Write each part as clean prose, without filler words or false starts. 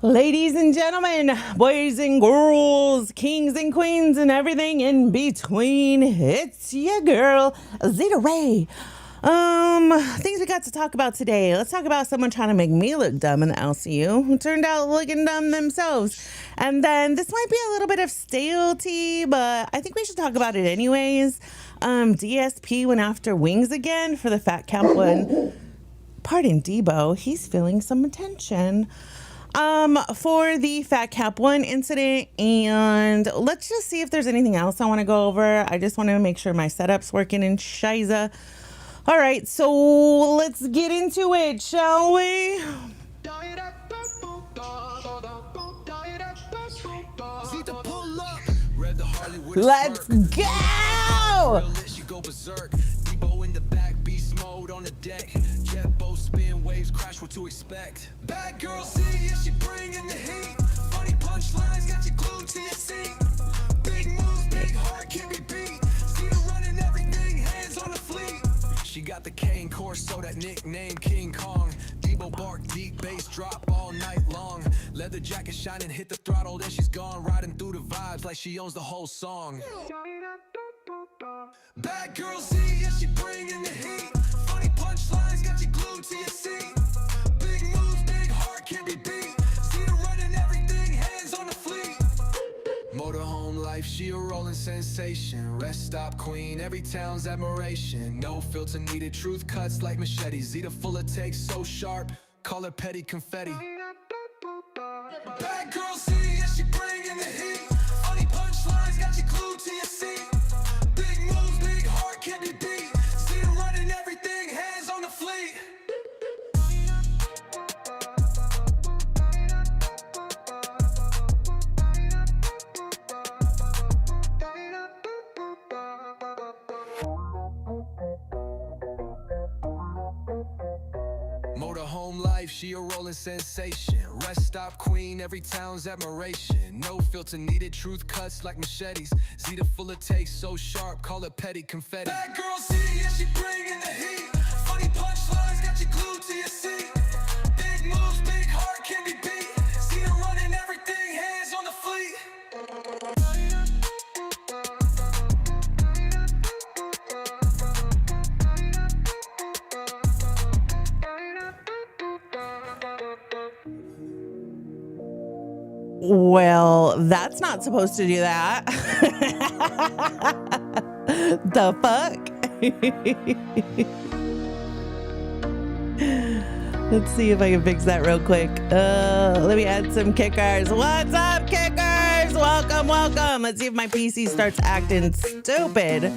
Ladies and gentlemen, boys and girls, kings and queens, and everything in between, it's your girl, Zita Ray. Things we got to talk about today. Let's talk about someone trying to make me look dumb in the LCU who turned out looking dumb themselves. And then this might be a little bit of stale tea, but I think we should talk about it anyways. DSP went after Wings again for the fat camp one. Pardon Debo, he's feeling some attention. For the Fat Cap 1 incident, and let's just see if there's anything else I want to go over. I just want to make sure my setup's working in Shiza. All right, so let's get into it, shall we? Let's go! On the deck, jet boat spin waves crash. What to expect? Bad girl, see if she bringing the heat. Funny punchlines got you glued to your seat. Big moves, big heart can't be beat. See her running everything, hands on the fleet. She got the cane course, so that nickname King Kong. Debo bark, deep bass drop all night long. Leather jacket shining, hit the throttle, then she's gone. Riding through the vibes like she owns the whole song. Bad girl, see if she bringing the heat. Funny punchlines got you glued to your seat. Big moves, big heart can't be beat. See her running everything, hands on the fleet. Motorhome life, she a rolling sensation. Rest stop queen, every town's admiration. No filter needed, truth cuts like machetes. Zita full of takes, so sharp, call her petty confetti. Bad girl, see if she bringing the heat. Funny punchlines got you glued to your seat. Big moves, big heart can't be beat. See her running everything, hands on the fleet. Motorhome life, she a rolling sensation. Rest stop queen, every town's admiration. No filter needed, truth cuts like machetes. Zita full of takes, so sharp, call it petty confetti. Bad girl, see if she bringing the heat. Funny punchlines got you glued to your seat. Big moves, big heart can't be beat. See her running everything, hands on the fleet. Well, that's not supposed to do that. The fuck? Let's see if I can fix that real quick. Let me add some kickers. What's up, kickers? Welcome, welcome. Let's see if my PC starts acting stupid.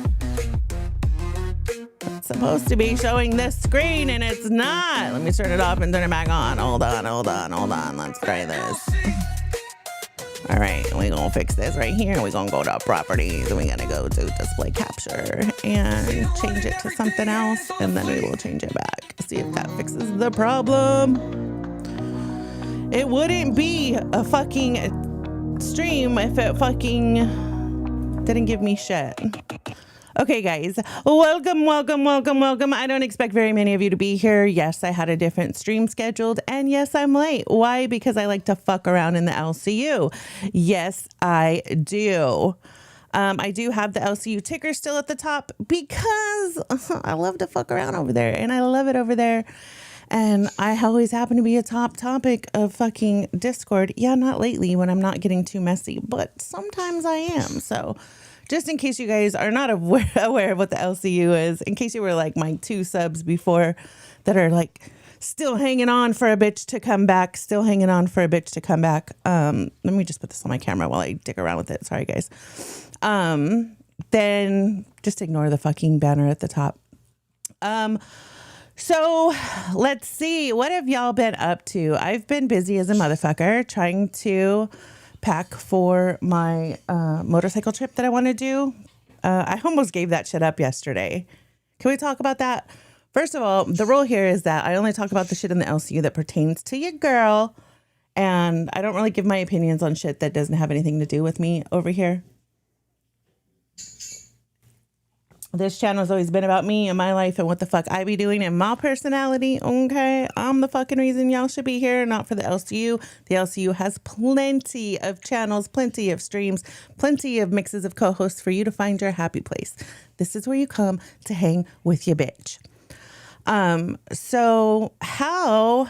It's supposed to be showing this screen and it's not. Let me turn it off and turn it back on. Hold on. Let's try this. All right, we're gonna fix this right here. We're gonna go to properties and we're gonna go to display capture and change it to something else. And then we will change it back. See if that fixes the problem. It wouldn't be a fucking stream if it fucking didn't give me shit. Okay, guys, welcome. I don't expect very many of you to be here. Yes, I had a different stream scheduled, and yes, I'm late. Why? Because I like to fuck around in the LCU. Yes, I do. I do have the LCU ticker still at the top because I love to fuck around over there, and I love it over there. And I always happen to be a top topic of fucking Discord. Yeah, not lately when I'm not getting too messy, but sometimes I am. So just in case you guys are not aware of what the LCU is, in case you were like my 2 subs before that are like still hanging on for a bitch to come back, let me just put this on my camera while I dig around with it. Sorry, guys. Then just ignore the fucking banner at the top. So let's see. What have y'all been up to? I've been busy as a motherfucker trying to pack for my motorcycle trip that I want to do. I almost gave that shit up yesterday. Can we talk about that? First of all, the rule here is that I only talk about the shit in the LCU that pertains to your girl. And I don't really give my opinions on shit that doesn't have anything to do with me over here. This channel has always been about me and my life and what the fuck I be doing and my personality, okay? I'm the fucking reason y'all should be here, not for the LCU. The LCU has plenty of channels, plenty of streams, plenty of mixes of co-hosts for you to find your happy place. This is where you come to hang with your bitch. So how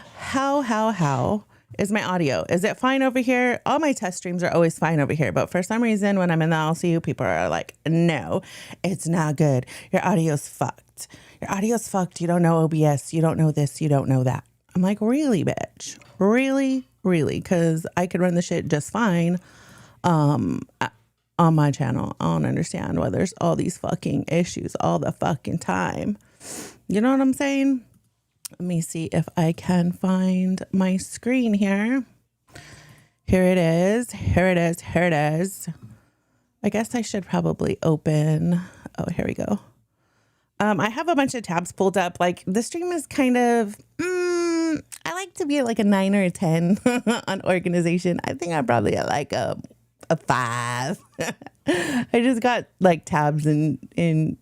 is my audio? Is it fine over here? All my test streams are always fine over here. But for some reason, when I'm in the LCU, people are like, no, it's not good. Your audio's fucked. Your audio's fucked. You don't know OBS. You don't know this. You don't know that. I'm like, really, bitch? Really? Really? Because I could run the shit just fine on my channel. I don't understand why there's all these fucking issues all the fucking time. You know what I'm saying? Let me see if I can find my screen here. Here it is. Here it is. Here it is. I guess I should probably open. Oh, here we go. I have a bunch of tabs pulled up. Like the stream is kind of, I like to be at like a 9 or a 10 on organization. I think I'm probably at like a 5. I just got like tabs and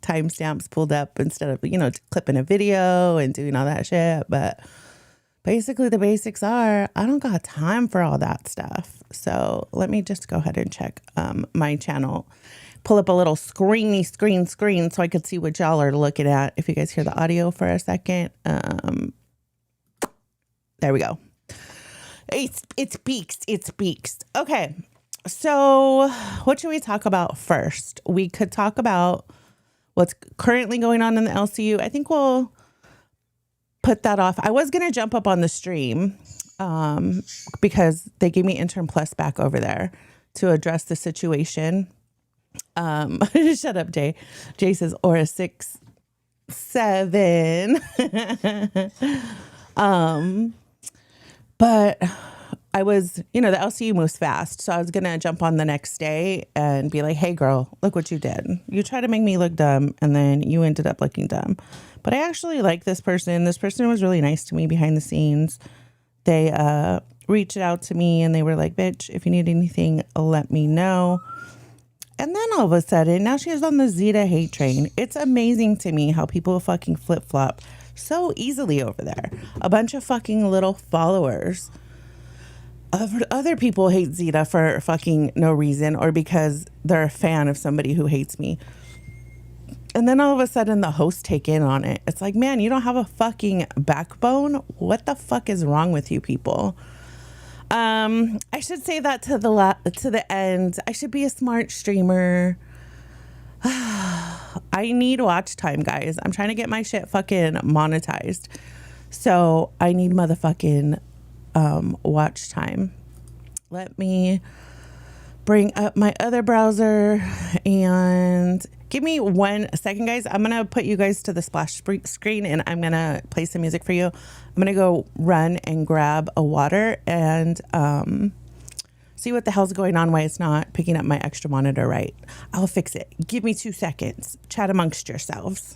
timestamps pulled up instead of, clipping a video and doing all that shit. But basically the basics are I don't got time for all that stuff. So let me just go ahead and check my channel. Pull up a little screen so I could see what y'all are looking at. If you guys hear the audio for a second. There we go. It's beaks. Okay. So what should we talk about first? We could talk about what's currently going on in the LCU. I think we'll put that off. I was going to jump up on the stream because they gave me Intern Plus back over there to address the situation. Shut up, Jay. Jay says, or a 6-7. But I was, the LCU moves fast. So I was going to jump on the next day and be like, hey, girl, look what you did. You tried to make me look dumb and then you ended up looking dumb. But I actually like this person. This person was really nice to me behind the scenes. They reached out to me and they were like, bitch, if you need anything, let me know. And then all of a sudden, now she's on the Zita hate train. It's amazing to me how people fucking flip-flop so easily over there. A bunch of fucking little followers. Other people hate Zita for fucking no reason or because they're a fan of somebody who hates me. And then all of a sudden the hosts take in on it. It's like, man, you don't have a fucking backbone. What the fuck is wrong with you people? I should say that to the end. I should be a smart streamer. I need watch time, guys. I'm trying to get my shit fucking monetized. So I need motherfucking watch time. Let me bring up my other browser and give me 1 second, guys. I'm gonna put you guys to the splash screen and I'm gonna play some music for you. I'm gonna go run and grab a water and see what the hell's going on, why it's not picking up my extra monitor right. I'll fix it. Give me 2 seconds. Chat amongst yourselves.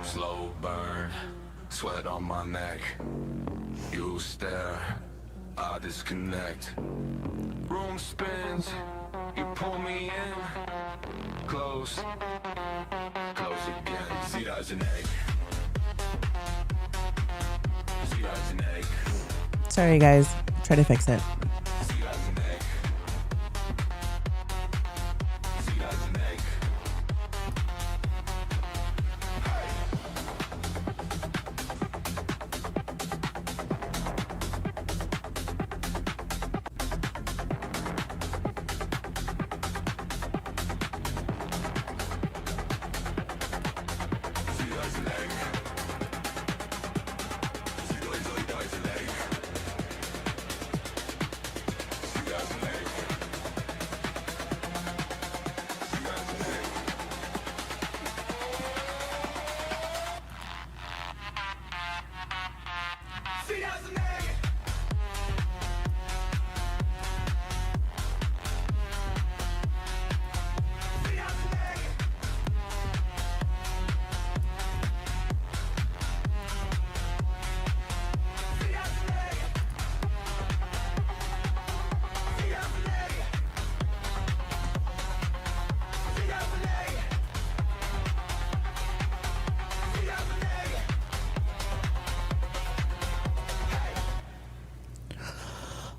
Slow burn, sweat on my neck. You stare, I disconnect. Room spins, you pull me in. Close, close again. Zita is an egg. Zita is an egg. Sorry, guys. Try to fix it. Zita is an egg. Zita is an egg.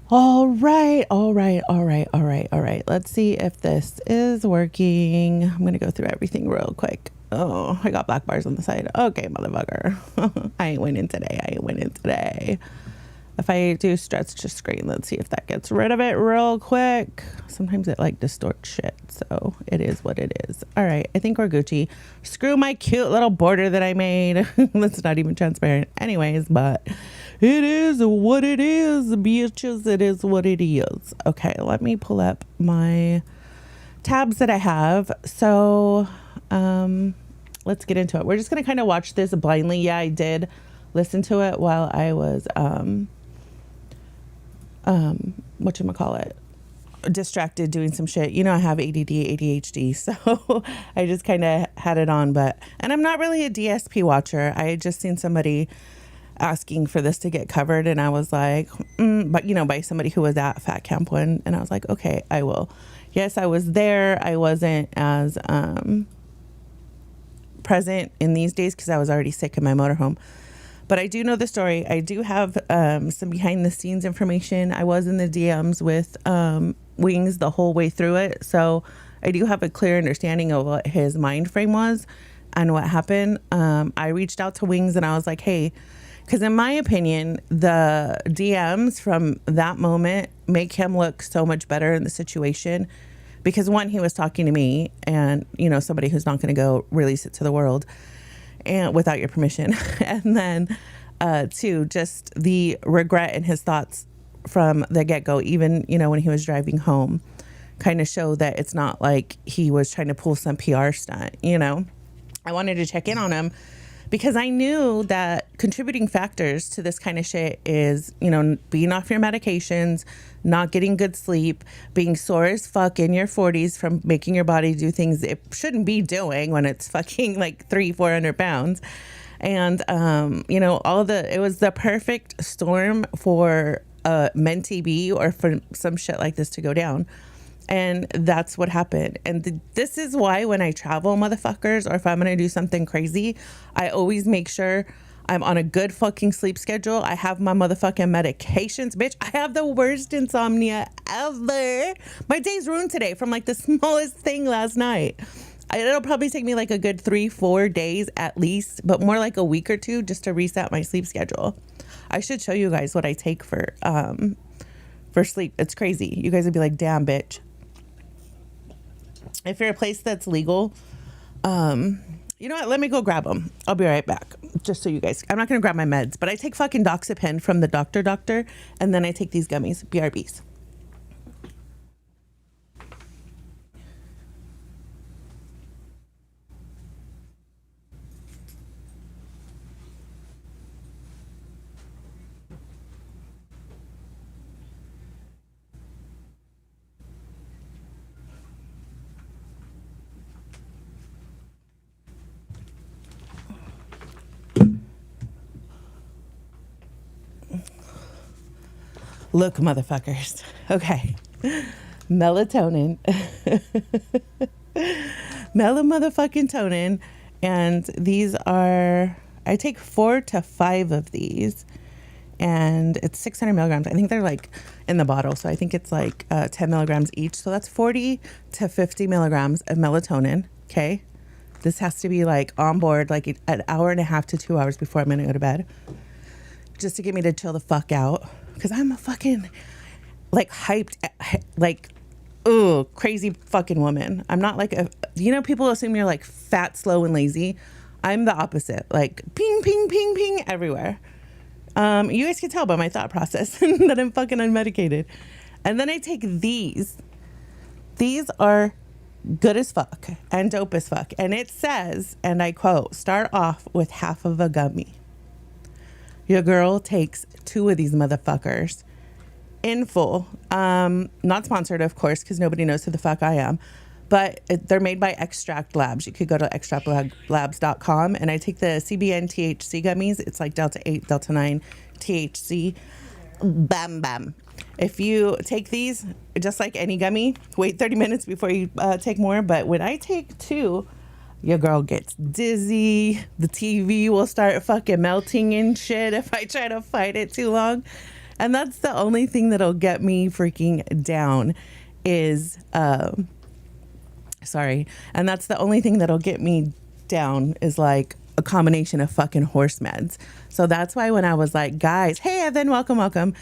All right, all right, all right, all right, all right. Let's see if this is working. I'm gonna go through everything real quick. Oh, I got black bars on the side. Okay, motherfucker. I ain't winning today. I ain't winning today. If I do stretch the screen, let's see if that gets rid of it real quick. Sometimes it like distorts shit, so it is what it is. All right, I think we're Gucci. Screw my cute little border that I made. That's not even transparent anyways, but it is what it is, bitches. It is what it is. Okay, let me pull up my tabs that I have. So let's get into it. We're just gonna kind of watch this blindly. Yeah, I did listen to it while I was whatchamacallit, distracted doing some shit. You know, I have ADD, ADHD, so I just kind of had it on. And I'm not really a DSP watcher. I had just seen somebody asking for this to get covered, and I was like, but you know, by somebody who was at Fat Camp One, and I was like, okay, I will. Yes, I was there. I wasn't as present in these days because I was already sick in my motorhome. But I do know the story. I do have some behind the scenes information. I was in the DMs with Wings the whole way through it. So I do have a clear understanding of what his mind frame was and what happened. I reached out to Wings and I was like, hey, because in my opinion, the DMs from that moment make him look so much better in the situation. Because one, he was talking to me and, you know, somebody who's not going to go release it to the world and without your permission. And then two, just the regret in his thoughts from the get-go, even, you know, when he was driving home, kind of show that it's not like he was trying to pull some PR stunt, you know. I wanted to check in on him because I knew that contributing factors to this kind of shit is, you know, being off your medications, not getting good sleep, being sore as fuck in your 40s from making your body do things it shouldn't be doing when it's fucking like 300-400 pounds. And, you know, it was the perfect storm for mentee B or for some shit like this to go down. And that's what happened. And this is why when I travel, motherfuckers, or if I'm going to do something crazy, I always make sure I'm on a good fucking sleep schedule. I have my motherfucking medications. Bitch, I have the worst insomnia ever. My day's ruined today from like the smallest thing last night. It'll probably take me like a good 3-4 days at least, but more like a week or two just to reset my sleep schedule. I should show you guys what I take for sleep. It's crazy. You guys would be like, damn, bitch. If you're a place that's legal, you know what? Let me go grab them. I'll be right back. Just so you guys, I'm not going to grab my meds, but I take fucking Doxapen from the doctor, and then I take these gummies, BRBs. Look, motherfuckers. Okay. Melatonin. Motherfucking tonin. And these are, I take 4 to 5 of these. And it's 600 milligrams. I think they're like in the bottle. So I think it's like 10 milligrams each. So that's 40 to 50 milligrams of melatonin. Okay. This has to be like on board like an hour and a half to 2 hours before I'm going to go to bed. Just to get me to chill the fuck out. Because I'm a fucking, like, hyped, like, crazy fucking woman. I'm not like you know, people assume you're, like, fat, slow, and lazy. I'm the opposite. Like, ping, ping, ping, ping, everywhere. You guys can tell by my thought process that I'm fucking unmedicated. And then I take these. These are good as fuck and dope as fuck. And it says, and I quote, start off with half of a gummy. Your girl takes 2 of these motherfuckers in full. Not sponsored, of course, because nobody knows who the fuck I am. But they're made by Extract Labs. You could go to extractlabs.com. And I take the CBN THC gummies. It's like Delta 8, Delta 9 THC. Bam, bam. If you take these, just like any gummy, wait 30 minutes before you take more. But when I take 2... your girl gets dizzy. The TV will start fucking melting and shit if I try to fight it too long. And that's the only thing that'll get me freaking down is, and that's the only thing that'll get me down is like a combination of fucking horse meds. So that's why when I was like, guys, hey, Evan, welcome.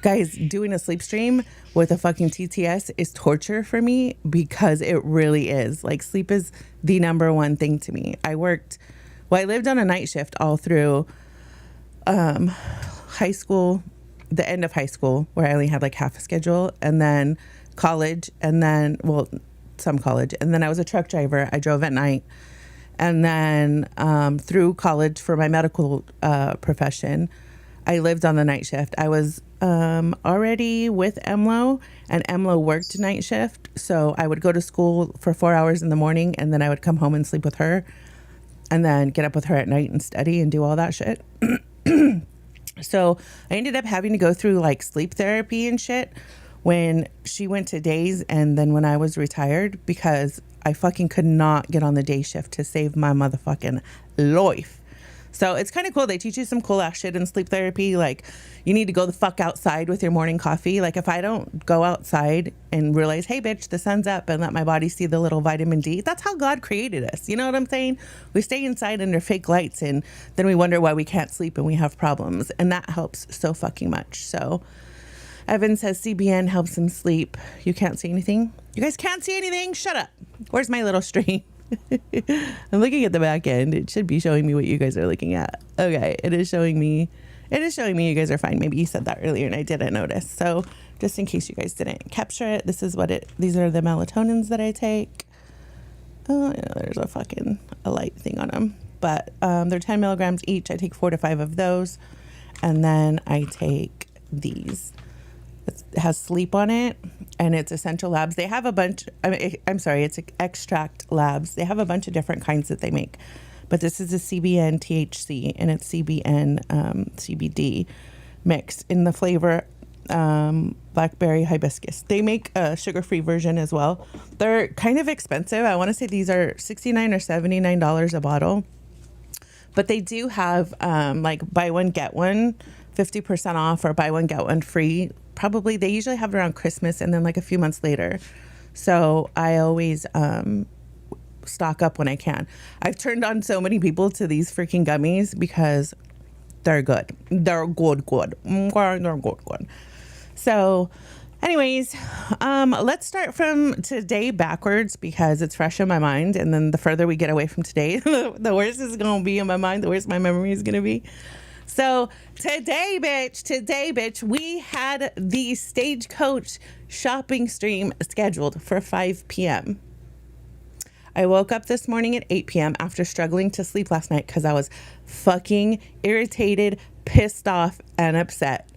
Guys, doing a sleep stream with a fucking TTS is torture for me because it really is. Like, sleep is the number one thing to me. I lived on a night shift all through high school, the end of high school, where I only had like half a schedule, and then college, and then, some college. And then I was a truck driver. I drove at night. And then through college for my medical profession, I lived on the night shift. I was already with Emlo, and Emlo worked night shift. So I would go to school for 4 hours in the morning, and then I would come home and sleep with her, and then get up with her at night and study and do all that shit. So I ended up having to go through like sleep therapy and shit when she went to days, and then when I was retired, because I fucking could not get on the day shift to save my motherfucking life. So it's kind of cool. They teach you some cool ass shit in sleep therapy. Like, you need to go the fuck outside with your morning coffee. Like, if I don't go outside and realize, hey, bitch, the sun's up, and let my body see the little vitamin D, that's how God created us. You know what I'm saying? We stay inside under fake lights, and then we wonder why we can't sleep and we have problems. And that helps so fucking much. So Evan says CBN helps him sleep. You can't see anything? You guys can't see anything? Shut up. Where's my little stream? I'm looking at the back end. It should be showing me what you guys are looking at. Okay, it is showing me you guys are fine. Maybe you said that earlier and I didn't notice. So just in case you guys didn't capture it, these are the melatonins that I take. Oh, yeah, there's a light thing on them. But they're 10 milligrams each. I take 4 to 5 of those. And then I take these. It has sleep on it, and it's Essential Labs. They have a bunch. It's Extract Labs. They have a bunch of different kinds that they make, but this is a CBN THC, and it's CBN CBD mix in the flavor blackberry hibiscus. They make a sugar-free version as well. They're kind of expensive. I want to say these are $69 or $79 a bottle, but they do have like buy one get one 50% off, or buy one get one free. Probably they usually have it around Christmas and then like a few months later. So I always stock up when I can. I've turned on so many people to these freaking gummies because they're good. They're good. They're good. So anyways, let's start from today backwards because it's fresh in my mind. And then the further we get away from today, the worse it's going to be in my mind, the worse my memory is going to be. So today, bitch, we had the Stagecoach shopping stream scheduled for 5 p.m. I woke up this morning at 8 p.m. after struggling to sleep last night because I was fucking irritated, pissed off, and upset.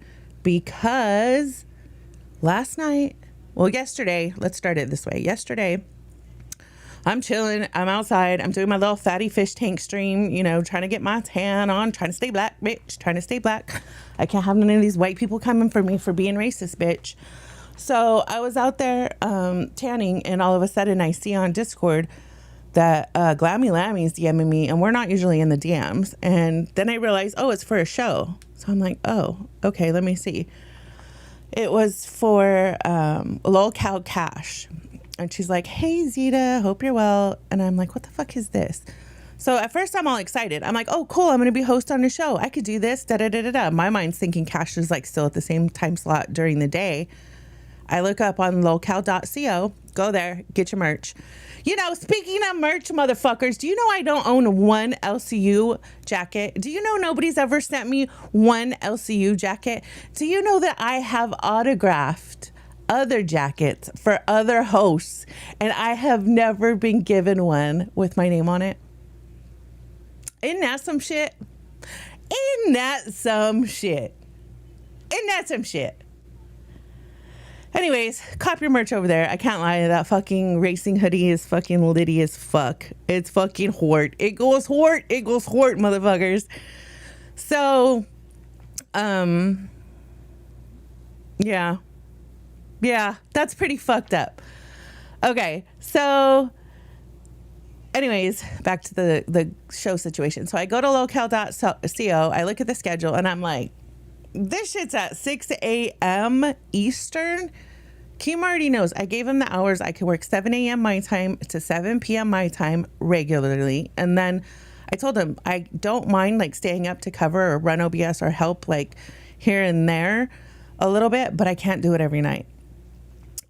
Because yesterday, let's start it this way. Yesterday, I'm chilling. I'm outside. I'm doing my little fatty fish tank stream, trying to get my tan on, trying to stay black, bitch, trying to stay black. I can't have none of these white people coming for me for being racist, bitch. So I was out there tanning, and all of a sudden I see on Discord that Glammy Lammy's DMing me, and we're not usually in the DMs. And then I realized, it's for a show. So I'm like, oh, okay, let me see. It was for Lolcow Cash. And she's like, hey, Zita, hope you're well. And I'm like, what the fuck is this? So at first I'm all excited. I'm like, oh, cool. I'm going to be host on the show. I could do this. Da-da-da-da-da. My mind's thinking Cash is like still at the same time slot during the day. I look up on lolcow.co. Go there. Get your merch. Speaking of merch, motherfuckers, do you know I don't own one LCU jacket? Do you know nobody's ever sent me one LCU jacket? Do you know that I have autographed other jackets for other hosts, and I have never been given one with my name on it? Isn't that some shit? Anyways, cop your merch over there. I can't lie, that fucking racing hoodie is fucking litty as fuck. It's fucking hort. It goes hort, motherfuckers. So, yeah, that's pretty fucked up. Okay, so anyways, back to the show situation. So I go to lolcow.co, I look at the schedule, and I'm like, this shit's at 6 a.m. Eastern. Keem already knows. I gave him the hours. I could work 7 a.m. my time to 7 p.m. my time regularly. And then I told him I don't mind like staying up to cover or run OBS or help like here and there a little bit, but I can't do it every night.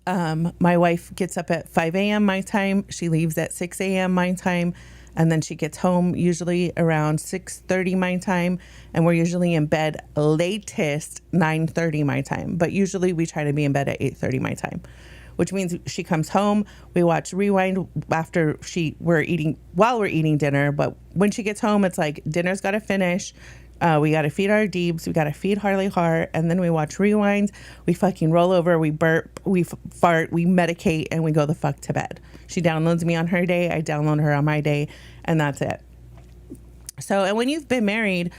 My wife gets up at 5 a.m. my time. She leaves at 6 a.m. my time. And then she gets home usually around 6:30 my time. And we're usually in bed latest 9:30 my time. But usually we try to be in bed at 8:30 my time, which means she comes home. We watch Rewind after while we're eating dinner. But when she gets home, it's like dinner's got to finish. We got to feed our Deebs. We got to feed Harley Hart. And then we watch Rewind. We fucking roll over. We burp. We fart. We medicate. And we go the fuck to bed. She downloads me on her day. I download her on my day. And that's it. So, and when you've been married,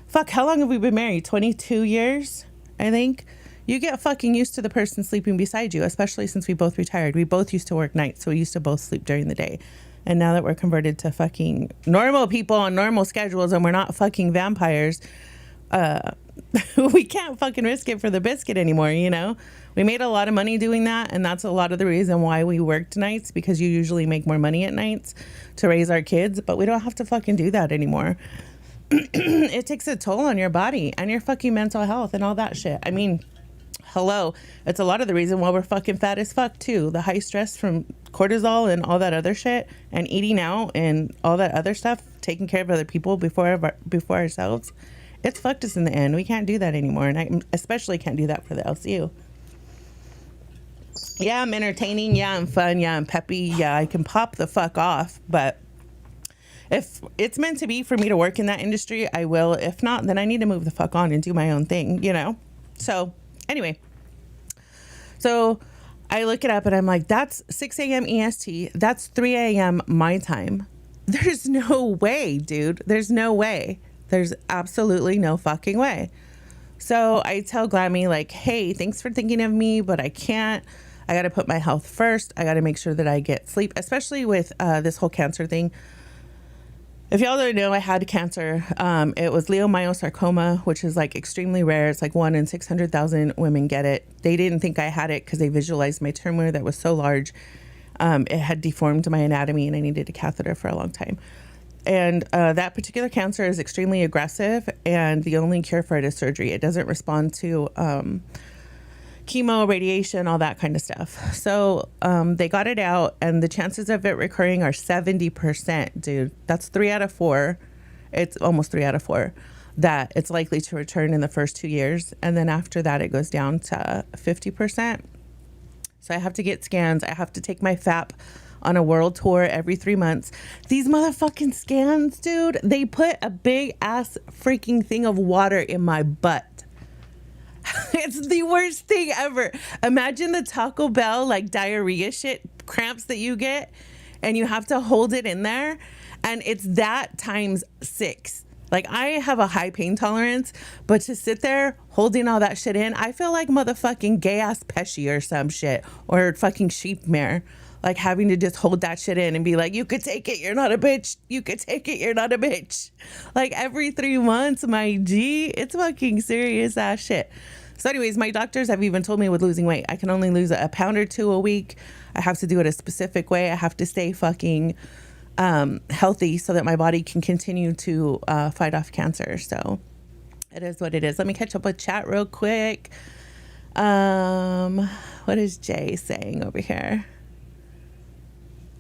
fuck, how long have we been married? 22 years, I think. You get fucking used to the person sleeping beside you, especially since we both retired. We both used to work nights, so we used to both sleep during the day. And now that we're converted to fucking normal people on normal schedules and we're not fucking vampires, we can't fucking risk it for the biscuit anymore, you know? We made a lot of money doing that, and that's a lot of the reason why we worked nights, because you usually make more money at nights to raise our kids, but we don't have to fucking do that anymore. It takes a toll on your body and your fucking mental health and all that shit. I mean, hello, it's a lot of the reason why we're fucking fat as fuck too. The high stress from cortisol and all that other shit, and eating out and all that other stuff, taking care of other people before ourselves. It's fucked us in the end. We can't do that anymore, and I especially can't do that for the LCU. Yeah, I'm entertaining. Yeah, I'm fun. Yeah, I'm peppy. Yeah, I can pop the fuck off. But if it's meant to be for me to work in that industry, I will. If not, then I need to move the fuck on and do my own thing, you know? So anyway, so I look it up and I'm like, that's 6 a.m. EST. That's 3 a.m. my time. There's no way, dude. There's no way. There's absolutely no fucking way. So I tell Glammy, like, hey, thanks for thinking of me, but I can't. I got to put my health first. I got to make sure that I get sleep, especially with this whole cancer thing. If y'all don't know, I had cancer. It was leiomyosarcoma, which is like extremely rare. It's like 1 in 600,000 women get it. They didn't think I had it because they visualized my tumor that was so large. It had deformed my anatomy and I needed a catheter for a long time. And that particular cancer is extremely aggressive, and the only cure for it is surgery. It doesn't respond to chemo, radiation, all that kind of stuff. So they got it out, and the chances of it recurring are 70%, dude. That's 3 out of 4. It's almost 3 out of 4 that it's likely to return in the first 2 years. And then after that, it goes down to 50%. So I have to get scans. I have to take my FAP on a world tour every 3 months. These motherfucking scans, dude, they put a big ass freaking thing of water in my butt. It's the worst thing ever. Imagine the Taco Bell like diarrhea shit cramps that you get, and you have to hold it in there, and it's that times 6. Like, I have a high pain tolerance, but to sit there holding all that shit in, I feel like motherfucking gay ass Pesci or some shit, or fucking sheep mare. Like, having to just hold that shit in and be like, you could take it, you're not a bitch. You could take it, you're not a bitch. Like, every 3 months, my G, it's fucking serious ass shit. So anyways, my doctors have even told me with losing weight, I can only lose a pound or 2 a week. I have to do it a specific way. I have to stay fucking healthy so that my body can continue to fight off cancer. So it is what it is. Let me catch up with chat real quick. What is Jay saying over here?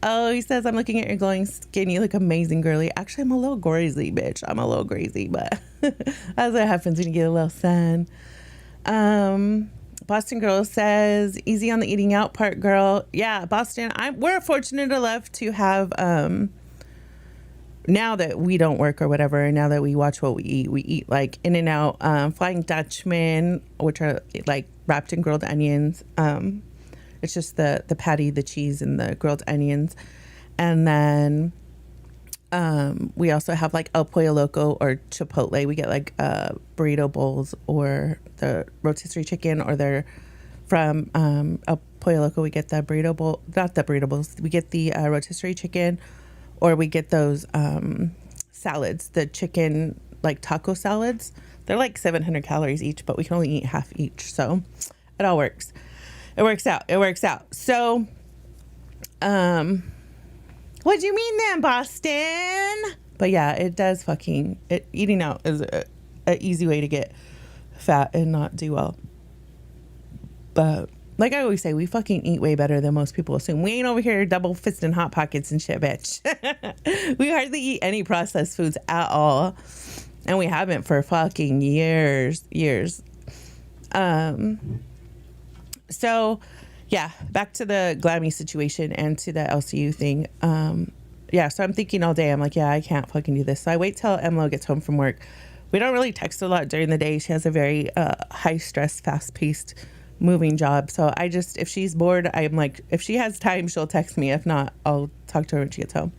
Oh, he says, I'm looking at your glowing skin. You look amazing, girly. Actually, I'm a little crazy, bitch. I'm a little crazy, but that's what happens when you get a little sun. Boston Girl says, easy on the eating out part, girl. Yeah, Boston, we're fortunate enough to have, now that we don't work or whatever, and now that we watch what we eat like In-N-Out, Flying Dutchman, which are like wrapped in grilled onions. It's just the patty, the cheese, and the grilled onions. And then we also have like El Pollo Loco or Chipotle. We get like burrito bowls or the rotisserie chicken, or they're from El Pollo Loco. We get the burrito bowl, not the burrito bowls. We get the rotisserie chicken, or we get those salads, the chicken like taco salads. They're like 700 calories each, but we can only eat half each. So it all works. It works out. It works out. So, what do you mean then, Boston? But yeah, it does eating out is a easy way to get fat and not do well. But like I always say, we fucking eat way better than most people assume. We ain't over here double fisting Hot Pockets and shit, bitch. We hardly eat any processed foods at all. And we haven't for fucking years. So yeah, back to the Glammy situation and to the LCU thing. Yeah, so I'm thinking all day, I'm like, yeah, I can't fucking do this. So I wait till Emlo gets home from work. We don't really text a lot during the day. She has a very high stress, fast paced moving job. So I just, if she's bored, I'm like, if she has time, she'll text me. If not, I'll talk to her when she gets home.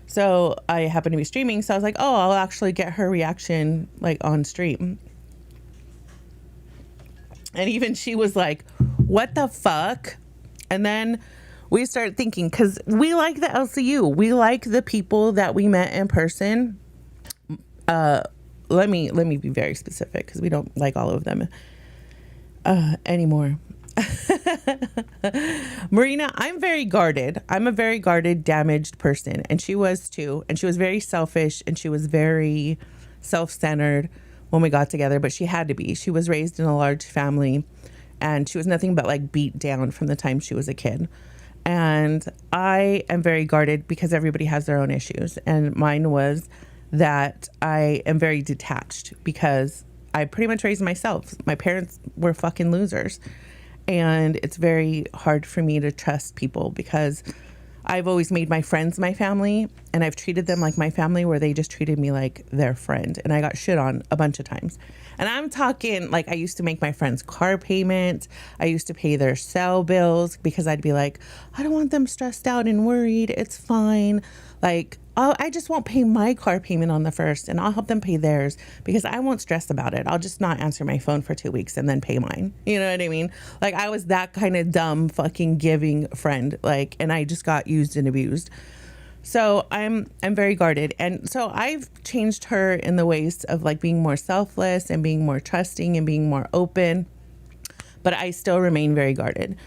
So I happen to be streaming. So I was like, oh, I'll actually get her reaction like on stream. And even she was like, what the fuck? And then we start thinking, because we like the LCU. We like the people that we met in person. Let me be very specific, because we don't like all of them anymore. Marina, I'm very guarded. I'm a very guarded, damaged person. And she was too. And she was very selfish, and she was very self-centered when we got together, but she had to be. She was raised in a large family, and she was nothing but like beat down from the time she was a kid. And I am very guarded because everybody has their own issues. And mine was that I am very detached because I pretty much raised myself. My parents were fucking losers. And it's very hard for me to trust people because I've always made my friends my family, and I've treated them like my family, where they just treated me like their friend. And I got shit on a bunch of times. And I'm talking like I used to make my friends' car payments. I used to pay their cell bills because I'd be like, I don't want them stressed out and worried. It's fine. Like, I just won't pay my car payment on the first, and I'll help them pay theirs because I won't stress about it. I'll just not answer my phone for 2 weeks and then pay mine. You know what I mean? Like, I was that kind of dumb fucking giving friend. Like, and I just got used and abused. So I'm very guarded. And so I've changed her in the ways of like being more selfless and being more trusting and being more open, but I still remain very guarded.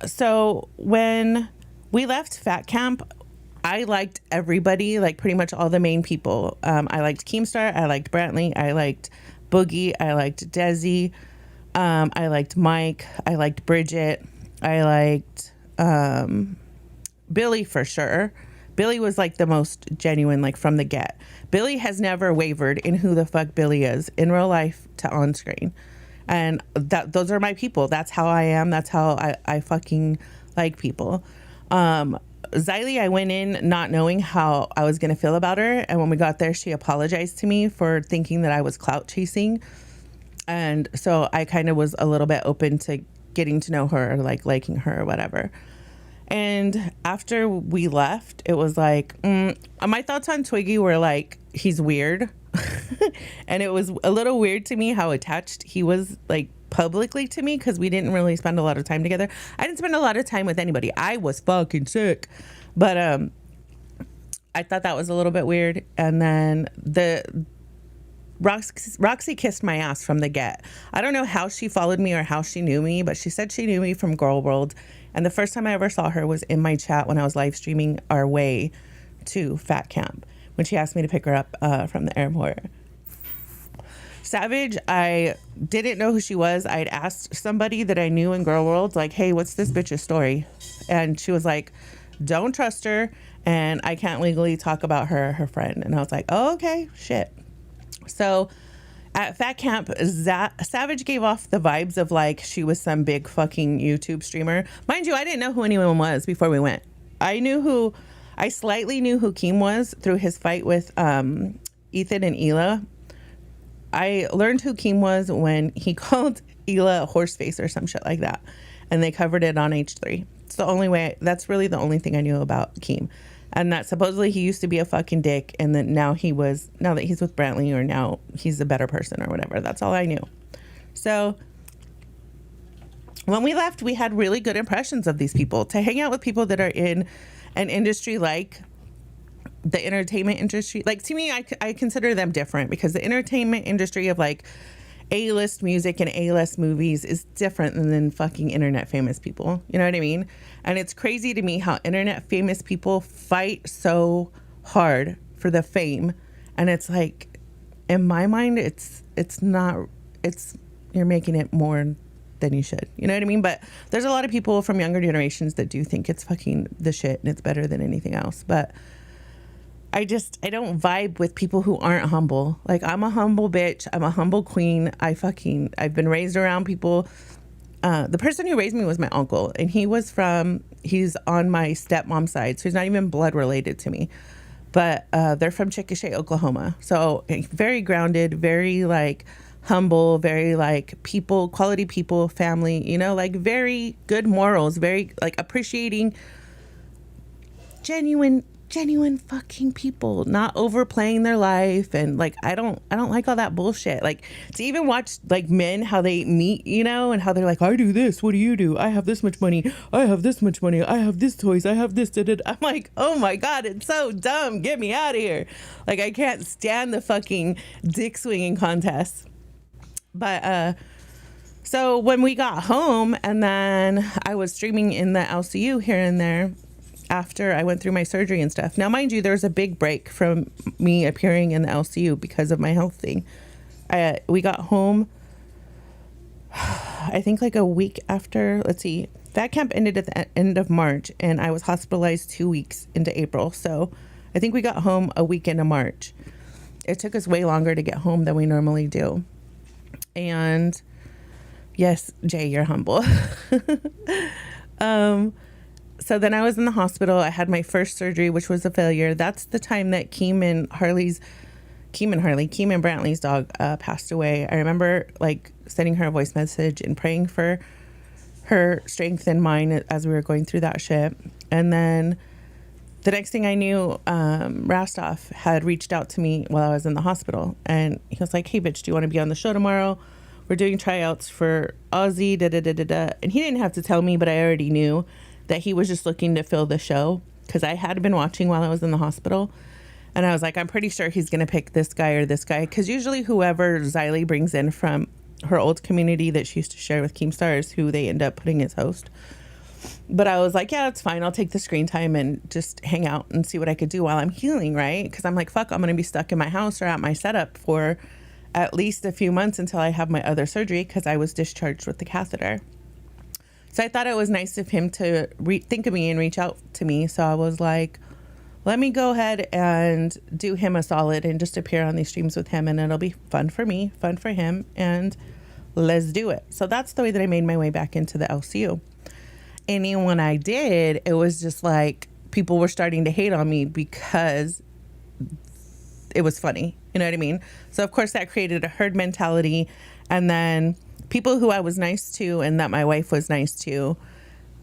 So when we left Fat Camp, I liked everybody, like pretty much all the main people. I liked Keemstar. I liked Brantley. I liked Boogie. I liked Desi. I liked Mike. I liked Bridget. I liked Billy for sure. Billy was like the most genuine, like from the get. Billy has never wavered in who the fuck Billy is in real life to on screen. And those are my people. That's how I am. That's how I fucking like people. Xylee, I went in not knowing how I was going to feel about her. And when we got there, she apologized to me for thinking that I was clout chasing. And so I kind of was a little bit open to getting to know her, or like liking her or whatever. And after we left, it was like, my thoughts on Twiggy were like, he's weird. And it was a little weird to me how attached he was like publicly to me, because we didn't really spend a lot of time together. I didn't spend a lot of time with anybody. I was fucking sick. But I thought that was a little bit weird. And then Roxy kissed my ass from the get. I don't know how she followed me or how she knew me, but she said she knew me from Girl World. And the first time I ever saw her was in my chat when I was live streaming our way to Fat Camp, when she asked me to pick her up from the airport. Savage, I didn't know who she was. I'd asked somebody that I knew in Girl World, like, hey, what's this bitch's story? And she was like, don't trust her, and I can't legally talk about her friend. And I was like, oh, okay, shit. So at Fat Camp, Savage gave off the vibes of like she was some big fucking YouTube streamer. Mind you, I didn't know who anyone was before we went. I slightly knew who Keem was through his fight with Ethan and Hila. I learned who Keem was when he called Hila a horse face or some shit like that. And they covered it on H3. It's the only way, that's really the only thing I knew about Keem. And that supposedly he used to be a fucking dick, and then now that he's with Brantley, or now he's a better person or whatever. That's all I knew. So when we left, we had really good impressions of these people. To hang out with people that are in an industry like the entertainment industry, like to me, I consider them different, because the entertainment industry of like A-list music and A-list movies is different than fucking internet famous people. You know what I mean? And it's crazy to me how internet famous people fight so hard for the fame. And it's like, in my mind, it's not, you're making it more than you should. You know what I mean? But there's a lot of people from younger generations that do think it's fucking the shit and it's better than anything else. But I don't vibe with people who aren't humble. Like, I'm a humble bitch. I'm a humble queen. I've been raised around people. The person who raised me was my uncle, and he's on my stepmom's side. So he's not even blood related to me, but they're from Chickasha, Oklahoma. So very grounded, very like humble, very like quality people, family, you know, like very good morals, very like appreciating genuine fucking people, not overplaying their life. And like, I don't like all that bullshit. Like, to even watch like men, how they meet, you know, and how they're like, I do this, what do you do? I have this much money, I have this much money, I have this toys, I have this, I'm like, oh my God, it's so dumb, get me out of here. Like, I can't stand the fucking dick swinging contests. But so when we got home, and then I was streaming in the LCU here and there after I went through my surgery and stuff. Now, mind you, there was a big break from me appearing in the LCU because of my health thing. We got home, I think like a week after, let's see, that camp ended at the end of March, and I was hospitalized 2 weeks into April. So I think we got home a week into March. It took us way longer to get home than we normally do. And yes, Jay, you're humble. So then I was in the hospital. I had my first surgery, which was a failure. That's the time that Keem and Brantley's dog passed away. I remember like sending her a voice message and praying for her strength and mine as we were going through that shit. And then the next thing I knew, Rastov had reached out to me while I was in the hospital. And he was like, hey, bitch, do you want to be on the show tomorrow? We're doing tryouts for Aussie, And he didn't have to tell me, but I already knew that he was just looking to fill the show, because I had been watching while I was in the hospital. And I was like, I'm pretty sure he's going to pick this guy or this guy, because usually whoever Xylee brings in from her old community that she used to share with Keemstar is who they end up putting as host. But I was like, yeah, it's fine. I'll take the screen time and just hang out and see what I could do while I'm healing, right? Because I'm like, fuck, I'm going to be stuck in my house or at my setup for at least a few months until I have my other surgery, because I was discharged with the catheter. So I thought it was nice of him to think of me and reach out to me. So I was like, let me go ahead and do him a solid and just appear on these streams with him. And it'll be fun for me, fun for him. And let's do it. So that's the way that I made my way back into the LCU. And then when I did, it was just like people were starting to hate on me because it was funny. You know what I mean? So of course that created a herd mentality. And then people who I was nice to and that my wife was nice to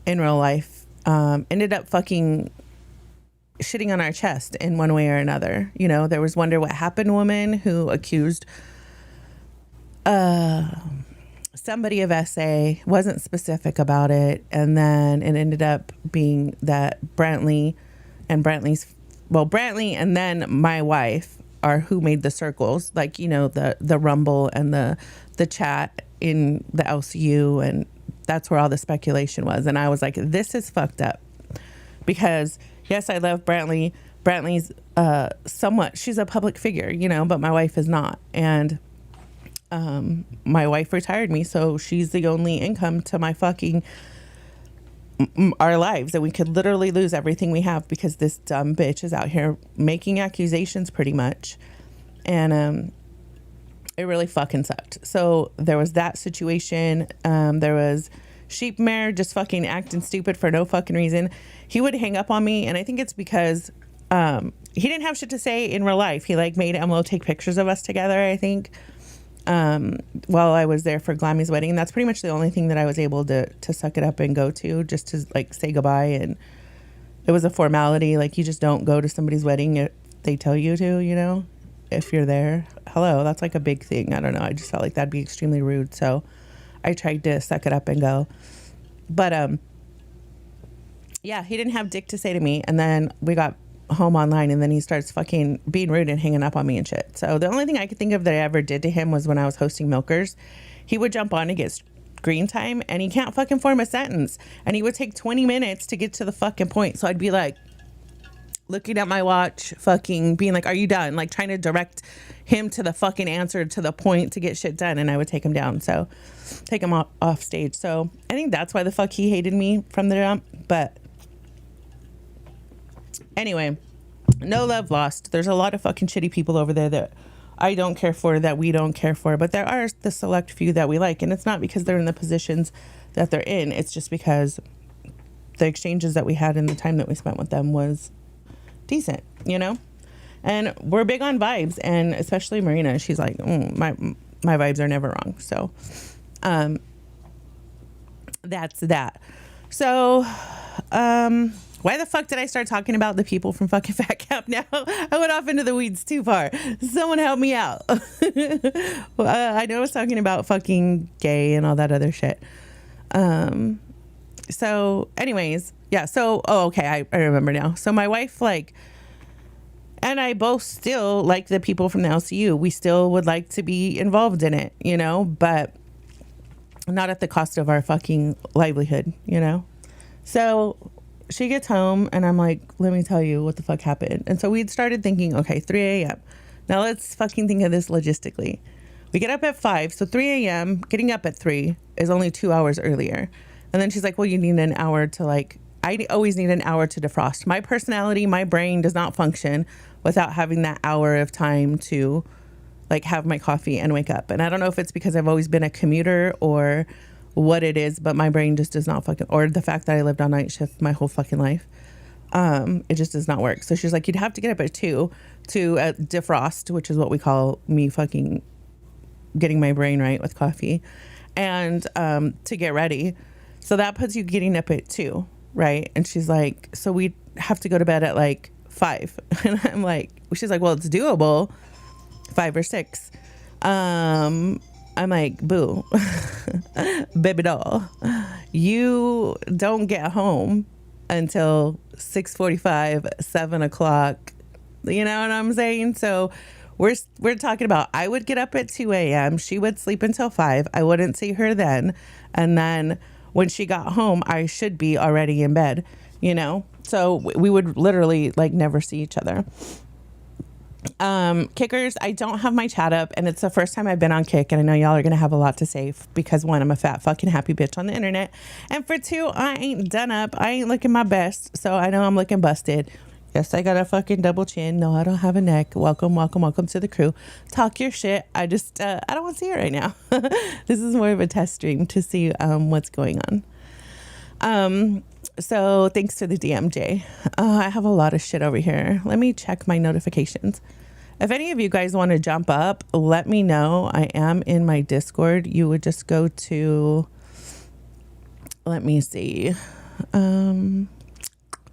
in real life ended up fucking shitting on our chest in one way or another. You know, there was Wonder What Happened woman who accused somebody of SA, wasn't specific about it, and then it ended up being that Brantley and then my wife are who made the circles, like, you know, the rumble and the chat in the LCU, and that's where all the speculation was. And I was like, this is fucked up, because yes, I love Brantley. Brantley's somewhat, she's a public figure, you know, but my wife is not. And my wife retired me, so she's the only income to my fucking our lives, and we could literally lose everything we have because this dumb bitch is out here making accusations pretty much. And it really fucking sucked. So there was that situation. There was Sheep Mare just fucking acting stupid for no fucking reason. He would hang up on me, and I think it's because he didn't have shit to say in real life. He like made Emlo take pictures of us together, I think, while I was there for Glammy's wedding. And that's pretty much the only thing that I was able to suck it up and go to, just to like say goodbye. And it was a formality. Like, you just don't go to somebody's wedding if they tell you to, you know, if you're there. Hello, that's like a big thing. I don't know. I just felt like that'd be extremely rude. So I tried to suck it up and go. But yeah, he didn't have dick to say to me. And then we got home online, and then he starts fucking being rude and hanging up on me and shit. So the only thing I could think of that I ever did to him was when I was hosting Milkers. He would jump on to get screen time, and he can't fucking form a sentence, and he would take 20 minutes to get to the fucking point. So I'd be like looking at my watch, fucking being like, are you done? Like trying to direct him to the fucking answer, to the point, to get shit done. And I would take him down. So take him off stage. So I think that's why the fuck he hated me from the jump. But anyway, no love lost. There's a lot of fucking shitty people over there that I don't care for, that we don't care for. But there are the select few that we like. And it's not because they're in the positions that they're in. It's just because the exchanges that we had and the time that we spent with them was decent, you know? And we're big on vibes, and especially Marina, she's like, my vibes are never wrong. So that's that. So why the fuck did I start talking about the people from fucking Fat Cap now? I went off into the weeds too far. Someone help me out. I know I was talking about fucking gay and all that other shit. So anyways, yeah. So, okay. I remember now. So my wife, like, and I both still like the people from the LCU. We still would like to be involved in it, you know, but not at the cost of our fucking livelihood, you know? So she gets home and I'm like, let me tell you what the fuck happened. And so we'd started thinking, okay, 3 a.m. Now let's fucking think of this logistically. We get up at 5. So 3 a.m. getting up at 3 is only 2 hours earlier. And then she's like, well, you need an hour to like, I always need an hour to defrost. My personality, my brain does not function without having that hour of time to like have my coffee and wake up. And I don't know if it's because I've always been a commuter or what it is, but my brain just does not fucking, or the fact that I lived on night shift my whole fucking life. It just does not work. So she's like, you'd have to get up at 2 to defrost, which is what we call me fucking getting my brain right with coffee, and to get ready. So that puts you getting up at 2, right? And she's like, so we have to go to bed at like 5. And I'm like, she's like, well, it's doable, 5 or 6. I'm like, boo, baby doll, you don't get home until 6:45, 7 o'clock. You know what I'm saying? So we're talking about, I would get up at 2 a.m. She would sleep until 5. I wouldn't see her then. And then when she got home, I should be already in bed, you know? So we would literally like never see each other. Kickers, I don't have my chat up, and it's the first time I've been on Kick, and I know y'all are gonna have a lot to say because 1, I'm a fat fucking happy bitch on the internet, and for 2, I ain't done up. I ain't looking my best, so I know I'm looking busted. Yes, I got a fucking double chin. No, I don't have a neck. Welcome to the crew. Talk your shit. I just I don't want to see it right now. This is more of a test stream to see what's going on. So thanks to the DMJ. I have a lot of shit over here. Let me check my notifications. If any of you guys want to jump up, let me know. I am in my Discord. You would just go to, let me see.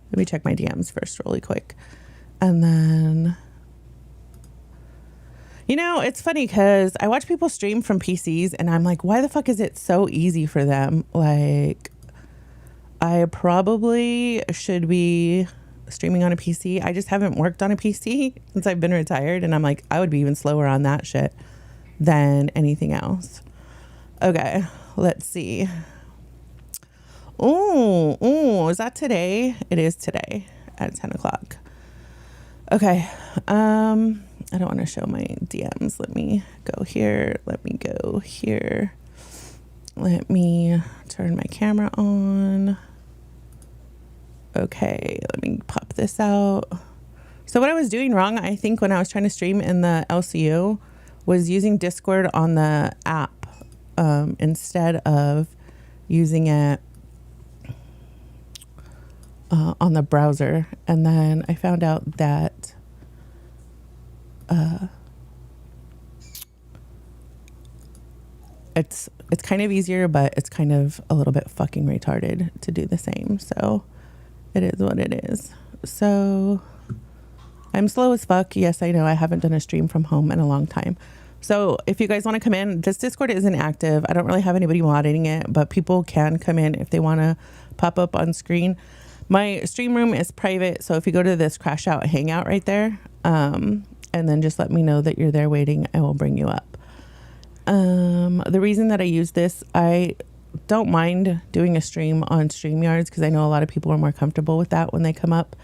Let me check my DMs first really quick. And then, you know, it's funny because I watch people stream from PCs and I'm like, why the fuck is it so easy for them? Like, I probably should be streaming on a PC. I just haven't worked on a PC since I've been retired. And I'm like, I would be even slower on that shit than anything else. Okay, let's see. Oh, is that today? It is today at 10 o'clock. Okay. I don't want to show my DMs. Let me go here. Let me go here. Let me turn my camera on. Okay, let me pop this out. So what I was doing wrong, I think, when I was trying to stream in the LCU was using Discord on the app instead of using it on the browser. And then I found out that it's kind of easier, but it's kind of a little bit fucking retarded to do the same. So it is what it is. So I'm slow as fuck. Yes, I know. I haven't done a stream from home in a long time. So if you guys want to come in, this Discord isn't active. I don't really have anybody modding it, but people can come in if they want to pop up on screen. My stream room is private, so if you go to this crash out hangout right there, and then just let me know that you're there waiting, I will bring you up. The reason that I use this, I don't mind doing a stream on StreamYards because I know a lot of people are more comfortable with that when they come up.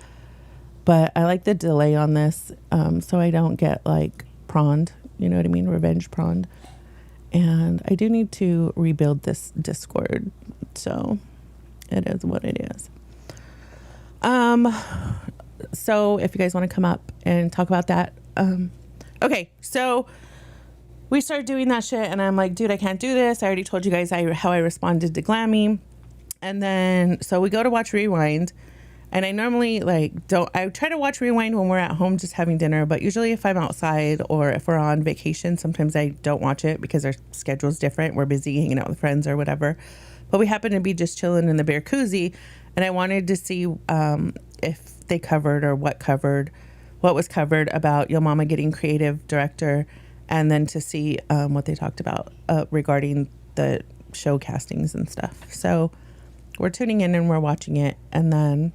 But I like the delay on this, so I don't get like prawned, you know what I mean? Revenge prawned. And I do need to rebuild this Discord, so it is what it is. So if you guys want to come up and talk about that, okay, so we started doing that shit and I'm like, dude, I can't do this. I already told you guys how I responded to Glammy. And then, so we go to watch Rewind, and I normally I try to watch Rewind when we're at home just having dinner, but usually if I'm outside or if we're on vacation, sometimes I don't watch it because our schedule's different. We're busy hanging out with friends or whatever. But we happen to be just chilling in the beer koozie, and I wanted to see if they covered or what was covered about Yo Mama getting creative director, and then to see what they talked about regarding the show castings and stuff. So we're tuning in and we're watching it, and then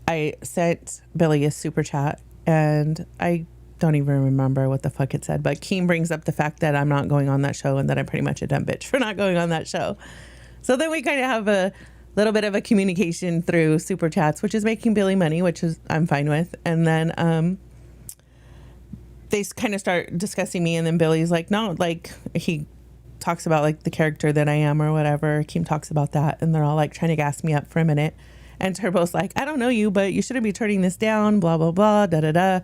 I sent Billy a super chat, and I don't even remember what the fuck it said, but Keem brings up the fact that I'm not going on that show and that I'm pretty much a dumb bitch for not going on that show. So then we kind of have a little bit of a communication through super chats, which is making Billy money, which is I'm fine with. And then they kind of start discussing me, and then Billy's like, no, like he talks about like the character that I am or whatever. Keem talks about that, and they're all like trying to gas me up for a minute. And Turbo's like, I don't know you, but you shouldn't be turning this down, blah, blah, blah, da, da, da.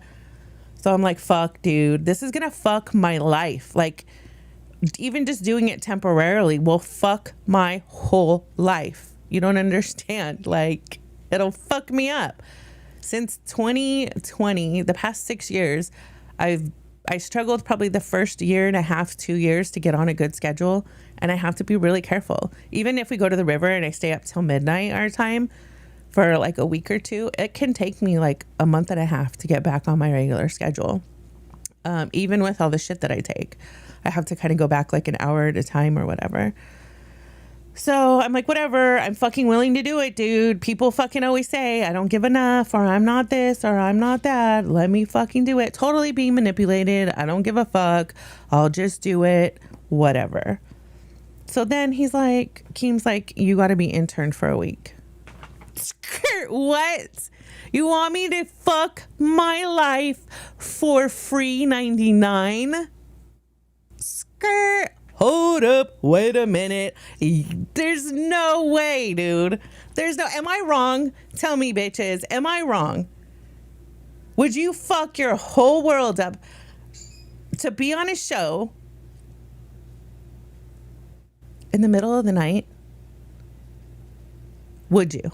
So I'm like, fuck, dude, this is going to fuck my life. Like, even just doing it temporarily will fuck my whole life. You don't understand. Like, it'll fuck me up. Since 2020, the past 6 years, I struggled probably the first year and a half, 2 years to get on a good schedule. And I have to be really careful. Even if we go to the river and I stay up till midnight our time for like a week or two, it can take me like a month and a half to get back on my regular schedule. Even with all the shit that I take, I have to kind of go back like an hour at a time or whatever. So I'm like, whatever, I'm fucking willing to do it, dude. People fucking always say I don't give enough, or I'm not this, or I'm not that. Let me fucking do it. Totally being manipulated. I don't give a fuck. I'll just do it. Whatever. So then Keem's like, you got to be interned for a week. What? You want me to fuck my life for free 99? Skirt. Hold up. Wait a minute. There's no way, dude. Am I wrong? Tell me, bitches. Am I wrong? Would you fuck your whole world up to be on a show in the middle of the night? Would you?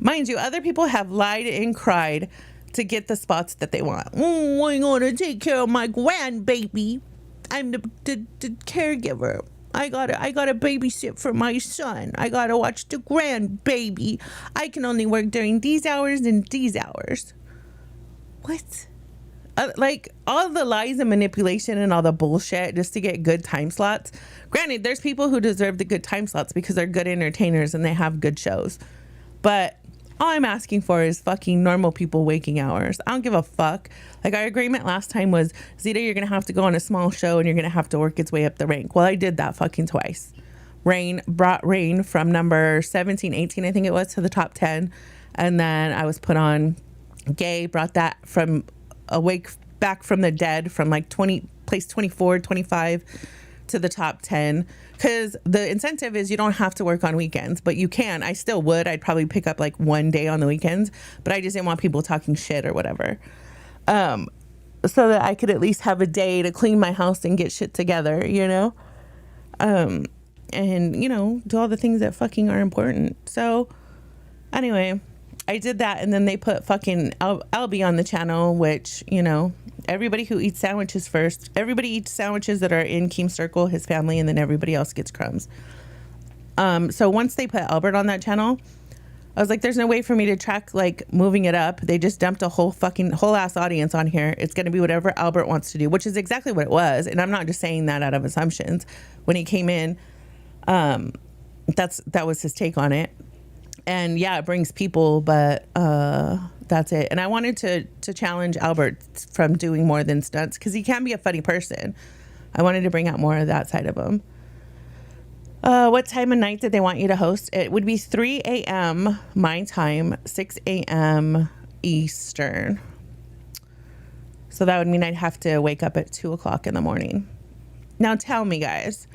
Mind you, other people have lied and cried to get the spots that they want. Oh, I'm going to take care of my grandbaby. I'm the caregiver. I gotta babysit for my son. I gotta watch the grandbaby. I can only work during these hours and these hours. What? Like all the lies and manipulation and all the bullshit just to get good time slots. Granted, there's people who deserve the good time slots because they're good entertainers and they have good shows. But all I'm asking for is fucking normal people waking hours. I don't give a fuck. Like our agreement last time was, Zita, you're going to have to go on a small show and you're going to have to work its way up the rank. Well, I did that fucking twice. Rain brought Rain from number 17, 18, I think it was, to the top 10. And then I was put on Gay, brought that from Awake back from the dead from like place 24, 25 to the top 10. Because the incentive is you don't have to work on weekends, but you can. I still would. I'd probably pick up like one day on the weekends, but I just didn't want people talking shit or whatever. So that I could at least have a day to clean my house and get shit together, you know? And, you know, do all the things that fucking are important. So anyway, I did that, and then they put fucking Albie on the channel, which, you know, everybody who eats sandwiches first, everybody eats sandwiches that are in Keem's circle, his family, and then everybody else gets crumbs. So once they put Albert on that channel, I was like, there's no way for me to track like moving it up. They just dumped a whole ass audience on here. It's going to be whatever Albert wants to do, which is exactly what it was. And I'm not just saying that out of assumptions. When he came in, that was his take on it. And yeah, it brings people, but that's it. And I wanted to challenge Albert from doing more than stunts, because he can be a funny person. I wanted to bring out more of that side of him. What time of night did they want you to host? It would be 3 a.m. my time, 6 a.m. Eastern. So that would mean I'd have to wake up at 2 o'clock in the morning. Now tell me, guys,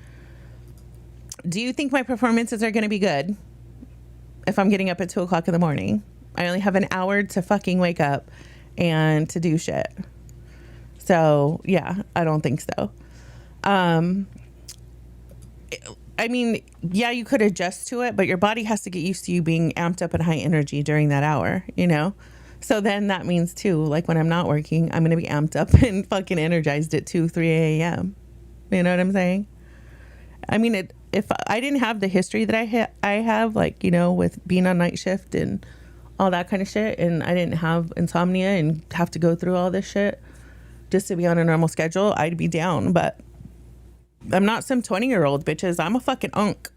do you think my performances are going to be good if I'm getting up at 2 o'clock in the morning? I only have an hour to fucking wake up and to do shit. So yeah, I don't think so. I mean, yeah, you could adjust to it, but your body has to get used to you being amped up and high energy during that hour, you know? So then that means too, like when I'm not working, I'm going to be amped up and fucking energized at 2, 3 a.m. You know what I'm saying? I mean, if I didn't have the history that I have, like, you know, with being on night shift and all that kind of shit, and I didn't have insomnia and have to go through all this shit just to be on a normal schedule, I'd be down. But I'm not some 20-year-old, bitches. I'm a fucking unk.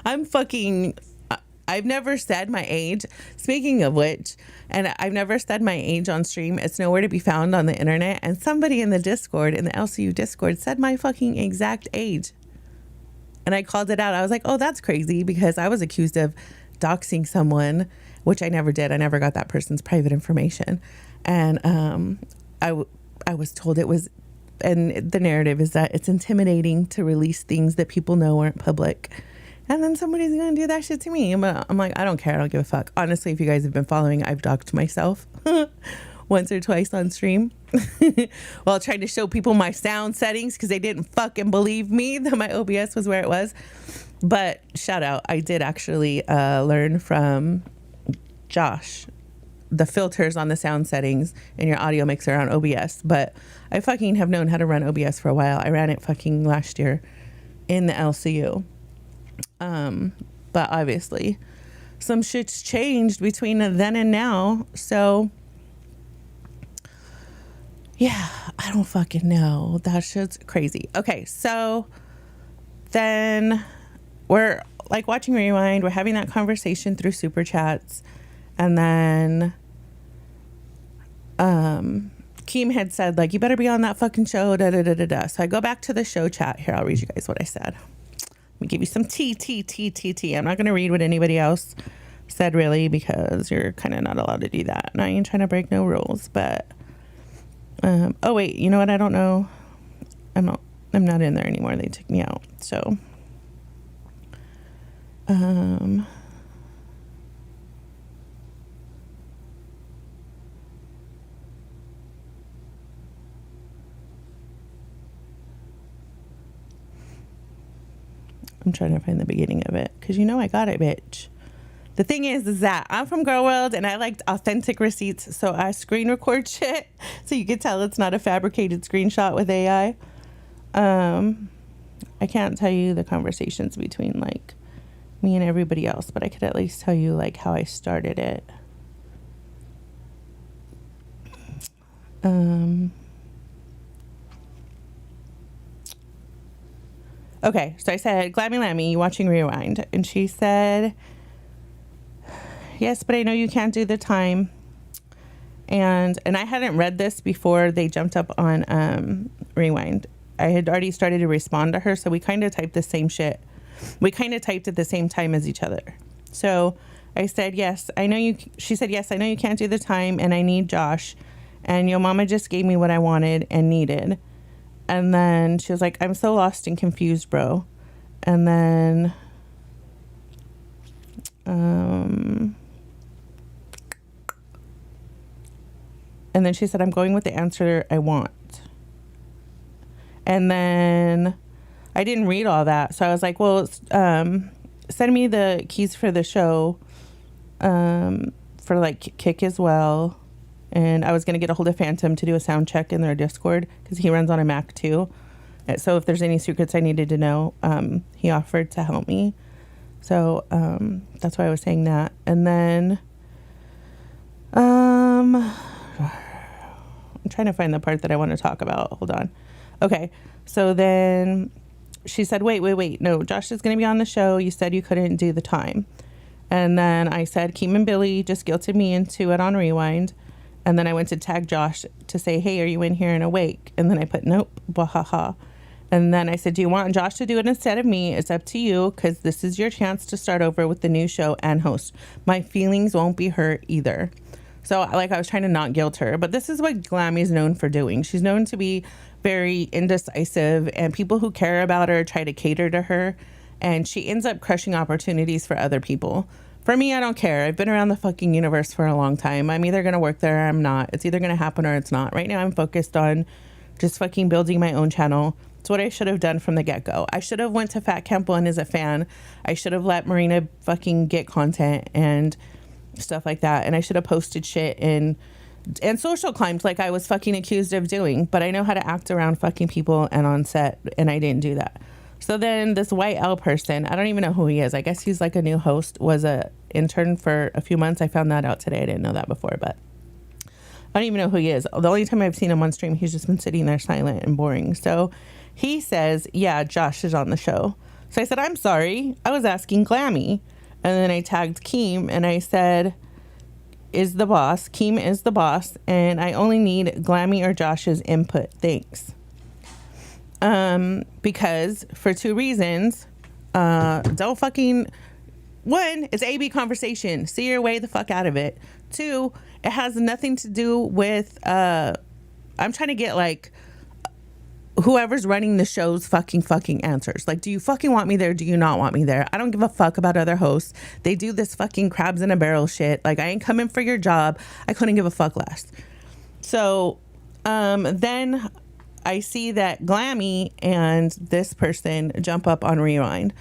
I've never said my age. Speaking of which, and I've never said my age on stream. It's nowhere to be found on the internet. And somebody in the Discord, in the LCU Discord, said my fucking exact age. And I called it out. I was like, oh, that's crazy, because I was accused of doxing someone, which I never did. I never got that person's private information. And I was told it was, and the narrative is that it's intimidating to release things that people know aren't public. And then somebody's going to do that shit to me. I'm like, I don't care. I don't give a fuck. Honestly, if you guys have been following, I've doxed myself once or twice on stream while trying to show people my sound settings, because they didn't fucking believe me that my OBS was where it was. But shout out, I did actually learn from Josh the filters on the sound settings in your audio mixer on OBS. But I fucking have known how to run OBS for a while. I ran it fucking last year in the LCU. But obviously some shit's changed between then and now. So yeah, I don't fucking know. That shit's crazy. Okay. So then we're like watching Rewind. We're having that conversation through super chats. And then, Keem had said, like, you better be on that fucking show. Da, da, da, da, da. So I go back to the show chat. Here, I'll read you guys what I said. Let me give you some T. I'm not going to read what anybody else said, really, because you're kind of not allowed to do that. And I ain't trying to break no rules, but, oh, wait, you know what? I don't know. I'm not in there anymore. They took me out. So, I'm trying to find the beginning of it, because you know I got it, bitch. The thing is that I'm from Girl World and I liked authentic receipts, so I screen record shit so you can tell it's not a fabricated screenshot with AI. I can't tell you the conversations between like me and everybody else, but I could at least tell you like how I started it. Okay, so I said, Glammy Lammy, you watching Rewind? And she said, yes, but I know you can't do the time. And I hadn't read this before they jumped up on Rewind. I had already started to respond to her, so we kind of typed the same shit. We kind of typed at the same time as each other. So I said, yes, I know you. She said, yes, I know you can't do the time, and I need Josh. And your mama just gave me what I wanted and needed. And then she was like, I'm so lost and confused, bro. And then, she said, I'm going with the answer I want. And then I didn't read all that. So I was like, well, send me the keys for the show, for like Kick as well. And I was going to get a hold of Phantom to do a sound check in their Discord, because he runs on a Mac too. So if there's any secrets I needed to know, he offered to help me. So that's why I was saying that. And then I'm trying to find the part that I want to talk about. Hold on. Okay. So then she said, wait. No, Josh is going to be on the show. You said you couldn't do the time. And then I said, Keem and Billy just guilted me into it on Rewind. And then I went to tag Josh to say, hey, are you in here and awake? And then I put, nope, bahaha. And then I said, do you want Josh to do it instead of me? It's up to you, because this is your chance to start over with the new show and host. My feelings won't be hurt either. So like I was trying to not guilt her, but this is what Glammy is known for doing. She's known to be very indecisive, and people who care about her try to cater to her, and she ends up crushing opportunities for other people. For me, I don't care. I've been around the fucking universe for a long time. I'm either going to work there or I'm not. It's either going to happen or it's not. Right now, I'm focused on just fucking building my own channel. It's what I should have done from the get-go. I should have went to Fat Camp 1 as a fan. I should have let Marina fucking get content and stuff like that. And I should have posted shit and social climbs like I was fucking accused of doing. But I know how to act around fucking people and on set, and I didn't do that. So then this White L person, I don't even know who he is. I guess he's like a new host, was a intern for a few months. I found that out today. I didn't know that before, but I don't even know who he is. The only time I've seen him on stream, he's just been sitting there silent and boring. So he says, yeah, Josh is on the show. So I said, I'm sorry. I was asking Glammy. And then I tagged Keem and I said, is the boss. Keem is the boss. And I only need Glammy or Josh's input. Thanks. Because for two reasons, don't fucking, one, it's AB conversation. See your way the fuck out of it. Two, it has nothing to do with, I'm trying to get like whoever's running the show's fucking answers. Like, do you fucking want me there? Do you not want me there? I don't give a fuck about other hosts. They do this fucking crabs in a barrel shit. Like, I ain't coming for your job. I couldn't give a fuck less. So, then I see that Glammy and this person jump up on Rewind.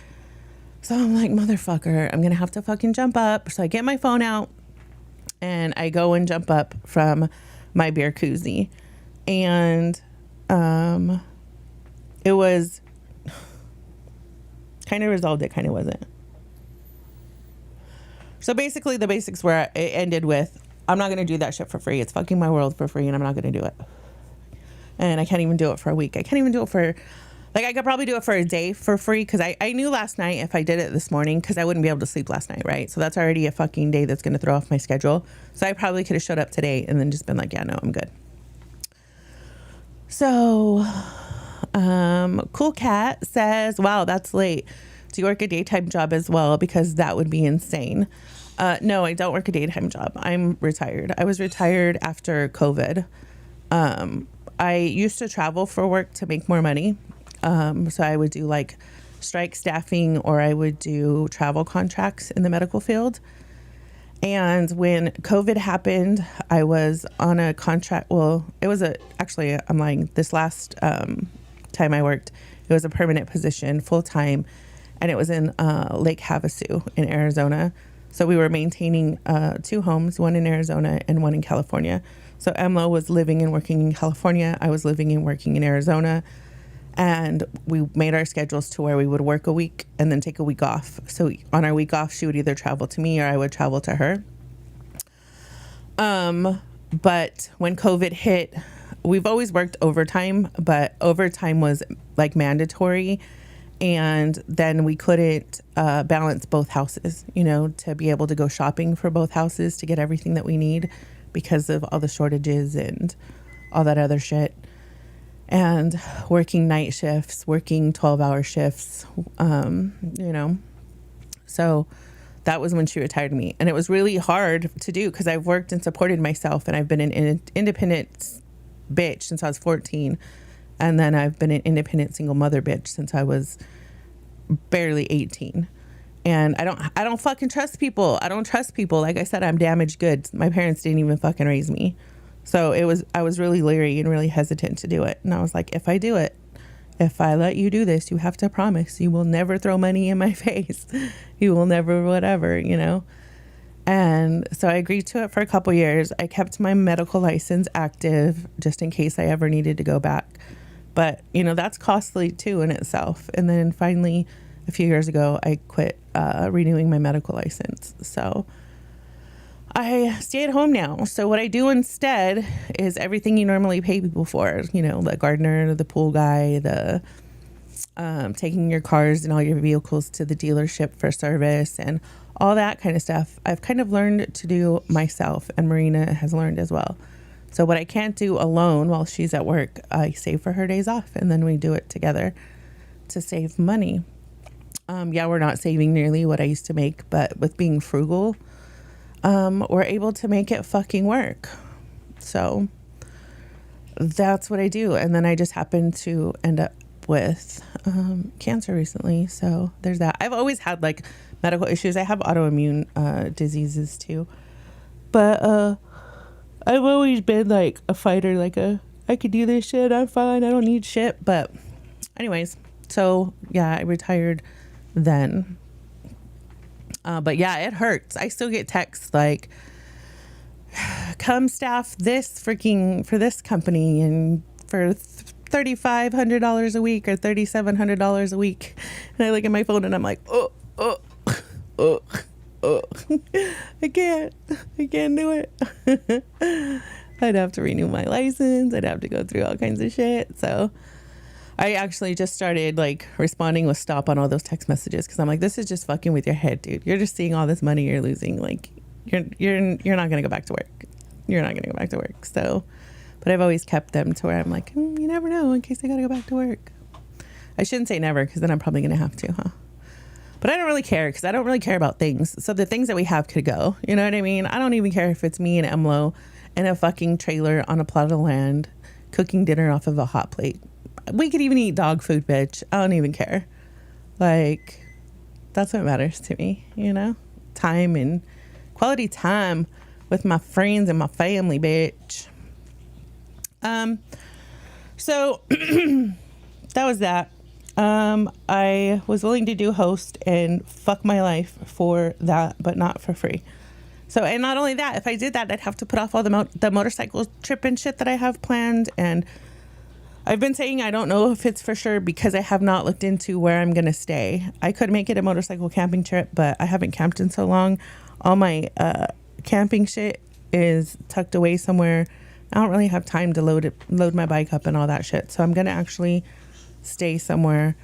So I'm like, motherfucker, I'm going to have to fucking jump up. So I get my phone out and I go and jump up from my beer koozie. And it was kind of resolved. It kind of wasn't. So basically the basics were, it ended with, I'm not going to do that shit for free. It's fucking my world for free and I'm not going to do it. And I can't even do it for a week. I can't even do it for, like, I could probably do it for a day for free. Because I knew last night if I did it this morning, because I wouldn't be able to sleep last night, right? So that's already a fucking day that's going to throw off my schedule. So I probably could have showed up today and then just been like, yeah, no, I'm good. So, Cool Cat says, wow, that's late. Do you work a daytime job as well? Because that would be insane. No, I don't work a daytime job. I'm retired. I was retired after COVID. I used to travel for work to make more money. So I would do like strike staffing, or I would do travel contracts in the medical field. And when COVID happened, I was on a contract. Well, it was actually, I'm lying. This last time I worked, it was a permanent position, full time. And it was in Lake Havasu in Arizona. So we were maintaining 2 homes, one in Arizona and one in California. So Emma was living and working in California. I was living and working in Arizona. And we made our schedules to where we would work a week and then take a week off. So on our week off, she would either travel to me or I would travel to her. But when COVID hit, we've always worked overtime, but overtime was like mandatory. And then we couldn't balance both houses, you know, to be able to go shopping for both houses to get everything that we need because of all the shortages and all that other shit. And working night shifts, working 12-hour shifts, you know. So that was when she retired me. And it was really hard to do because I've worked and supported myself, and I've been an independent bitch since I was 14. And then I've been an independent single mother bitch since I was barely 18. And I don't fucking trust people. I don't trust people. Like I said, I'm damaged goods. My parents didn't even fucking raise me. So I was really leery and really hesitant to do it. And I was like, if I do it, if I let you do this, you have to promise you will never throw money in my face. You will never whatever, you know? And so I agreed to it for a couple years. I kept my medical license active just in case I ever needed to go back. But, you know, that's costly too in itself. And then finally, a few years ago, I quit renewing my medical license. So I stay at home now. So what I do instead is everything you normally pay people for, you know, the gardener, the pool guy, the taking your cars and all your vehicles to the dealership for service and all that kind of stuff. I've kind of learned to do myself, and Marina has learned as well. So what I can't do alone while she's at work, I save for her days off, and then we do it together to save money. Yeah, we're not saving nearly what I used to make, but with being frugal, we're able to make it fucking work. So that's what I do. And then I just happened to end up with cancer recently. So there's that. I've always had like medical issues. I have autoimmune diseases too. But I've always been like a fighter, like I could do this shit. I'm fine. I don't need shit. But anyways, so yeah, I retired then. But yeah, it hurts. I still get texts like, come staff this freaking for this company and for $3,500 a week or $3,700 a week. And I look at my phone and I'm like, oh, I can't do it. I'd have to renew my license. I'd have to go through all kinds of shit. So I actually just started like responding with stop on all those text messages, because I'm like, this is just fucking with your head, dude. You're just seeing all this money you're losing. Like you're not gonna go back to work. You're not gonna go back to work. So, but I've always kept them to where I'm like, you never know, in case I gotta go back to work. I shouldn't say never, because then I'm probably gonna have to, huh? But I don't really care, because I don't really care about things. So the things that we have could go. You know what I mean? I don't even care if it's me and Emlo in a fucking trailer on a plot of land cooking dinner off of a hot plate. We could even eat dog food, bitch. I don't even care. Like, that's what matters to me, you know? Time and quality time with my friends and my family, bitch. So that was that. I was willing to do host and fuck my life for that, but not for free. So, and not only that, if I did that, I'd have to put off all the motorcycle trip and shit that I have planned. And I've been saying I don't know if it's for sure, because I have not looked into where I'm going to stay. I could make it a motorcycle camping trip, but I haven't camped in so long. All my camping shit is tucked away somewhere. I don't really have time to load my bike up and all that shit. So I'm going to actually stay somewhere.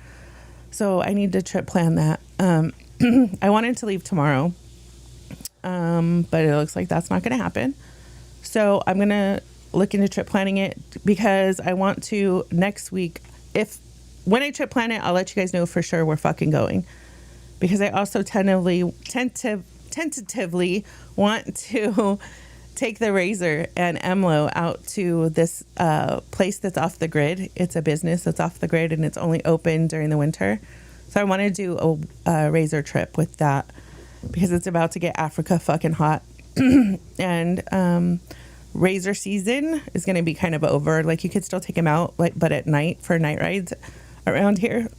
So I need to trip plan that. I wanted to leave tomorrow, but it looks like that's not going to happen. So I'm going to look into trip planning it, because I want to next week, when I trip plan it, I'll let you guys know for sure we're fucking going, because I also tentatively want to take the Razor and Emlo out to this place that's off the grid. It's a business that's off the grid, and it's only open during the winter. So I want to do a Razor trip with that, because it's about to get Africa fucking hot. And Razor season is going to be kind of over. Like, you could still take him out, but at night for night rides around here.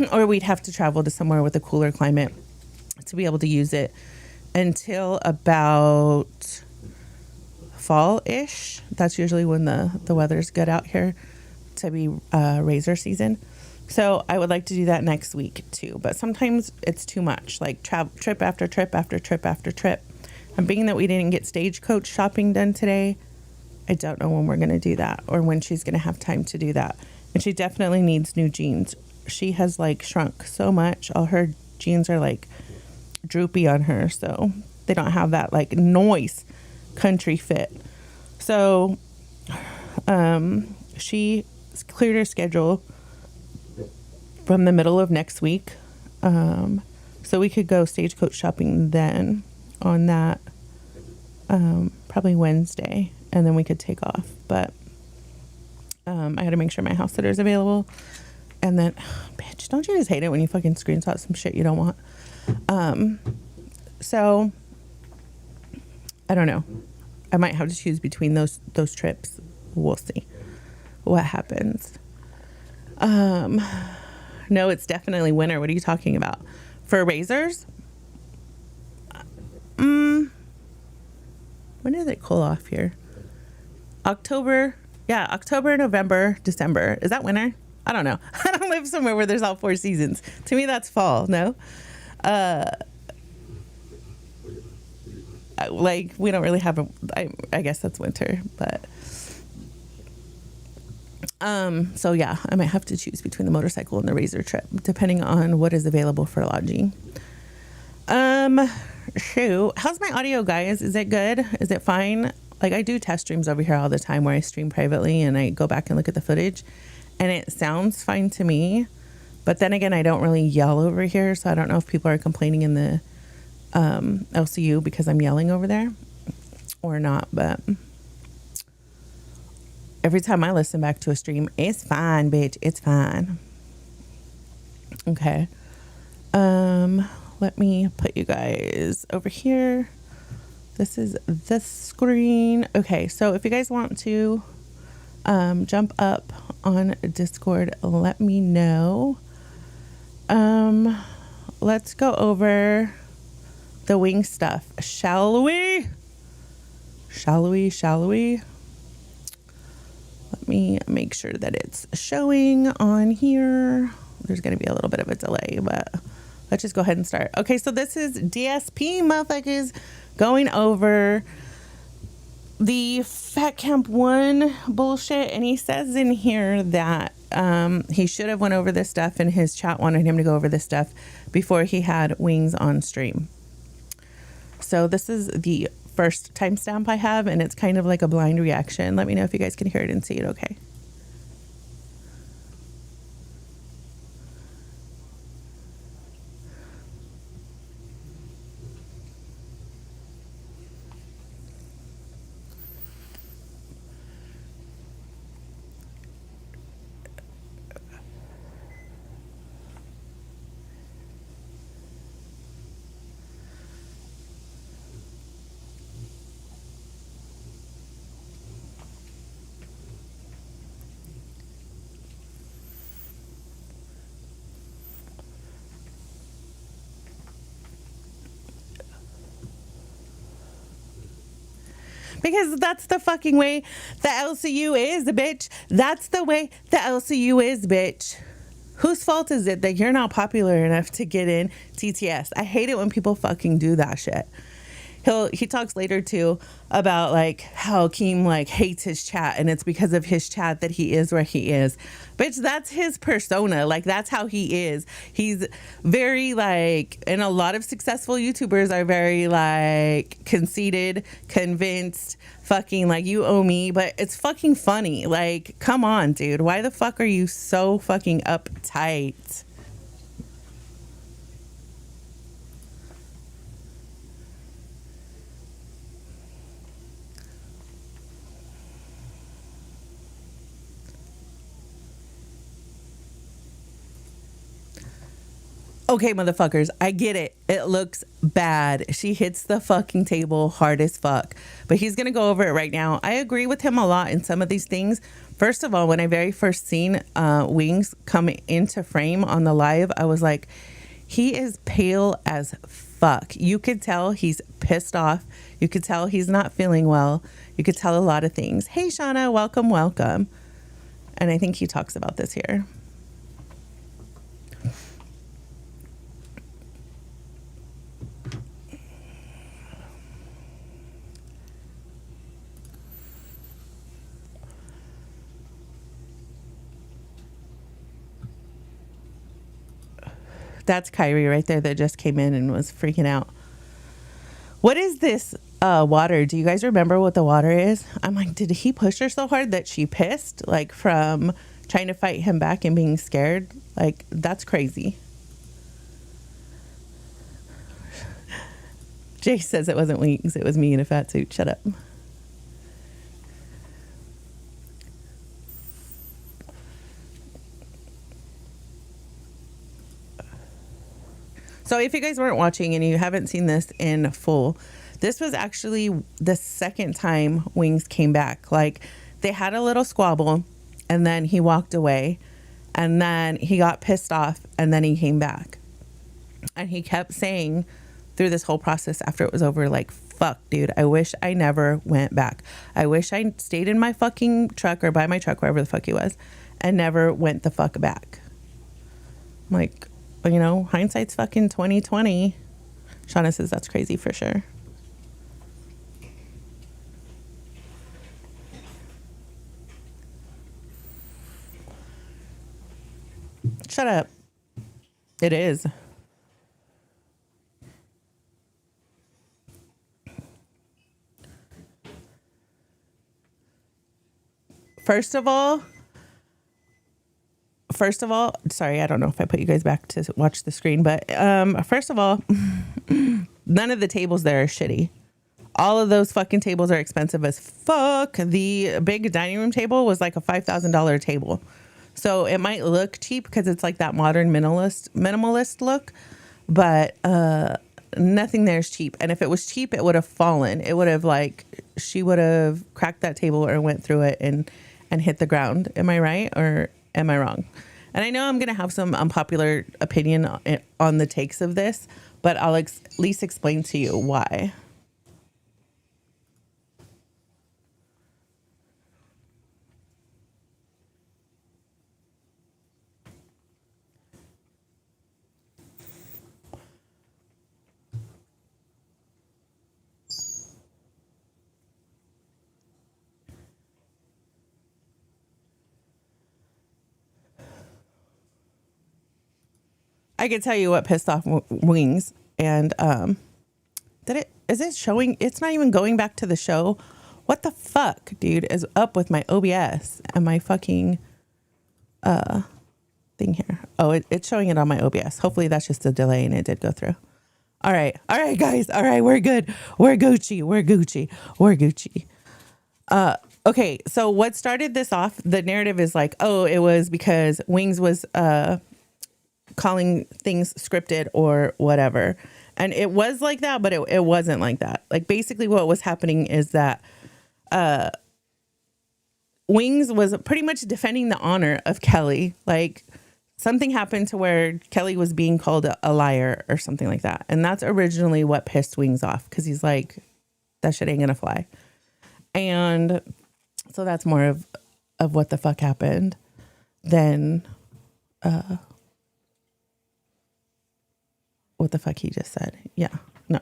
Or we'd have to travel to somewhere with a cooler climate to be able to use it until about fall-ish. That's usually when the weather's good out here to be Razor season. So I would like to do that next week too. But sometimes it's too much, like trip after trip after trip after trip. And being that we didn't get stagecoach shopping done today, I don't know when we're going to do that, or when she's going to have time to do that. And she definitely needs new jeans. She has like shrunk so much. All her jeans are like droopy on her, so they don't have that like noise country fit. So she cleared her schedule from the middle of next week, so we could go stagecoach shopping then on that, probably Wednesday, and then we could take off. But I gotta make sure my house sitter is available. And then, bitch, don't you just hate it when you fucking screenshot some shit you don't want? So I don't know. I might have to choose between those trips. We'll see what happens. No, it's definitely winter. What are you talking about? For razors? When does it cool off here? October, November, December. Is that winter? I don't know. I don't live somewhere where there's all four seasons. To me, that's fall, no? Like, we don't really have I guess that's winter, but so yeah, I might have to choose between the motorcycle and the razor trip, depending on what is available for lodging. shoot. How's my audio, guys? Is it good? Is it fine? Like, I do test streams over here all the time where I stream privately and I go back and look at the footage and it sounds fine to me. But then again, I don't really yell over here, so I don't know if people are complaining in the LCU because I'm yelling over there or not. But every time I listen back to a stream, it's fine, bitch. It's fine. Okay. Let me put you guys over here. This is the screen. Okay, so if you guys want to jump up on Discord, let me know. Let's go over the wing stuff. Shall we? Shall we? Let me make sure that it's showing on here. There's going to be a little bit of a delay, but let's just go ahead and start. Okay, so this is DSP, motherfuckers, going over the Fat Camp 1 bullshit. And he says in here that he should have went over this stuff and his chat wanted him to go over this stuff before he had wings on stream. So this is the first timestamp I have, and it's kind of like a blind reaction. Let me know if you guys can hear it and see it okay. Because that's the fucking way the LCU is, bitch. That's the way the LCU is, bitch. Whose fault is it that you're not popular enough to get in TTS? I hate it when people fucking do that shit. He talks later too about like how Keem like hates his chat and it's because of his chat that he is where he is. Bitch, that's his persona. Like, that's how he is. He's very like, and a lot of successful YouTubers are very like conceited, convinced, fucking like you owe me, but it's fucking funny. Like, come on, dude. Why the fuck are you so fucking uptight? Okay, motherfuckers, I get it. It looks bad. She hits the fucking table hard as fuck. But he's going to go over it right now. I agree with him a lot in some of these things. First of all, when I very first seen Wings come into frame on the live, I was like, he is pale as fuck. You could tell he's pissed off. You could tell he's not feeling well. You could tell a lot of things. Hey, Shauna, welcome, welcome. And I think he talks about this here. That's Kyrie right there that just came in and was freaking out. What is this water? Do you guys remember what the water is? I'm like, did he push her so hard that she pissed? Like, from trying to fight him back and being scared? Like, that's crazy. Jay says it wasn't Wings. It was me in a fat suit. Shut up. So if you guys weren't watching and you haven't seen this in full, this was actually the second time Wings came back. Like, they had a little squabble and then he walked away and then he got pissed off and then he came back. And he kept saying through this whole process after it was over, like, fuck, dude, I wish I never went back. I wish I stayed in my fucking truck or by my truck, wherever the fuck he was, and never went the fuck back. I'm like, you know, hindsight's fucking 20/20. Shauna says that's crazy for sure. Shut up. It is. First of all, sorry, I don't know if I put you guys back to watch the screen, but first of all, none of the tables there are shitty. All of those fucking tables are expensive as fuck. The big dining room table was like a $5,000 table. So it might look cheap because it's like that modern minimalist look, but nothing there is cheap. And if it was cheap, it would have fallen. It would have she would have cracked that table or went through it and hit the ground. Am I right or am I wrong? And I know I'm going to have some unpopular opinion on the takes of this, but I'll at least explain to you why. I can tell you what pissed off Wings, and is it showing? It's not even going back to the show. What the fuck, dude, is up with my OBS and my fucking thing here? Oh, it's showing it on my OBS. Hopefully that's just a delay and it did go through. All right, guys. All right, we're good. We're Gucci. Okay, so what started this off? The narrative is like, oh, it was because Wings was calling things scripted or whatever, and it was like that, but it wasn't like that. Like, basically what was happening is that Wings was pretty much defending the honor of Kelly. Like, something happened to where Kelly was being called a liar or something like that, and that's originally what pissed Wings off, because he's like, that shit ain't gonna fly. And so that's more of what the fuck happened than what the fuck he just said. Yeah, no.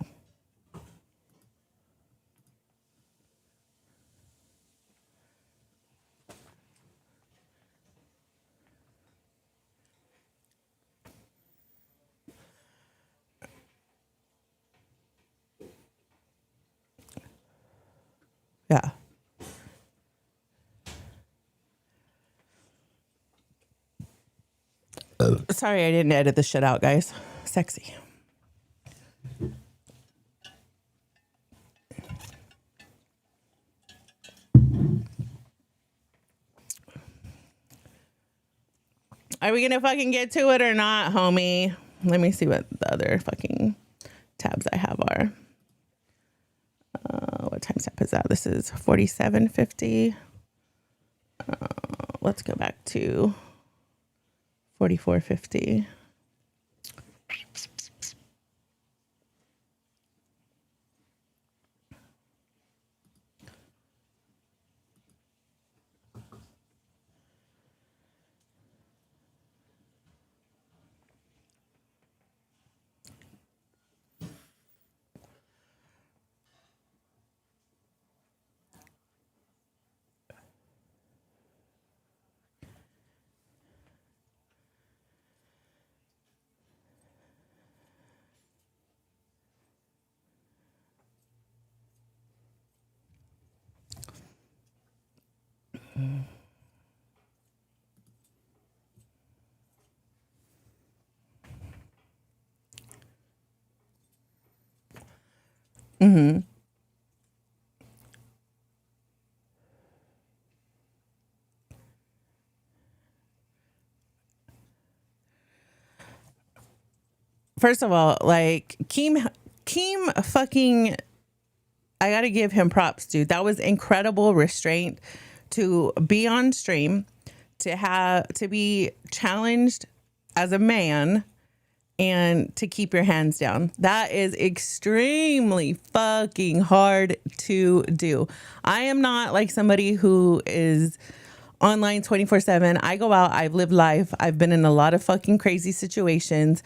Yeah. Sorry, I didn't edit this shit out, guys. Sexy. Are we gonna fucking get to it or not, homie? Let me see what the other fucking tabs I have are. What time step is that? This is 47:50. Let's go back to 44:50. Mm-hmm. First of all, like, Keem fucking, I gotta give him props, dude. That was incredible restraint to be on stream, to be challenged as a man, and to keep your hands down. That is extremely fucking hard to do. I am not like somebody who is online 24/7. I go out, I've lived life. I've been in a lot of fucking crazy situations.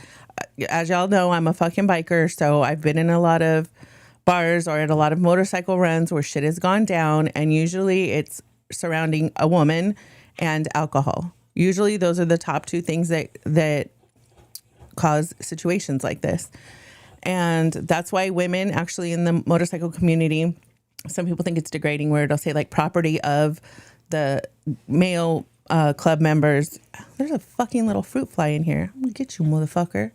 As y'all know, I'm a fucking biker, so I've been in a lot of bars or at a lot of motorcycle runs where shit has gone down, and usually it's surrounding a woman and alcohol. Usually those are the top two things that cause situations like this. And that's why women actually in the motorcycle community, some people think it's degrading where it'll say like property of the male club members. There's a fucking little fruit fly in here. I'm gonna get you, motherfucker.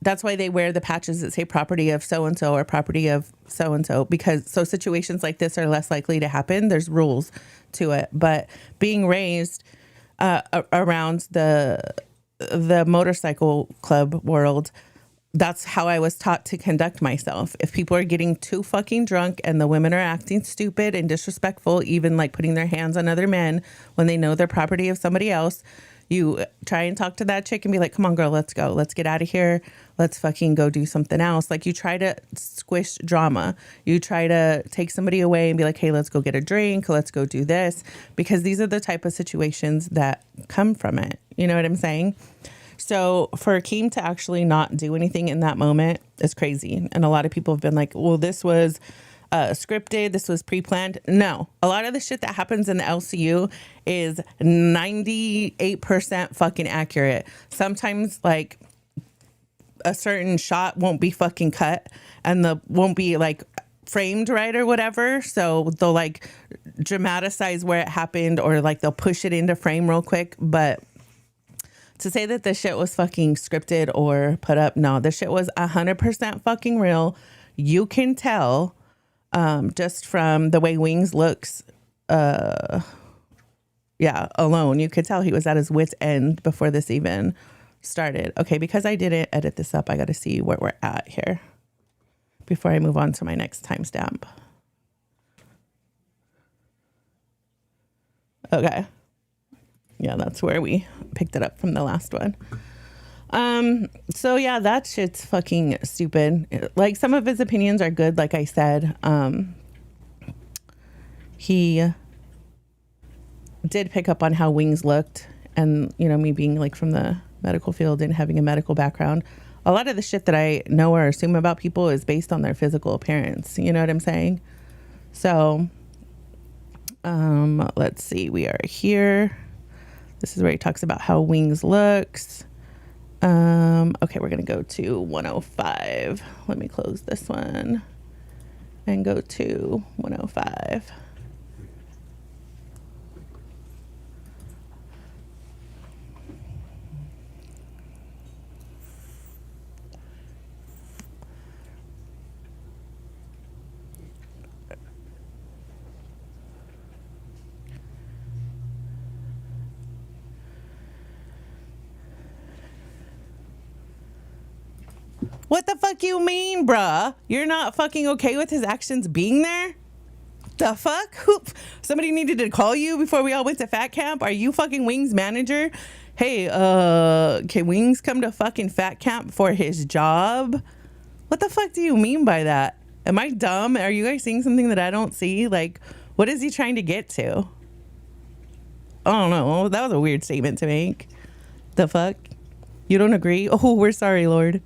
That's why they wear the patches that say property of so-and-so or property of so-and-so, because so situations like this are less likely to happen. There's rules to it. But being raised around the motorcycle club world, that's how I was taught to conduct myself. If people are getting too fucking drunk and the women are acting stupid and disrespectful, even like putting their hands on other men when they know they're property of somebody else, you try and talk to that chick and be like, come on, girl, let's go. Let's get out of here. Let's fucking go do something else. Like, you try to squish drama. You try to take somebody away and be like, hey, let's go get a drink. Let's go do this. Because these are the type of situations that come from it. You know what I'm saying? So for Akeem to actually not do anything in that moment is crazy. And a lot of people have been like, well, this was scripted, this was pre-planned. No, a lot of the shit that happens in the LCU is 98% fucking accurate. Sometimes like a certain shot won't be fucking cut and the won't be like framed right or whatever. So they'll like dramatize where it happened, or like they'll push it into frame real quick. But to say that this shit was fucking scripted or put up, no, this shit was 100% fucking real. You can tell just from the way Wings looks, alone. You could tell he was at his wit's end before this even started. Okay, because I didn't edit this up, I got to see where we're at here before I move on to my next timestamp. Okay. Yeah, that's where we picked it up from the last one. So yeah, that shit's fucking stupid. Like, some of his opinions are good, like I said. He did pick up on how Wings looked, and, you know, me being like from the medical field and having a medical background, a lot of the shit that I know or assume about people is based on their physical appearance. You know what I'm saying? So, let's see, we are here. This is where he talks about how Wings looks. Okay, we're going to go to 105. Let me close this one and go to 105. What the fuck you mean, bruh? You're not fucking okay with his actions being there? The fuck? Somebody needed to call you before we all went to fat camp? Are you fucking Wings manager? Hey, can Wings come to fucking fat camp for his job? What the fuck do you mean by that? Am I dumb? Are you guys seeing something that I don't see? Like, what is he trying to get to? I don't know. That was a weird statement to make. The fuck? You don't agree? Oh, we're sorry, Lord.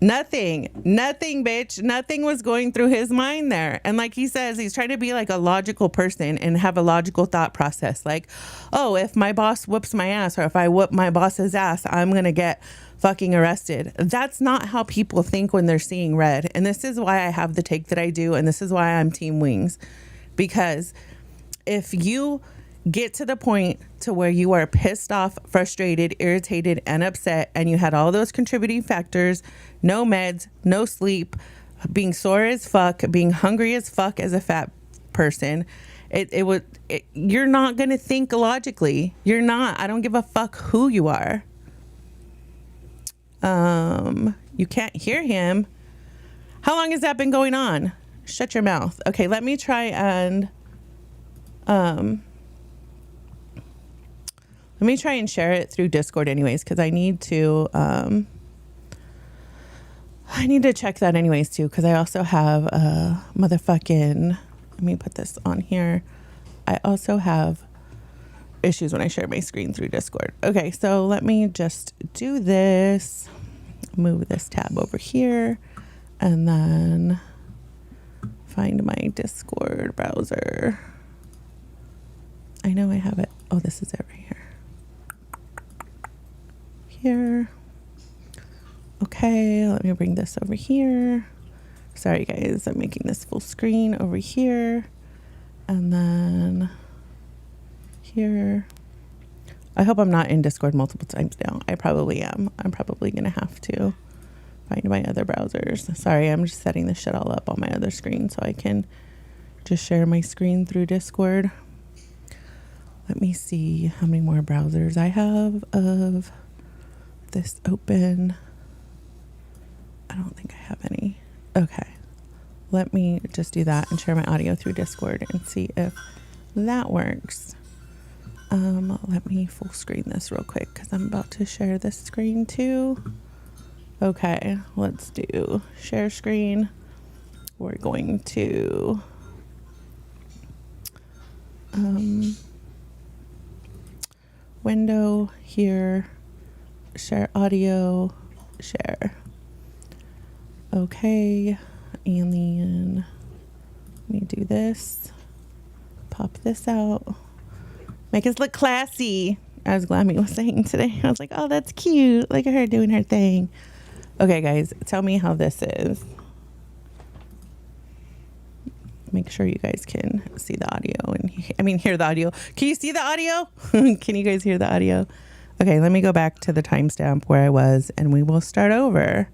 Nothing, bitch. Nothing was going through his mind there. And like he says, he's trying to be like a logical person and have a logical thought process. Like, oh, if my boss whoops my ass, or if I whoop my boss's ass, I'm going to get fucking arrested. That's not how people think when they're seeing red. And this is why I have the take that I do. And this is why I'm Team Wings. Because if you get to the point to where you are pissed off, frustrated, irritated, and upset, and you had all those contributing factors, no meds, no sleep, being sore as fuck, being hungry as fuck as a fat person, you're not going to think logically. You're not. I don't give a fuck who you are. You can't hear him. How long has that been going on? Shut your mouth. Okay, let me try and share it through Discord anyways, because I need to check that anyways too, because I also have let me put this on here. I also have issues when I share my screen through Discord. Okay, so let me just do this. Move this tab over here. and then find my Discord browser. I know I have it. Oh, this is it right here. Here. Okay, let me bring this over here. Sorry guys, I'm making this full screen over here. And then here. I hope I'm not in Discord multiple times now. I probably am. I'm probably going to have to find my other browsers. Sorry, I'm just setting this shit all up on my other screen so I can just share my screen through Discord. Let me see how many more browsers I have of this open. I don't think I have any. Okay. Let me just do that and share my audio through Discord and see if that works. Let me full screen this real quick because I'm about to share this screen too. Okay, let's do share screen. We're going to window here, share audio, share. Okay, and then let me do this, pop this out, make us look classy, as Glammy was saying today. I was like, oh, that's cute, look at her doing her thing. Okay guys, tell me how this is. Make sure you guys can see the audio and hear the audio. Can you see the audio? Can you guys hear the audio? Okay, let me go back to the timestamp where I was and we will start over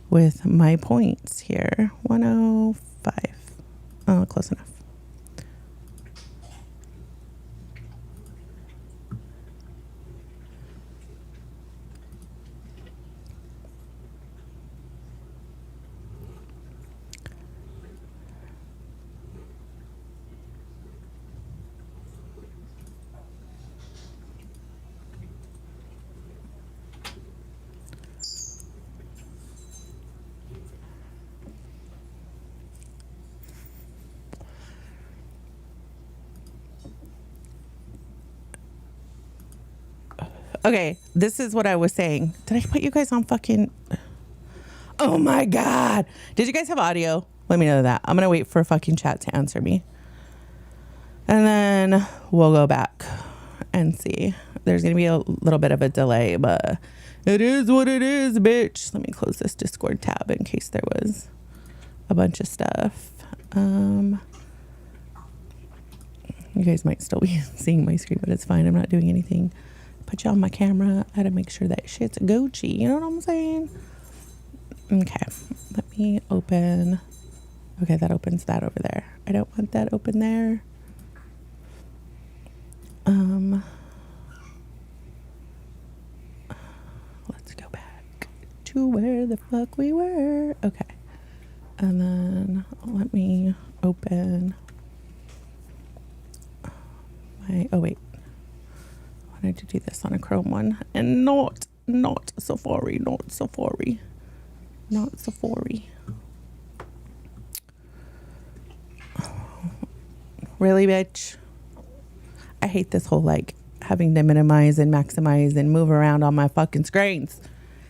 with my points here. 105. Oh, close enough. Okay, this is what I was saying. Did I put you guys on fucking... Oh my God. Did you guys have audio? Let me know that. I'm going to wait for fucking chat to answer me. And then we'll go back and see. There's going to be a little bit of a delay, but it is what it is, bitch. Let me close this Discord tab in case there was a bunch of stuff. You guys might still be seeing my screen, but it's fine. I'm not doing anything. Put you on my camera. I gotta make sure that shit's Gucci. You know what I'm saying? Okay. Let me open. Okay, that opens that over there. I don't want that open there. Let's go back to where the fuck we were. Okay. And then let me open my, oh wait. I wanted to do this on a Chrome one and not Safari, not Safari. Really, bitch? I hate this whole like having to minimize and maximize and move around on my fucking screens.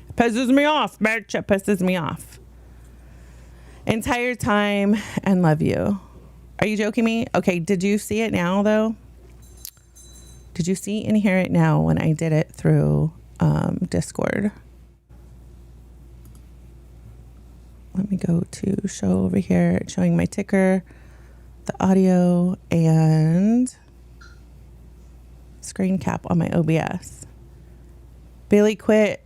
It pisses me off, bitch. It pisses me off. Entire time and love you. Are you joking me? Okay, did you see it now though? Did you see and hear it now when I did it through Discord? Let me go to show over here. It's showing my ticker, the audio, and screen cap on my OBS. Billy quit.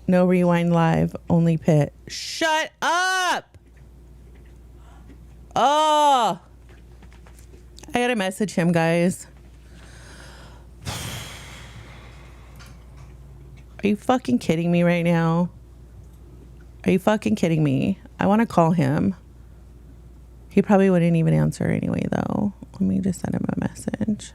No rewind live. Only pit. Shut up! Oh! I gotta message him, guys. Are you fucking kidding me right now? Are you fucking kidding me? I want to call him. He probably wouldn't even answer anyway, though. Let me just send him a message.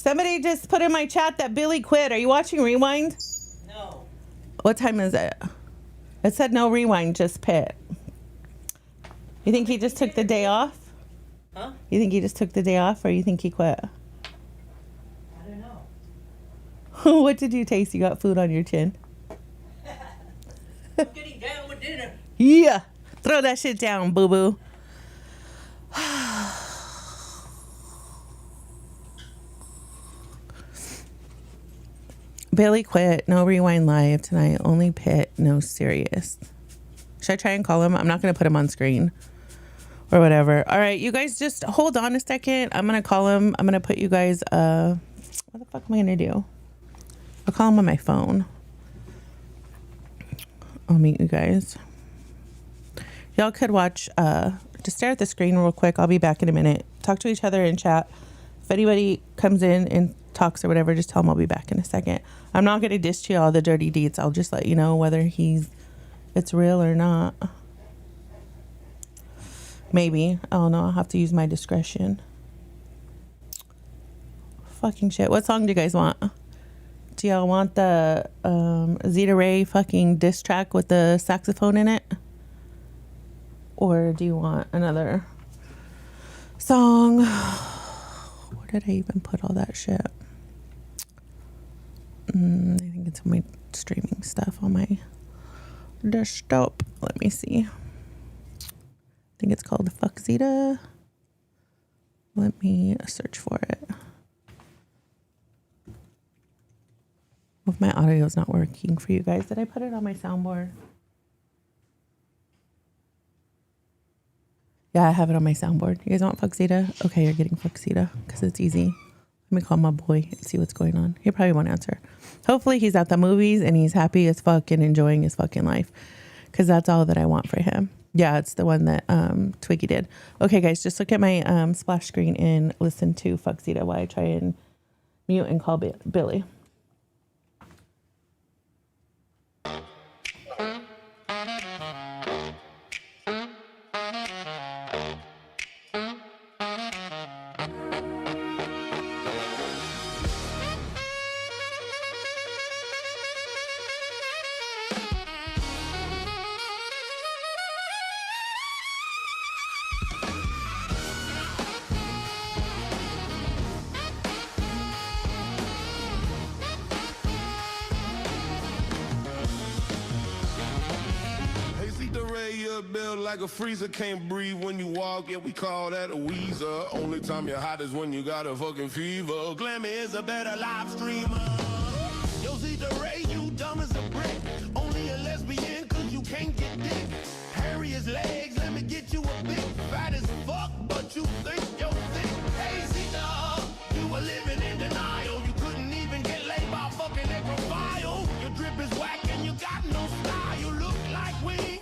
Somebody just put in my chat that Billy quit. Are you watching Rewind? No. What time is it? It said no rewind, just pit. You think he just took the day off? Huh? You think he just took the day off, or you think he quit? I don't know. What did you taste? You got food on your chin. I'm getting down with dinner. Yeah. Throw that shit down, boo-boo. Billy quit. No rewind live tonight. Only pit. No serious. Should I try and call him? I'm not going to put him on screen or whatever. All right, you guys just hold on a second. I'm going to call him. I'm going to put you guys, what the fuck am I going to do? I'll call him on my phone. I'll meet you guys. Y'all could watch, just stare at the screen real quick. I'll be back in a minute. Talk to each other in chat. If anybody comes in and talks or whatever, just tell them I'll be back in a second. I'm not going to dish to you all the dirty deeds. I'll just let you know whether it's real or not. Maybe. I don't know. I'll have to use my discretion. Fucking shit. What song do you guys want? Do y'all want the Zeta Ray fucking diss track with the saxophone in it? Or do you want another song? Where did I even put all that shit? I think it's on my streaming stuff on my desktop. Let me see. I think it's called Fuck Zita. Let me search for it. If my audio is not working for you guys, did I put it on my soundboard? Yeah, I have it on my soundboard. You guys want Fuck Zita? Okay, you're getting Fuck Zita because it's easy. Let me call my boy and see what's going on. He probably won't answer. Hopefully he's at the movies and he's happy as fuck and enjoying his fucking life, because that's all that I want for him. Yeah, it's the one that Twiggy did. Okay, guys, just look at my splash screen and listen to Fuck Zita while I try and mute and call Billy. Built like a freezer, can't breathe when you walk, yeah, we call that a wheezer. Only time you're hot is when you got a fucking fever. Glammy is a better live streamer. Yo, Zeta Ray, you dumb as a brick. Only a lesbian cause you can't get dick. Hairy as legs, let me get you a big. Fat as fuck, but you think you're thick. Hey, Zeta, you were living in denial. You couldn't even get laid by fucking necrophile. Your drip is whack and you got no style. You look like wings.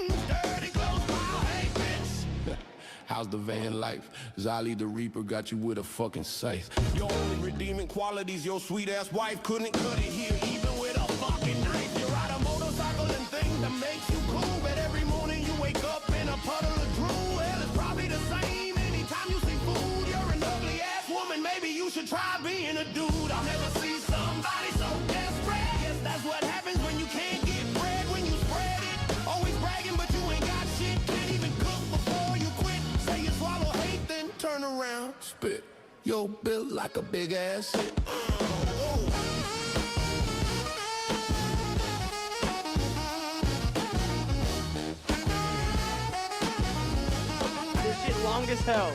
How's the van life? Zali the Reaper got you with a fucking scythe. Your only redeeming qualities, your sweet ass wife couldn't cut it here, even with a fucking knife. You ride a motorcycle and things that makes you cool, but every morning you wake up in a puddle of drool. Well, it's probably the same anytime you see food. You're an ugly ass woman, maybe you should try being a dude. I'll never see somebody so desperate. Yes, that's what happens when you can't get bread, when you spread it. Always bragging, but you ain't got shit. Can't even cook before you quit. Say you swallow hate, then turn around, spit. Yo, built like a big ass shit. This shit long as hell.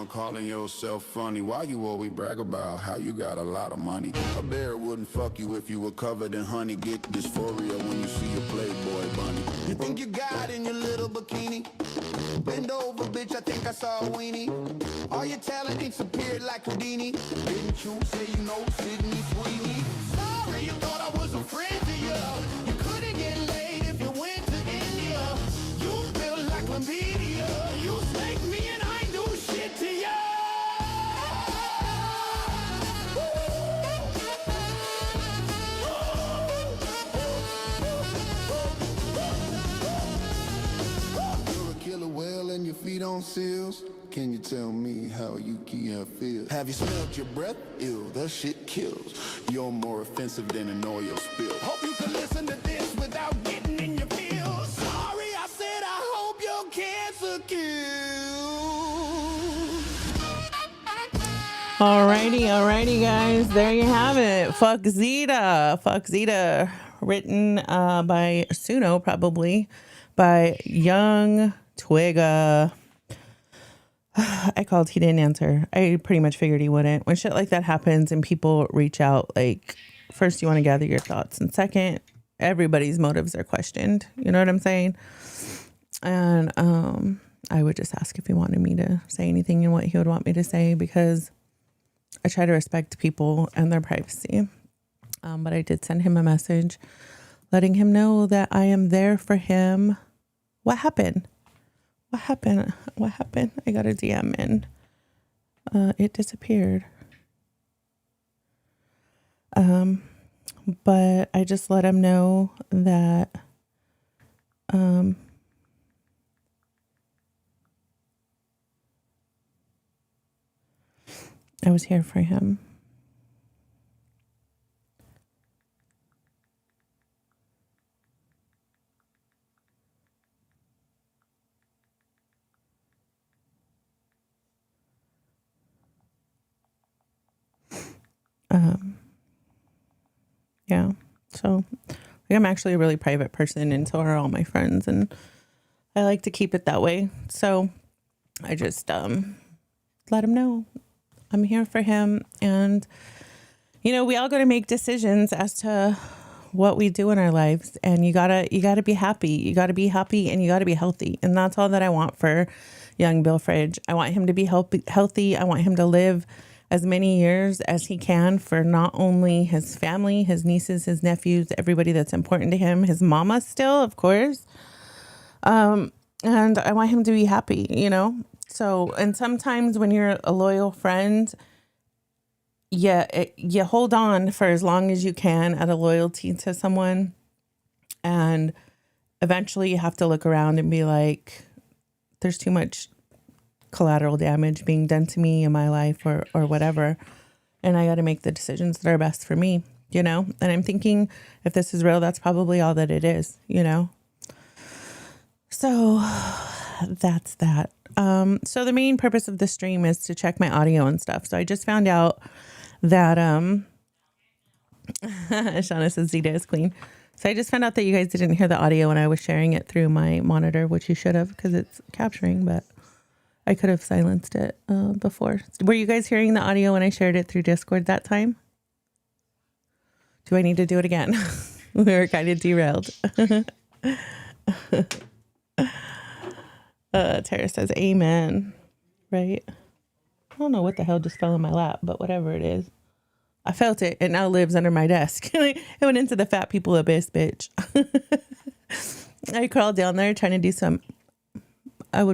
Calling yourself funny. Why you always brag about how you got a lot of money? A bear wouldn't fuck you if you were covered in honey. Get dysphoria when you see a Playboy bunny. You think you got in your little bikini? Bend over, bitch, I think I saw a weenie. All your talent disappeared like Houdini. Didn't you say you know Sydney Sweeney? Sorry, you thought I was a friend to you. You couldn't get laid if you went to India. You built like chlamydia. You snaked me and I do shit to you. on seals? Can you tell me how you can feel? Have you smelled your breath? Ew, that shit kills. You're more offensive than an oil spill. Hope you can listen to this without getting in your feels. Sorry, I said I hope your cancer kills. Alrighty, guys. There you have it. Fuck Zita. Fuck Zita. Written by Suno, probably. By Young Twigga. I called, he didn't answer. I pretty much figured he wouldn't. When shit like that happens and people reach out, like, first you want to gather your thoughts, and second, everybody's motives are questioned. You know what I'm saying? And I would just ask if he wanted me to say anything and what he would want me to say, because I try to respect people and their privacy. But I did send him a message letting him know that I am there for him. What happened? What happened? I got a DM and it disappeared. But I just let him know that I was here for him. Yeah, so I'm actually a really private person, and so are all my friends, and I like to keep it that way. So I just let him know I'm here for him. And you know, we all got to make decisions as to what we do in our lives, and you gotta be happy. You gotta be happy, and you gotta be healthy, and that's all that I want for young Bill Fridge. I want him to be healthy. I want him to live as many years as he can for not only his family, his nieces, his nephews, everybody that's important to him, his mama still, of course. And I want him to be happy, you know? So, and sometimes when you're a loyal friend, you hold on for as long as you can out of loyalty to someone. And eventually you have to look around and be like, there's too much collateral damage being done to me in my life or whatever. And I got to make the decisions that are best for me, you know? And I'm thinking if this is real, that's probably all that it is, you know? So that's that. So the main purpose of the stream is to check my audio and stuff. So I just found out that, Shauna says Zita is queen. So I just found out that you guys didn't hear the audio when I was sharing it through my monitor, which you should have, because it's capturing, but I could have silenced it before. Were you guys hearing the audio when I shared it through Discord that time? Do I need to do it again? We were kind of derailed. Tara says, amen. Right? I don't know what the hell just fell in my lap, but whatever it is. I felt it. It now lives under my desk. It went into the fat people abyss, bitch. I crawled down there trying to do some... I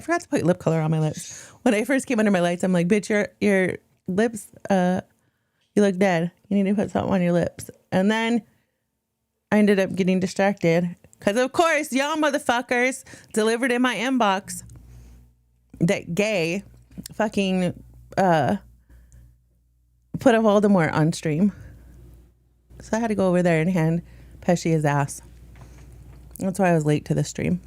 forgot to put lip color on my lips. When I first came under my lights, I'm like, bitch, your lips, you look dead. You need to put something on your lips. And then I ended up getting distracted. Because, of course, y'all motherfuckers delivered in my inbox that gay fucking put a Voldemort on stream. So I had to go over there and hand Pesci his ass. That's why I was late to the stream.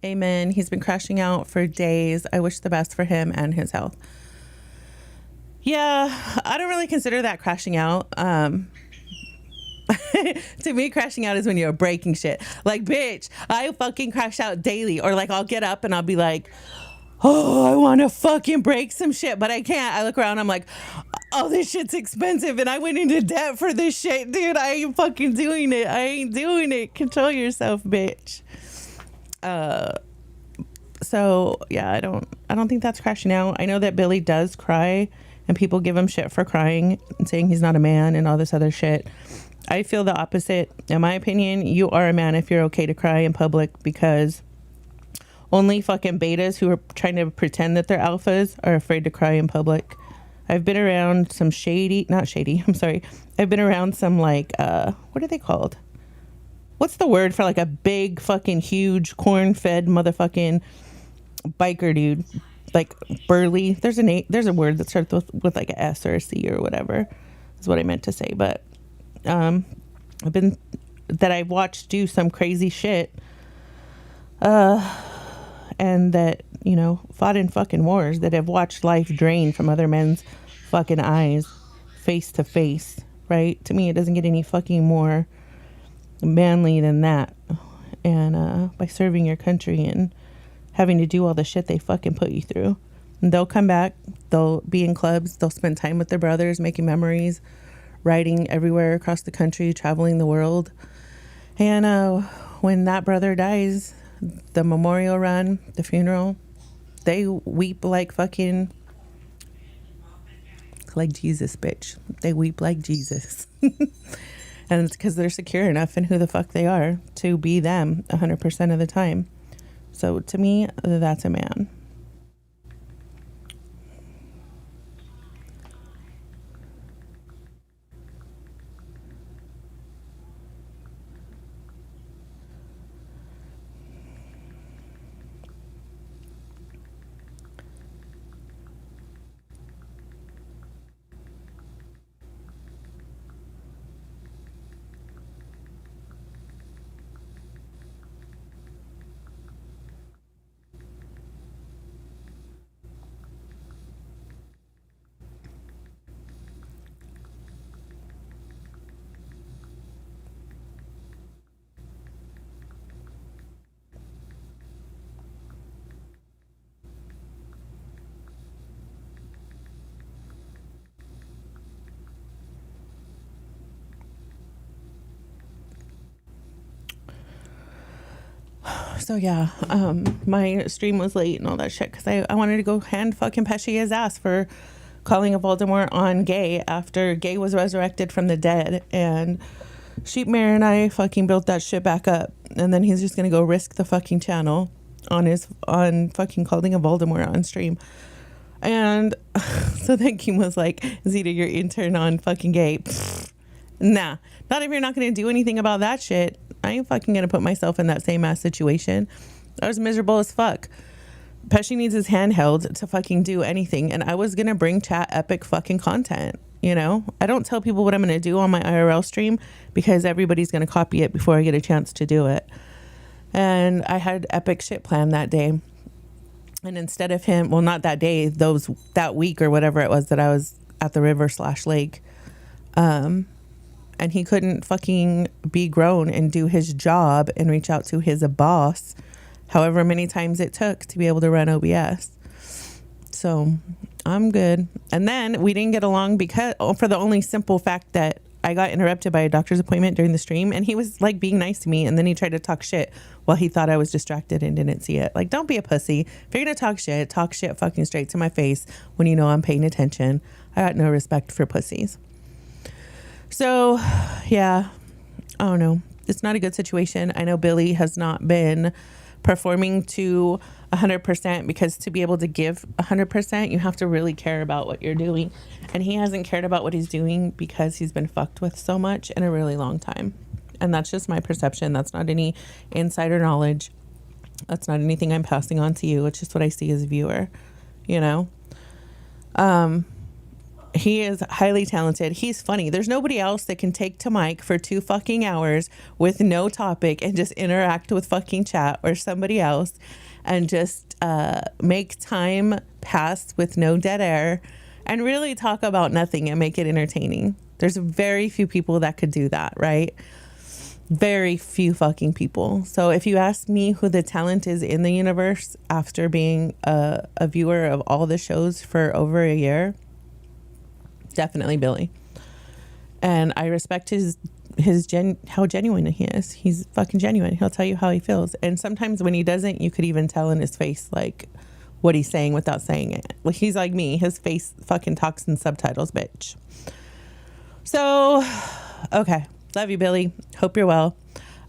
Amen. He's been crashing out for days. I wish the best for him and his health. Yeah, I don't really consider that crashing out. To me, crashing out is when you're breaking shit. Like, bitch, I fucking crash out daily. Or like, I'll get up and I'll be like, oh, I want to fucking break some shit, but I can't. I look around, I'm like, oh, this shit's expensive, and I went into debt for this shit. Dude, I ain't fucking doing it. I ain't doing it. Control yourself, bitch. So yeah, I don't think that's crashing out. I know that Billy does cry, and people give him shit for crying and saying he's not a man and all this other shit. I feel the opposite. In my opinion, you are a man if you're okay to cry in public, because only fucking betas who are trying to pretend that they're alphas are afraid to cry in public. I've been around some I've been around some like, what are they called? what's the word for like a big fucking huge corn-fed motherfucking biker dude, like burly. There's a word that starts with like a S or a C or whatever is what I meant to say. But I've watched do some crazy shit, and that, you know, fought in fucking wars, that have watched life drain from other men's fucking eyes, face to face, right? To me, it doesn't get any fucking more manly than that. And by serving your country and having to do all the shit they fucking put you through. And they'll come back, they'll be in clubs, they'll spend time with their brothers, making memories, riding everywhere across the country, traveling the world. And when that brother dies, the memorial run, the funeral, they weep like fucking, like Jesus, bitch. They weep like Jesus. And it's because they're secure enough in who the fuck they are to be them 100% of the time. So to me, that's a man. So yeah, my stream was late and all that shit because I wanted to go hand fucking Pesci his ass for calling a Voldemort on Gay after Gay was resurrected from the dead, and Sheepmare and I fucking built that shit back up, and then he's just gonna go risk the fucking channel on fucking calling a Voldemort on stream. And so then Kim was like, Zita, you're intern on fucking Gay. Pfft, nah, not if you're not gonna do anything about that shit. I ain't fucking gonna put myself in that same ass situation. I was miserable as fuck. Pesci needs his hand held to fucking do anything, and I was gonna bring chat epic fucking content. You know, I don't tell people what I'm gonna do on my IRL stream because everybody's gonna copy it before I get a chance to do it. And I had epic shit planned that day, and instead of him, well, not that day, that week or whatever it was that I was at the river/lake, and he couldn't fucking be grown and do his job and reach out to his boss however many times it took to be able to run OBS. So I'm good. And then we didn't get along because for the only simple fact that I got interrupted by a doctor's appointment during the stream, and he was like being nice to me, and then he tried to talk shit while he thought I was distracted and didn't see it. Like, don't be a pussy. If you're gonna talk shit fucking straight to my face when you know I'm paying attention. I got no respect for pussies. So, yeah, I don't know. It's not a good situation. I know Billy has not been performing to 100% because to be able to give 100%, you have to really care about what you're doing. And he hasn't cared about what he's doing because he's been fucked with so much in a really long time. And that's just my perception. That's not any insider knowledge. That's not anything I'm passing on to you. It's just what I see as a viewer, you know? He is highly talented. He's funny. There's nobody else that can take to mic for 2 fucking hours with no topic and just interact with fucking chat or somebody else and just make time pass with no dead air and really talk about nothing and make it entertaining. There's very few people that could do that, right? Very few fucking people. So if you ask me who the talent is in the universe after being a viewer of all the shows for over a year, definitely Billy. And I respect how genuine he is. He's fucking genuine. He'll tell you how he feels. And sometimes when he doesn't, you could even tell in his face like what he's saying without saying it. Well, he's like me. His face fucking talks in subtitles, bitch. So, okay. Love you, Billy. Hope you're well.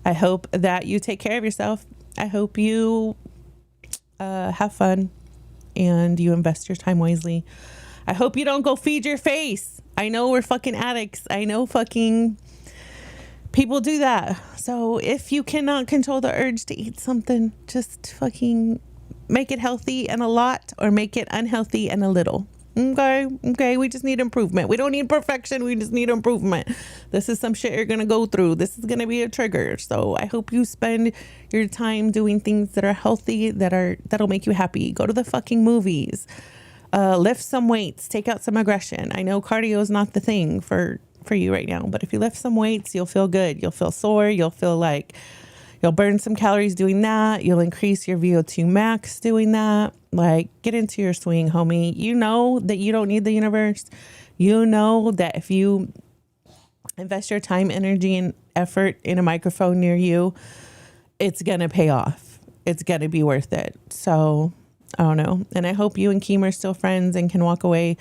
I hope that you take care of yourself. I hope you have fun and you invest your time wisely. I hope you don't go feed your face. I know we're fucking addicts. I know fucking People do that. So if you cannot control the urge to eat something, just fucking make it healthy and a lot, or make it unhealthy and a little. Okay. We just need improvement. We don't need perfection. We just need improvement. This is some shit you're going to go through. This is going to be a trigger. So I hope you spend your time doing things that are healthy, that'll make you happy. Go to the fucking movies, lift some weights, take out some aggression. I know cardio is not the thing for you right now, but if you lift some weights, you'll feel good. You'll feel sore. You'll feel like you'll burn some calories doing that. You'll increase your VO2 max doing that. Like, get into your swing, homie. You know that you don't need the universe. You know that if you invest your time, energy, and effort in a microphone near you, it's going to pay off. It's going to be worth it. So, I don't know. And I hope you and Keem are still friends and can walk away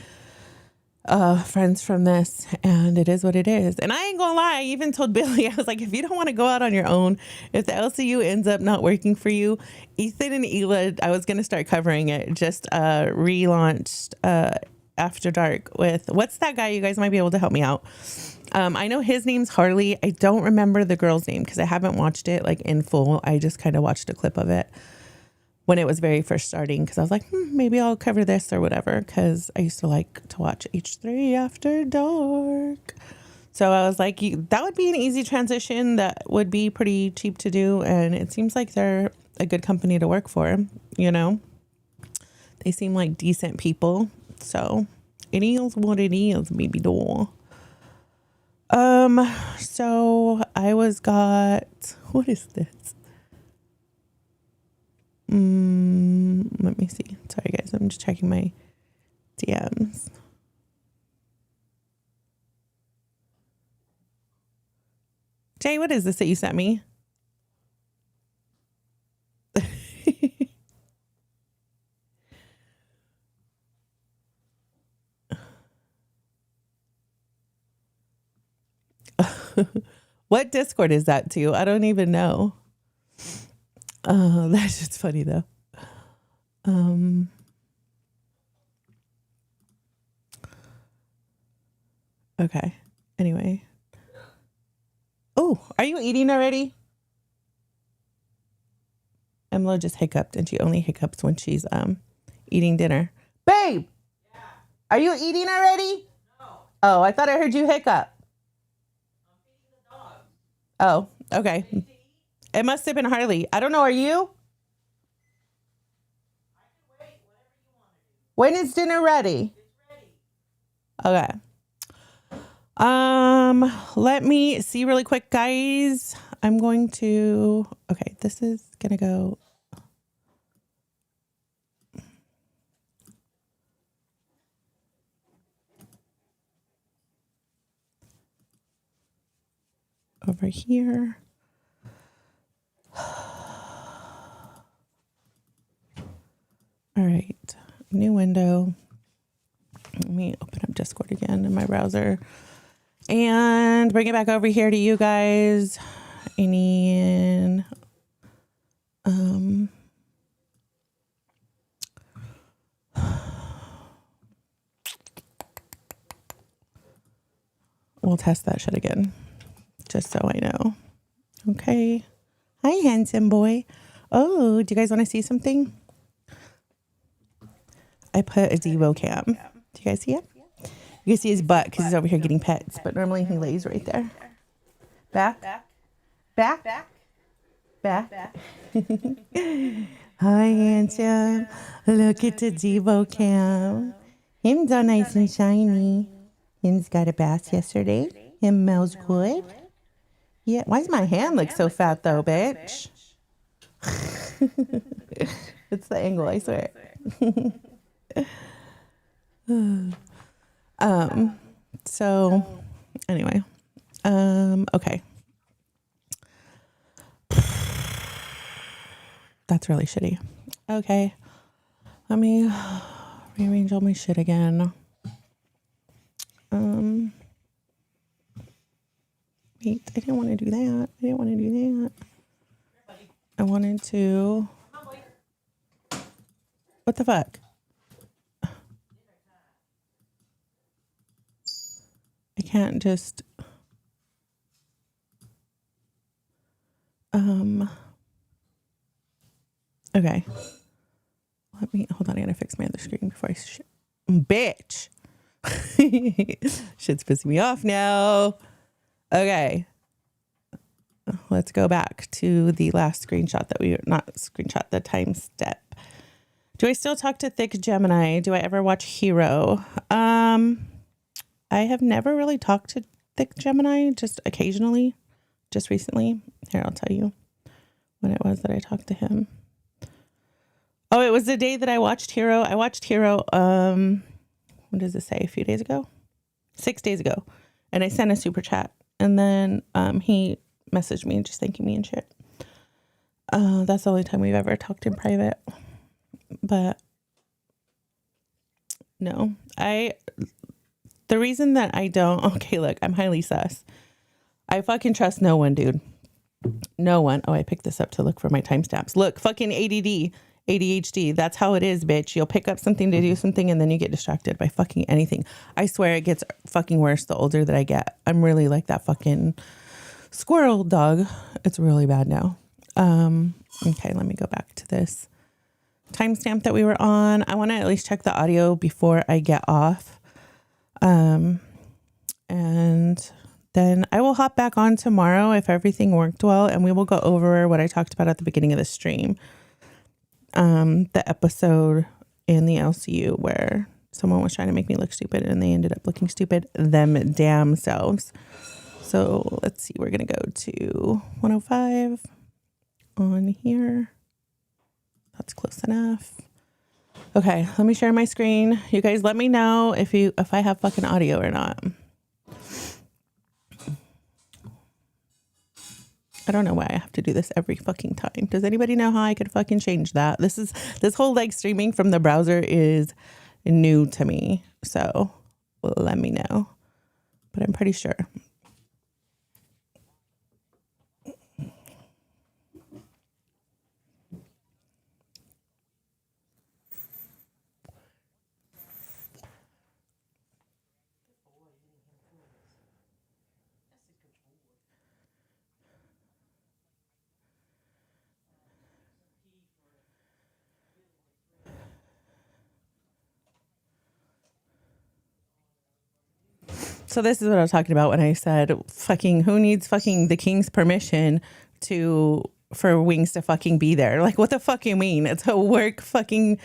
friends from this, and it is what it is. And I ain't gonna lie, I even told Billy, I was like, if you don't want to go out on your own, if the LCU ends up not working for you, Ethan and Ela, I was gonna start covering it, just relaunched After Dark with, what's that guy? You guys might be able to help me out. I know his name's Harley. I don't remember the girl's name because I haven't watched it like in full. I just kind of watched a clip of it when it was very first starting, because I was like, maybe I'll cover this or whatever, because I used to like to watch H3 After Dark. So I was like, that would be an easy transition that would be pretty cheap to do, and it seems like they're a good company to work for, you know? They seem like decent people, so it is what it is, baby doll. So I what is this? Let me see. Sorry, guys. I'm just checking my DMs. Jay, what is this that you sent me? What Discord is that to? I don't even know. That's just funny though. Okay. Anyway. Oh, are you eating already? Emma just hiccuped, and she only hiccups when she's eating dinner. Babe! Yeah. Are you eating already? No. Oh, I thought I heard you hiccup. I'm feeding the dog. Oh, okay. It must have been Harley. I don't know. Are you? I can wait. Whatever you want to do. When is dinner ready? It's ready. Okay. Let me see really quick, guys. I'm going to, okay, this is going to go. Over here. All right, new window. Let me open up Discord again in my browser and bring it back over here to you guys. And we'll test that shit again, just so I know. Okay. Hi, handsome boy. Oh, do you guys want to see something? I put a Devo cam. Do you guys see it? You can see his butt because he's over here getting pets, but normally he lays right there. Back. Back. Back. Hi, handsome. Look at the Devo cam. Him's all nice and shiny. Him's got a bath yesterday. Him smells good. Yeah. Why does my hand look so fat though, bitch? It's the angle, I swear. So anyway, okay. That's really shitty. Okay. Let me rearrange all my shit again. Wait, I didn't want to do that. I wanted to, what the fuck? I can't just, Okay. Let me, hold on. I gotta fix my other screen before I bitch. Shit's pissing me off now. Okay. Let's go back to the last screenshot that the time step. Do I still talk to Thick Gemini? Do I ever watch Hero? I have never really talked to Thick Gemini, just occasionally, just recently. Here, I'll tell you when it was that I talked to him. Oh, it was the day that I watched Hero. I watched Hero, what does it say? A few days ago? 6 days ago. And I sent a super chat. And then he messaged me just thanking me and shit. That's the only time we've ever talked in private. But no, the reason that I don't, okay, look, I'm highly sus. I fucking trust no one, dude. No one. Oh, I picked this up to look for my timestamps. Look, fucking ADD, ADHD. That's how it is, bitch. You'll pick up something to do something and then you get distracted by fucking anything. I swear it gets fucking worse the older that I get. I'm really like that fucking squirrel dog. It's really bad now. Okay, let me go back to this timestamp that we were on. I want to at least check the audio before I get off. And then I will hop back on tomorrow if everything worked well, and we will go over what I talked about at the beginning of the stream. The episode in the LCU where someone was trying to make me look stupid and they ended up looking stupid them damn selves. So let's see, we're going to go to 105 on here. That's close enough. Okay, let me share my screen. You guys let me know if I have fucking audio or not. I don't know why I have to do this every fucking time. Does anybody know how I could fucking change that? This whole like streaming from the browser is new to me. So let me know. But I'm pretty sure. So this is what I was talking about when I said fucking who needs fucking the king's permission for Wings to fucking be there? Like, what the fuck you mean? It's a work fucking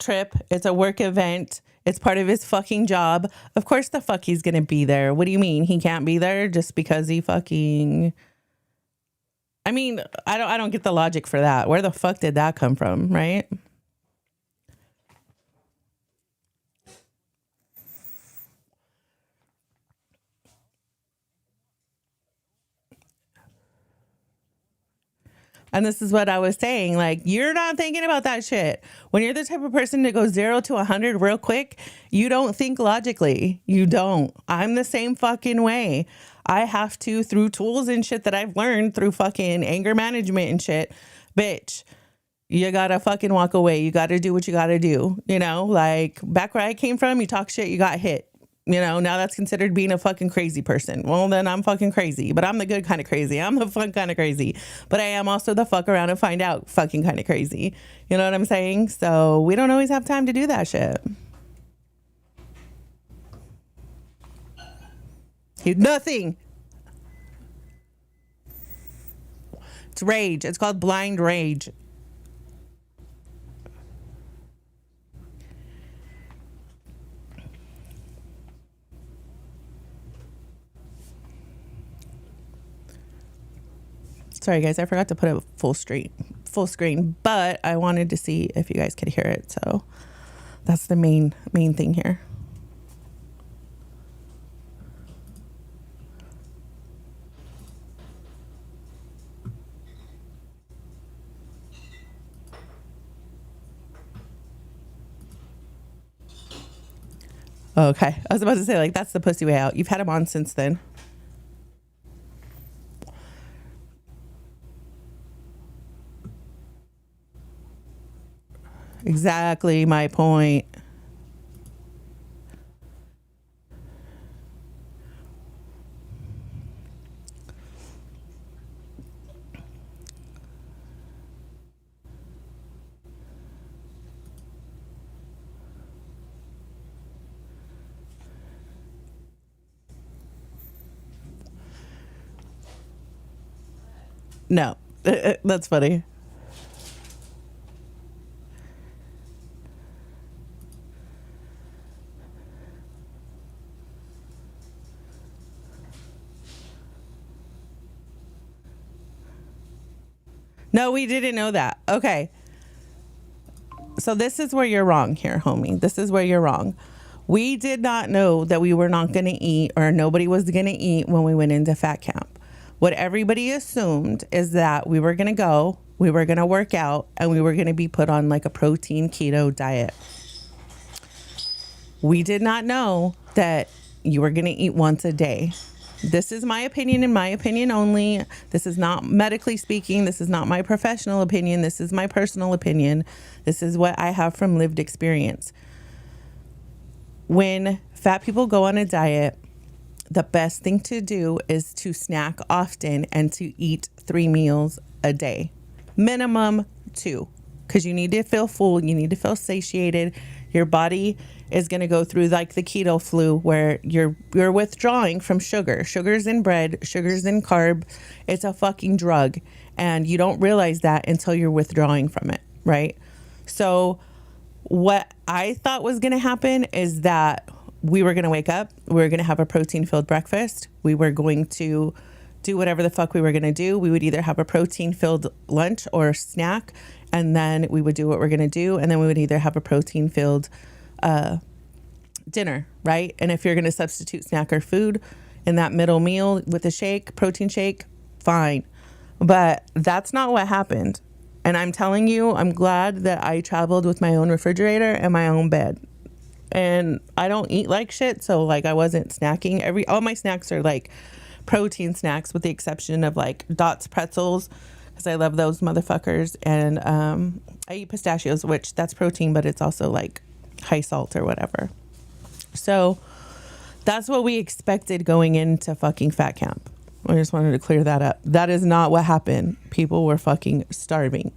trip. It's a work event. It's part of his fucking job. Of course the fuck he's gonna be there. What do you mean he can't be there just because he fucking... I mean, I don't get the logic for that. Where the fuck did that come from, right? And this is what I was saying. Like, you're not thinking about that shit. When you're the type of person that goes 0 to 100 real quick, you don't think logically. You don't. I'm the same fucking way. I have to, through tools and shit that I've learned through fucking anger management and shit. Bitch, you gotta fucking walk away. You gotta do what you gotta do. You know, like back where I came from, you talk shit, you got hit. You know, now that's considered being a fucking crazy person. Well, then I'm fucking crazy, but I'm the good kind of crazy. I'm the fun kind of crazy, but I am also the fuck around and find out fucking kind of crazy. You know what I'm saying? So we don't always have time to do that shit. Nothing. It's rage. It's called blind rage. Sorry, guys, I forgot to put it full screen, but I wanted to see if you guys could hear it. So that's the main thing here. Okay, I was about to say, like, that's the pussy way out. You've had him on since then. Exactly my point. No, that's funny. No, we didn't know that. Okay. So this is where you're wrong here, homie. This is where you're wrong. We did not know that we were not going to eat or nobody was going to eat when we went into fat camp. What everybody assumed is that we were going to go, we were going to work out, and we were going to be put on like a protein keto diet. We did not know that you were going to eat once a day. This is my opinion and my opinion only. This is not medically speaking. This is not my professional opinion. This is my personal opinion. This is what I have from lived experience. When fat people go on a diet, the best thing to do is to snack often and to eat 3 meals a day. Minimum 2, because you need to feel full. You need to feel satiated. Your body is going to go through like the keto flu where you're withdrawing from sugar. Sugar's in bread, sugar's in carb. It's a fucking drug. And you don't realize that until you're withdrawing from it, right? So what I thought was going to happen is that we were going to wake up. We were going to have a protein-filled breakfast. We were going to do whatever the fuck we were going to do. We would either have a protein-filled lunch or snack, and then we would do what we're going to do. And then we would either have a protein-filled dinner, right? And if you're going to substitute snack or food in that middle meal with a shake, protein shake, fine. But that's not what happened. And I'm telling you, I'm glad that I traveled with my own refrigerator and my own bed. And I don't eat like shit, so like I wasn't snacking. All my snacks are like protein snacks, with the exception of like Dots pretzels, because I love those motherfuckers. And I eat pistachios, which that's protein, but it's also like high salt or whatever. So that's what we expected going into fucking fat camp. I just wanted to clear that up. That is not what happened. People were fucking starving.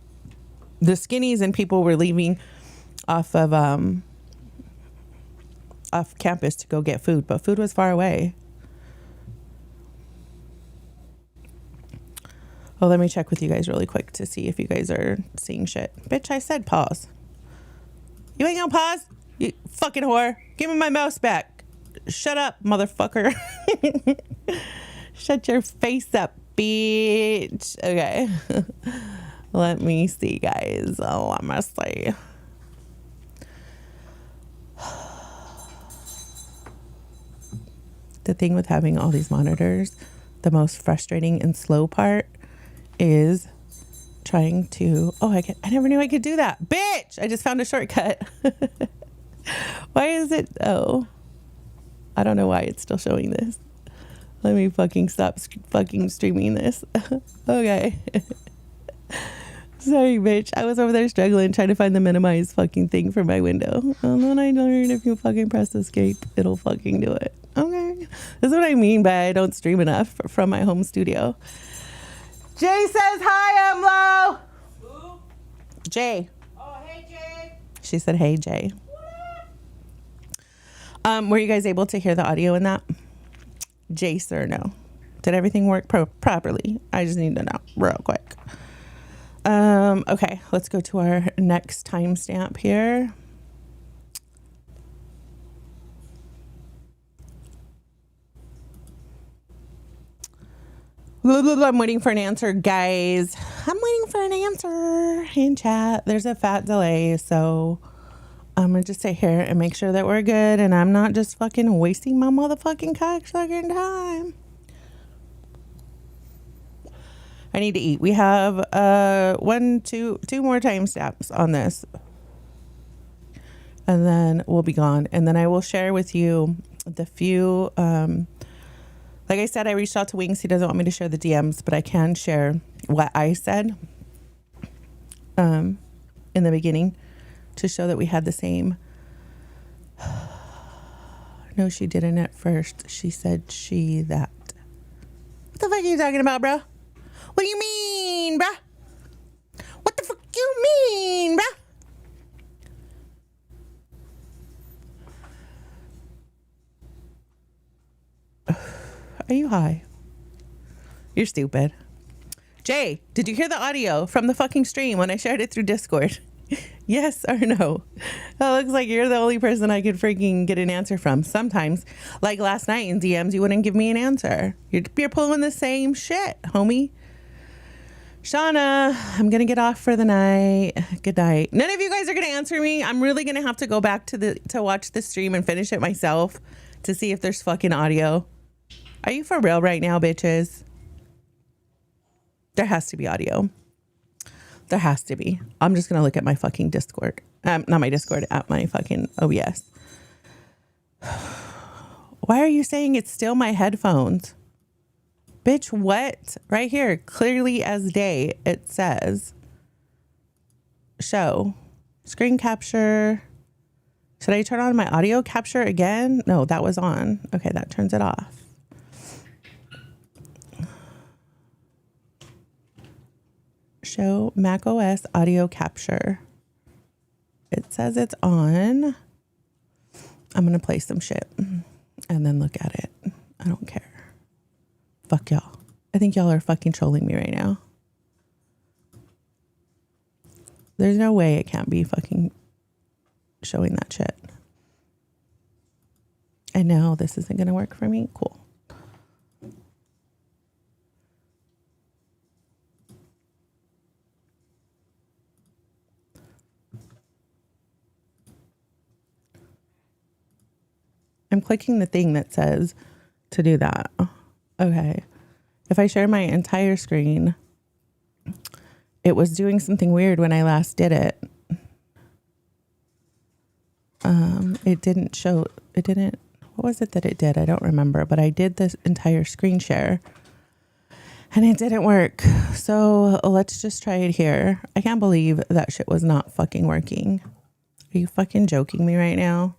The skinnies and people were leaving off campus to go get food, but food was far away. Oh, let me check with you guys really quick to see if you guys are seeing shit. Bitch, I said pause. You ain't gonna pause? You fucking whore. Give me my mouse back. Shut up, motherfucker. Shut your face up, bitch. Okay. Let me see, guys. Oh, I must say. The thing with having all these monitors, the most frustrating and slow part is trying to... Oh, I never knew I could do that. Bitch! I just found a shortcut. Why is it... Oh. I don't know why it's still showing this. Let me fucking stop fucking streaming this. Okay. Sorry, bitch. I was over there struggling, trying to find the minimize fucking thing for my window. And then I learned if you fucking press escape, it'll fucking do it. Okay. That's what I mean by I don't stream enough from my home studio. Jay says hi, I'm low. Who? Jay. Oh, hey, Jay. She said, hey, Jay. Were you guys able to hear the audio in that? Jace or no? Did everything work properly? I just need to know real quick. Okay, let's go to our next timestamp here. I'm waiting for an answer, guys. I'm waiting for an answer in chat. There's a fat delay, so I'm gonna just sit here and make sure that we're good and I'm not just fucking wasting my motherfucking cocksucking time. I need to eat. We have two more timestamps on this. And then we'll be gone. And then I will share with you the few like I said, I reached out to Wings. He doesn't want me to share the DMs, but I can share what I said in the beginning to show that we had the same. No, she didn't at first. She said that. What the fuck are you talking about, bro? What do you mean, bruh? What the fuck you mean, bruh? Are you high? You're stupid. Jay, did you hear the audio from the fucking stream when I shared it through Discord? Yes or no? It looks like you're the only person I could freaking get an answer from. Sometimes, like last night in DMs, you wouldn't give me an answer. You're pulling the same shit, homie. Shauna, I'm going to get off for the night. Good night. None of you guys are going to answer me. I'm really going to have to go back to watch the stream and finish it myself to see if there's fucking audio. Are you for real right now, bitches? There has to be audio. There has to be. I'm just going to look at my fucking Discord. Not my Discord, at my fucking OBS. Why are you saying it's still my headphones? Bitch, what? Right here, clearly as day, it says show screen capture. Should I turn on my audio capture again? No, that was on. Okay, that turns it off. Show Mac OS audio capture. It says it's on. I'm going to play some shit and then look at it. I don't care. Fuck y'all. I think y'all are fucking trolling me right now. There's no way it can't be fucking showing that shit. I know this isn't going to work for me. Cool. I'm clicking the thing that says to do that. Okay. If I share my entire screen, it was doing something weird when I last did it. It didn't show, it didn't, what was it that it did? I don't remember, but I did this entire screen share and it didn't work. So let's just try it here. I can't believe that shit was not fucking working. Are you fucking joking me right now?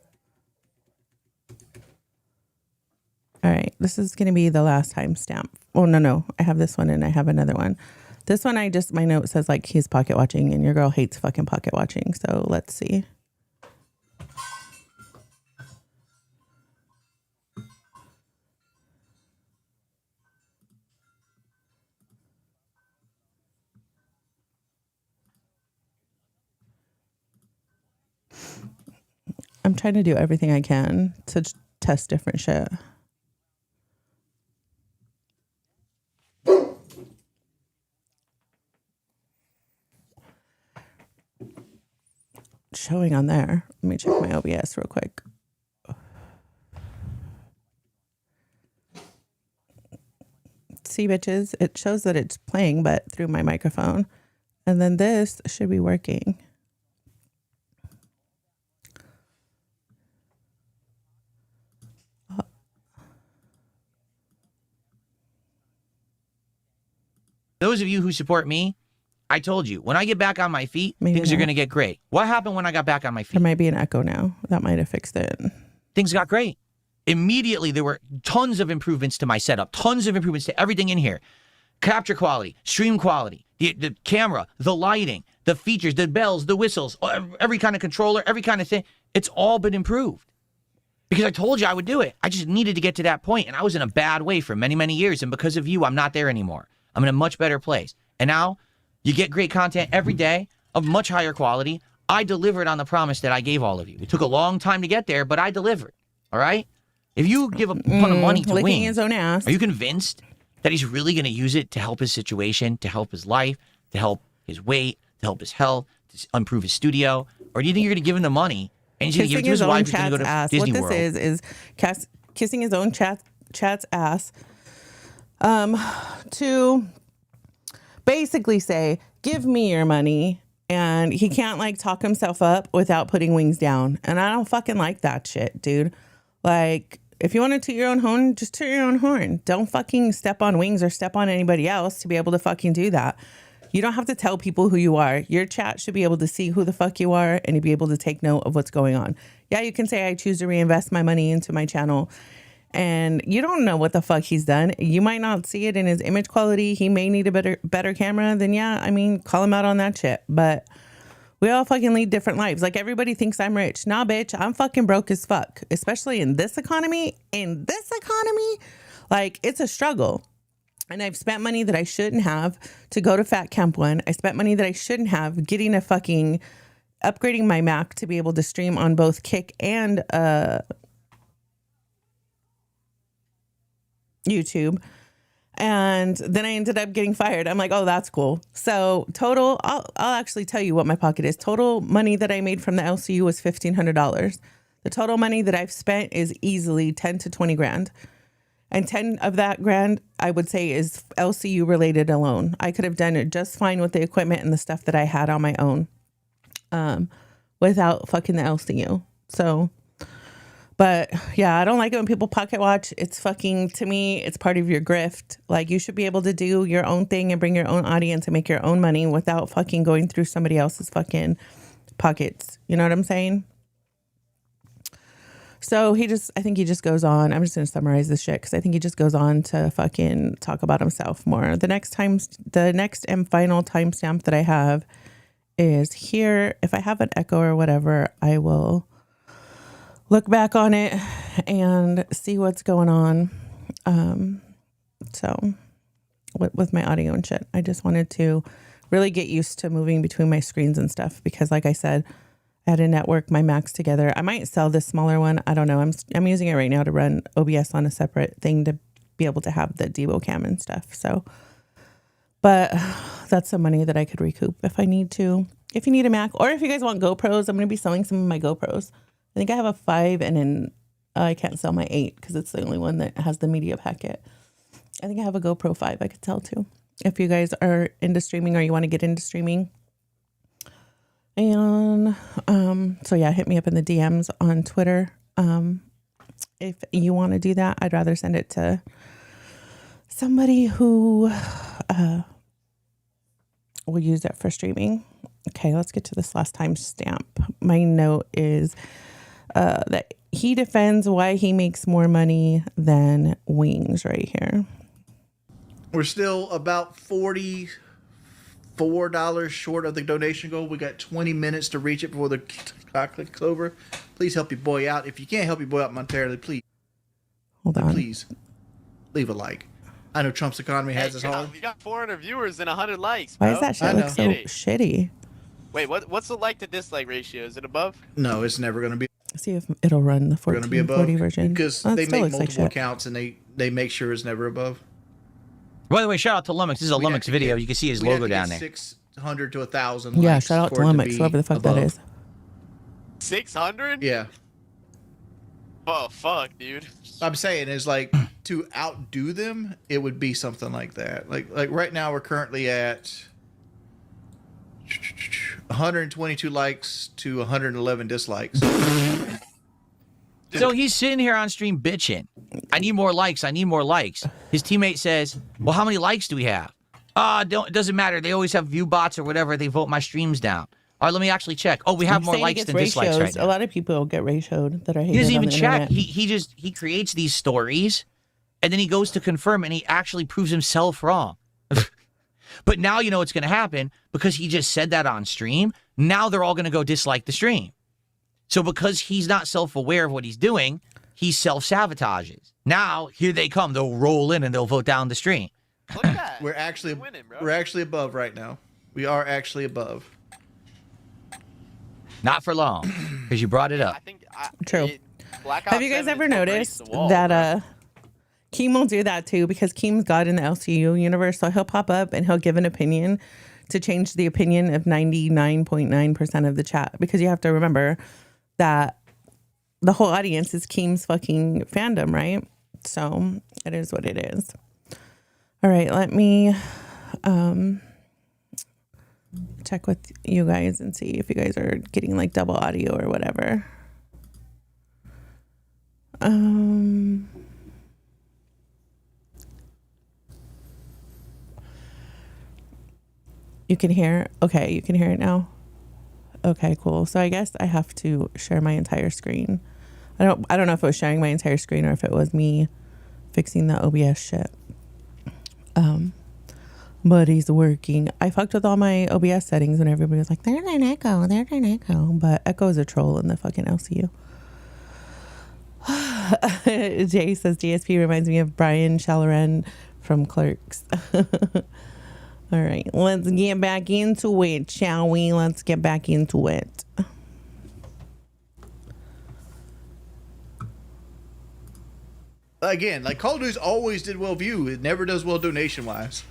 All right, this is going to be the last timestamp. Oh, no. I have this one and I have another one. This one, my note says like he's pocket watching and your girl hates fucking pocket watching. So let's see. I'm trying to do everything I can to test different shit. Showing on there. Let me check my OBS real quick. See, bitches, it shows that it's playing, but through my microphone. And then this should be working. Those of you who support me, I told you, when I get back on my feet, things are going to get great. What happened when I got back on my feet? There might be an echo now. That might have fixed it. Things got great. Immediately, there were tons of improvements to my setup, tons of improvements to everything in here. Capture quality, stream quality, the camera, the lighting, the features, the bells, the whistles, every kind of controller, every kind of thing. It's all been improved. Because I told you I would do it. I just needed to get to that point, and I was in a bad way for many, many years. And because of you, I'm not there anymore. I'm in a much better place. And now you get great content every day of much higher quality. I delivered on the promise that I gave all of you. It took a long time to get there, but I delivered. All right? If you give a ton of money to licking win, his own ass. Are you convinced that he's really going to use it to help his situation, to help his life, to help his weight, to help his health, to improve his studio? Or do you think you're going to give him the money and he's going to give it to his wife, who's going to go to ass. Disney What World? this is kissing his own chat's ass to basically say, give me your money. And he can't like talk himself up without putting wings down. And I don't fucking like that shit, dude. Like, if you want to toot your own horn, just toot your own horn. Don't fucking step on wings or step on anybody else to be able to fucking do that. You don't have to tell people who you are. Your chat should be able to see who the fuck you are and be able to take note of what's going on. Yeah, you can say I choose to reinvest my money into my channel. And you don't know what the fuck he's done. You might not see it in his image quality. He may need a better camera. Then yeah, I mean, call him out on that shit. But we all fucking lead different lives. Like, everybody thinks I'm rich. Nah, bitch, I'm fucking broke as fuck. Especially in this economy. Like, it's a struggle. And I've spent money that I shouldn't have to go to Fat Camp 1. I spent money that I shouldn't have getting a fucking upgrading my Mac to be able to stream on both Kick and YouTube. And then I ended up getting fired. I'm like, oh, that's cool. So total, I'll actually tell you what my pocket is. Total money that I made from the LCU was $1,500. The total money that I've spent is easily 10 to 20 grand. And 10 of that grand, I would say, is LCU related alone. I could have done it just fine with the equipment and the stuff that I had on my own without fucking the LCU. So, but yeah, I don't like it when people pocket watch. It's fucking, to me, it's part of your grift. Like, you should be able to do your own thing and bring your own audience and make your own money without fucking going through somebody else's fucking pockets. You know what I'm saying? So I think he just goes on. I'm just going to summarize this shit because I think he just goes on to fucking talk about himself more. The next and final timestamp that I have is here. If I have an echo or whatever, I will look back on it and see what's going on. So with my audio and shit, I just wanted to really get used to moving between my screens and stuff because, like I said, I had to network my Macs together. I might sell this smaller one. I don't know. I'm using it right now to run OBS on a separate thing to be able to have the Devo cam and stuff. So, but that's some money that I could recoup if I need to. If you need a Mac, or if you guys want GoPros, I'm going to be selling some of my GoPros. I think I have a 5 and I can't sell my 8 because it's the only one that has the media packet. I think I have a GoPro 5 I could sell too. If you guys are into streaming or you want to get into streaming. And so yeah, hit me up in the DMs on Twitter. If you want to do that, I'd rather send it to somebody who will use it for streaming. Okay, let's get to this last time stamp. My note is that he defends why he makes more money than Wings right here. We're still about $44 short of the donation goal. We got 20 minutes to reach it before the clock clicks over. Please help your boy out. If you can't help your boy out monetarily, please. Hold on. Please leave a like. I know Trump's economy has us hard. We got 400 viewers and 100 likes. Bro. Why does that shit look so shitty? Wait, what's the like to dislike ratio? Is it above? No, it's never going to be. See if it'll run the 1440 version. Because they make multiple accounts and they make sure it's never above. By the way, shout out to Lumix. This is a Lumix video. You can see his logo down there. 600 to 1,000. Yeah, shout out to Lumix, whoever the fuck that is. 600? Yeah. Oh, fuck, dude. I'm saying is like to outdo them, it would be something like that. Like right now we're currently at 122 likes to 111 dislikes. So he's sitting here on stream bitching. I need more likes. I need more likes. His teammate says, well, how many likes do we have? It doesn't matter. They always have view bots or whatever. They vote my streams down. All right, let me actually check. Oh, we have more likes than dislikes right now. A lot of people get ratioed that are hated. He doesn't even check. He creates these stories and then he goes to confirm and he actually proves himself wrong. But now you know what's going to happen because he just said that on stream. Now they're all going to go dislike the stream. So because he's not self-aware of what he's doing, he self-sabotages. Now, here they come. They'll roll in and they'll vote down the stream. Look at that. We're actually winning, bro. We're actually above right now. We are actually above. Not for long, because you brought it up. True. Have you guys ever noticed that Keem will do that too? Because Keem's God in the LCU universe, so he'll pop up and he'll give an opinion to change the opinion of 99.9% of the chat. Because you have to remember that the whole audience is Keem's fucking fandom, right? So it is what it is. All right, let me check with you guys and see if you guys are getting like double audio or whatever. You can hear? Okay, you can hear it now? Okay, cool. So I guess I have to share my entire screen. I don't know if it was sharing my entire screen or if it was me fixing the OBS shit. But he's working. I fucked with all my OBS settings and everybody was like, there's an echo, there's an echo. But Echo is a troll in the fucking LCU. Jay says DSP reminds me of Brian Chalaran from Clerks. All right, let's get back into it, shall we? Let's get back into it. Again, like Call of Duty always did well view. It never does well donation wise.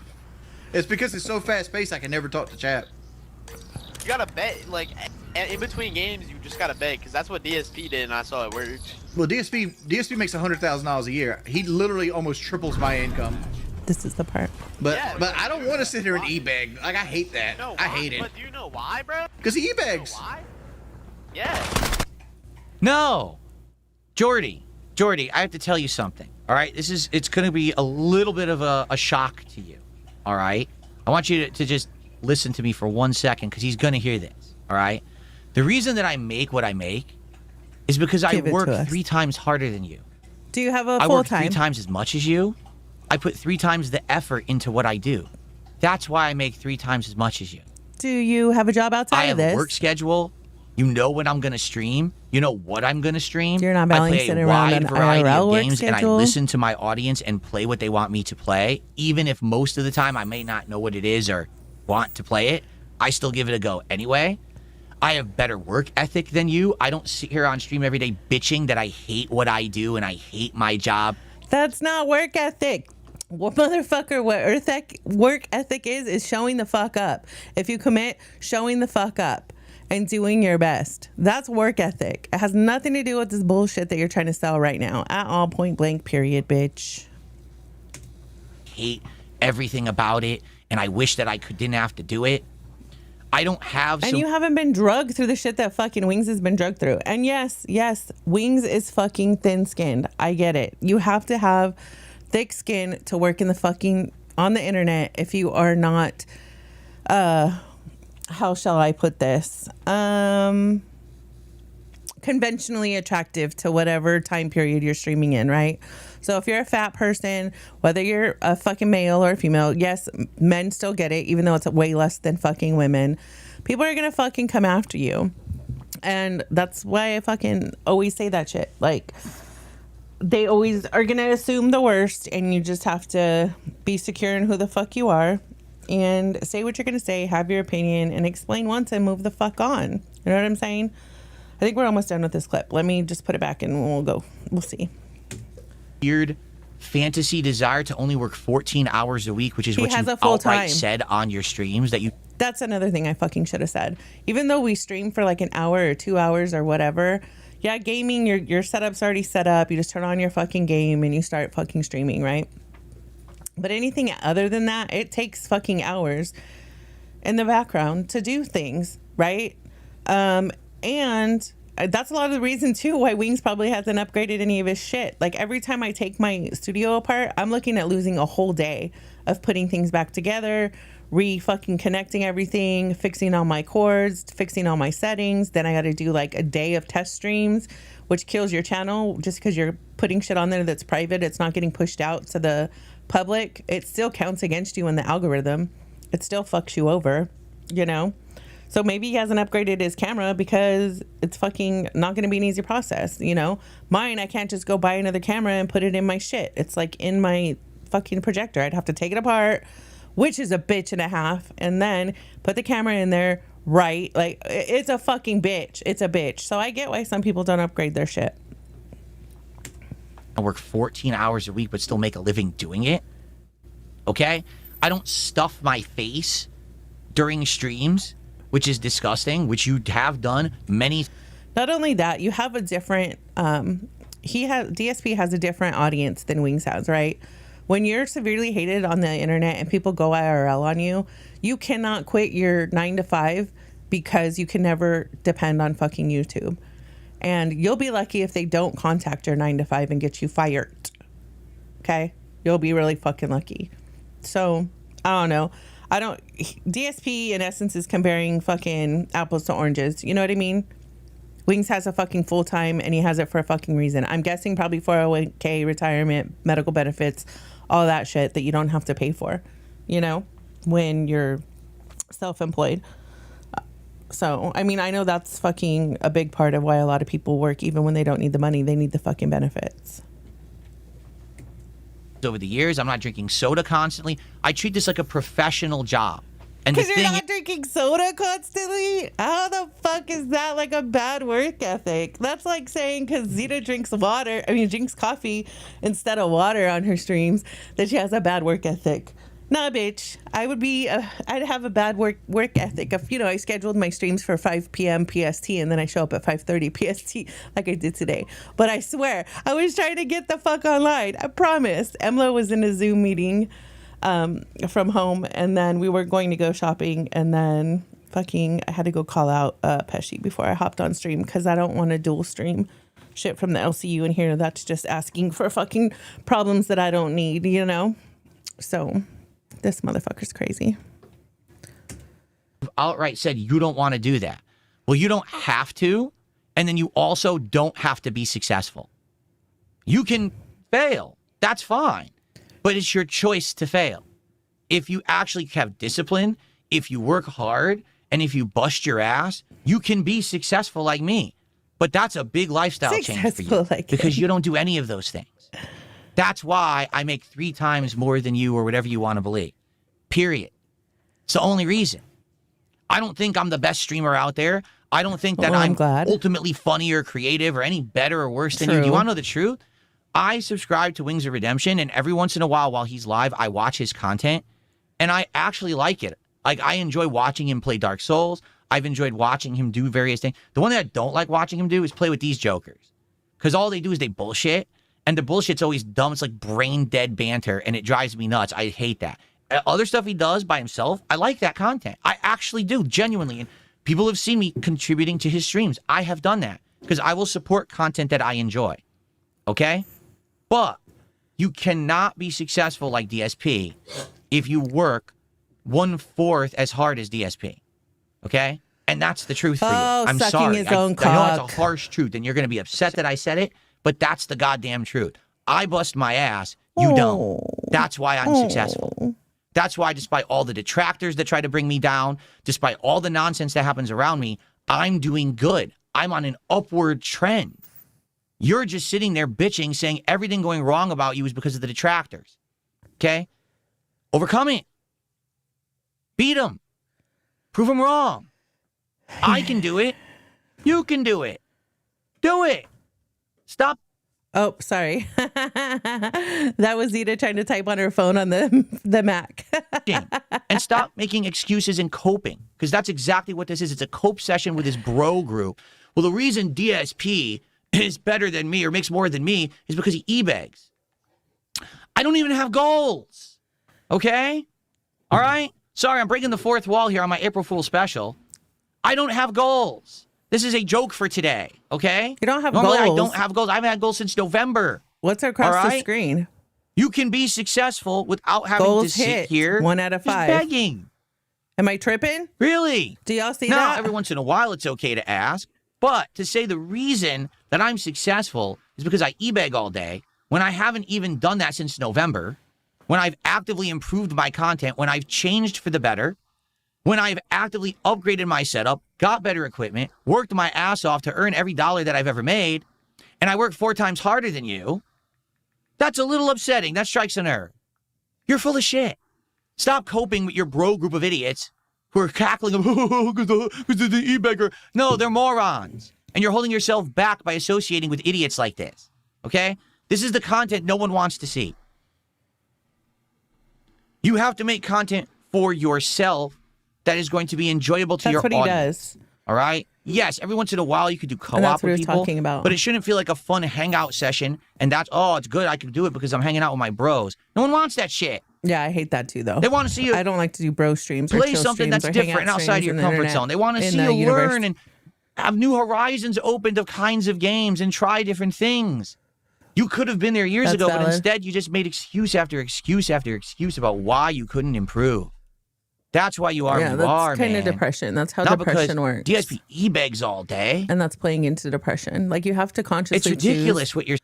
It's because it's so fast paced. I can never talk to chat. You gotta bet, like, in between games, you just gotta bet, because that's what DSP did, and I saw it work. Well, DSP makes $100,000 a year. He literally almost triples my income. This is the part. But Yeah, but I don't want to sit here and e-bag. Like, I hate that. No, I hate it. But do you know why, bro? Because he You know e-bags. why? Yeah. No. Jordy, I have to tell you something. All right? It's going to be a little bit of a shock to you. All right? I want you to just listen to me for 1 second because he's going to hear this. All right? The reason that I make what I make is because I Give it to work us. 3 times harder than you. Do you have a I full work 3 time? times as much as you. I put 3 times the effort into what I do. That's why I make 3 times as much as you. Do you have a job outside I of have this? a work schedule. You know when I'm going to stream. You know what I'm going to stream. You're not I play balancing a around wide an variety IRL of work games, and I schedule? listen to my audience and play what they want me to play. Even if most of the time I may not know what it is or want to play it, I still give it a go anyway. I have better work ethic than you. I don't sit here on stream every day bitching that I hate what I do and I hate my job. That's not work ethic. What motherfucker, work ethic is showing the fuck up. If you commit, showing the fuck up and doing your best. That's work ethic. It has nothing to do with this bullshit that you're trying to sell right now. At all, point blank, period, bitch. Hate everything about it, and I wish that didn't have to do it. I don't have And you haven't been drugged through the shit that fucking Wings has been drugged through. And yes, Wings is fucking thin-skinned. I get it. You have to have thick skin to work in the fucking on the internet if you are not how shall I put this? Conventionally attractive to whatever time period you're streaming in, right? So if you're a fat person, whether you're a fucking male or a female, yes, men still get it, even though it's way less than fucking women. People are gonna fucking come after you. And that's why I fucking always say that shit. Like, they always are gonna assume the worst, and you just have to be secure in who the fuck you are and say what you're gonna say, have your opinion, and explain once and move the fuck on. You know what I'm saying? I think we're almost done with this clip. Let me just put it back and we'll go. We'll see. weird fantasy desire to only work 14 hours a week, which is He what has you a full outright time. said on your streams that you. That's another thing I fucking should have said. Even though we stream for like an hour or 2 hours or whatever, yeah, gaming, your setup's already set up. You just turn on your fucking game and you start fucking streaming, right? But anything other than that, it takes fucking hours in the background to do things, right? And that's a lot of the reason too why Wings probably hasn't upgraded any of his shit. Like every time I take my studio apart, I'm looking at losing a whole day of putting things back together, fucking connecting everything, fixing all my cords, fixing all my settings. Then I got to do like a day of test streams, which kills your channel just because you're putting shit on there that's private. It's not getting pushed out to the public. It still counts against you in the algorithm. It still fucks you over, you know? So maybe he hasn't upgraded his camera because it's fucking not going to be an easy process, you know? Mine, I can't just go buy another camera and put it in my shit. It's like in my fucking projector. I'd have to take it apart, which is a bitch and a half, and then put the camera in there, right? Like, it's a fucking bitch. It's a bitch. So I get why some people don't upgrade their shit. I work 14 hours a week but still make a living doing it. Okay? I don't stuff my face during streams, which is disgusting, which you have done many. Not only that, you have a different DSP has a different audience than Wings has, right? When you're severely hated on the internet and people go IRL on you, you cannot quit your 9 to 5 because you can never depend on fucking YouTube. And you'll be lucky if they don't contact your 9 to 5 and get you fired. Okay? You'll be really fucking lucky. So, I don't know. DSP in essence is comparing fucking apples to oranges. You know what I mean? Wings has a fucking full time and he has it for a fucking reason. I'm guessing probably 401k, retirement, medical benefits, all that shit that you don't have to pay for, you know, when you're self-employed. So, I mean, I know that's fucking a big part of why a lot of people work even when they don't need the money. They need the fucking benefits. over the years. I'm not drinking soda constantly. I treat this like a professional job. And the Because you're thing not drinking soda constantly? How the fuck is that like a bad work ethic? That's like saying because Zita drinks coffee instead of water on her streams, that she has a bad work ethic. Nah, bitch. I'd have a bad work ethic if, I scheduled my streams for 5 p.m. PST and then I show up at 5:30 PST like I did today. But I swear, I was trying to get the fuck online. I promise. Emla was in a Zoom meeting from home, and then we were going to go shopping, and then I had to go call out Pesci before I hopped on stream because I don't want to dual stream shit from the LCU in here. That's just asking for fucking problems that I don't need, So this motherfucker's crazy. outright said you don't want to do that. Well, you don't have to, and then you also don't have to be successful. You can fail. That's fine. But it's your choice to fail. If you actually have discipline, if you work hard, and if you bust your ass, you can be successful like me. But that's a big lifestyle change for you because you don't do any of those things. That's why I make 3 times more than you or whatever you want to believe. Period. It's the only reason. I don't think I'm the best streamer out there. I don't think that I'm ultimately funny or creative or any better or worse than you. Do you want to know the truth? I subscribe to Wings of Redemption, and every once in a while he's live, I watch his content, and I actually like it. Like, I enjoy watching him play Dark Souls. I've enjoyed watching him do various things. The one that I don't like watching him do is play with these jokers. Because all they do is they bullshit, and the bullshit's always dumb. It's like brain-dead banter, and it drives me nuts. I hate that. Other stuff he does by himself, I like that content. I actually do, genuinely. And people have seen me contributing to his streams. I have done that because I will support content that I enjoy. Okay? But you cannot be successful like DSP if you work 1/4 as hard as DSP. Okay? And that's the truth for you. I'm sorry. I know it's a harsh truth, and you're going to be upset that I said it, but that's the goddamn truth. I bust my ass. You don't. That's why I'm successful. That's why, despite all the detractors that try to bring me down, despite all the nonsense that happens around me, I'm doing good. I'm on an upward trend. You're just sitting there bitching, saying everything going wrong about you is because of the detractors. Okay? Overcome it. Beat them. Prove them wrong. I can do it. You can do it. Do it. Stop. Oh, sorry. That was Zita trying to type on her phone on the Mac. And stop making excuses and coping, because that's exactly what this is. It's a cope session with his bro group. Well, the reason DSP is better than me or makes more than me is because he e-begs. I don't even have goals. Okay? All right? Sorry, I'm breaking the fourth wall here on my April Fool's special. I don't have goals. This is a joke for today, okay? You don't have Normally, goals. I don't have goals. I haven't had goals since November. What's across the screen? You can be successful without having to sit here 1 out of 5. Just begging. Am I tripping? Really? Do y'all see now, that? Every once in a while, it's okay to ask. But to say the reason that I'm successful is because I e-beg all day, when I haven't even done that since November, when I've actively improved my content, when I've changed for the better, when I've actively upgraded my setup, got better equipment, worked my ass off to earn every dollar that I've ever made, and I work 4 times harder than you, that's a little upsetting. That strikes a nerve. You're full of shit. Stop coping with your bro group of idiots who are cackling, because the e-beggar. No, they're morons. And you're holding yourself back by associating with idiots like this. Okay? This is the content no one wants to see. You have to make content for yourself that is going to be enjoyable to your audience. That's what he does. All right? Yes, every once in a while you could do co-op And that's what with he was people, talking about. but it shouldn't feel like a fun hangout session, and that's, oh, it's good, I can do it because I'm hanging out with my bros. No one wants that shit. Yeah, I hate that too, though. They want to see you I don't like to do bro streams or play chill something streams that's or different hangout outside of your streams comfort in the zone. They want to see you universe. learn and have new horizons opened of kinds of games and try different things. You could have been there years That's ago, valid. but instead you just made excuse after excuse after excuse about why you couldn't improve. That's why you are Yeah, who you that's are, kind of man. depression. That's how Not depression because works. DSP e-begs all day. And that's playing into depression. Like, you have to consciously It's ridiculous what you're...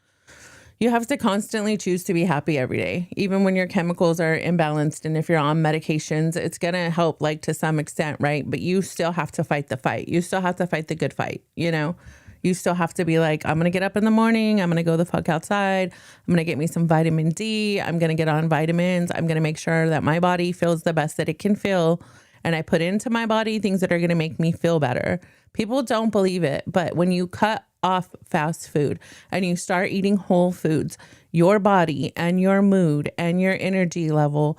You have to constantly choose to be happy every day, even when your chemicals are imbalanced. And if you're on medications, it's going to help, like, to some extent, right? But you still have to fight the fight. You still have to fight the good fight, you know? You still have to be like, I'm going to get up in the morning. I'm going to go the fuck outside. I'm going to get me some vitamin D. I'm going to get on vitamins. I'm going to make sure that my body feels the best that it can feel. And I put into my body things that are going to make me feel better. People don't believe it. But when you cut off fast food and you start eating whole foods, your body and your mood and your energy level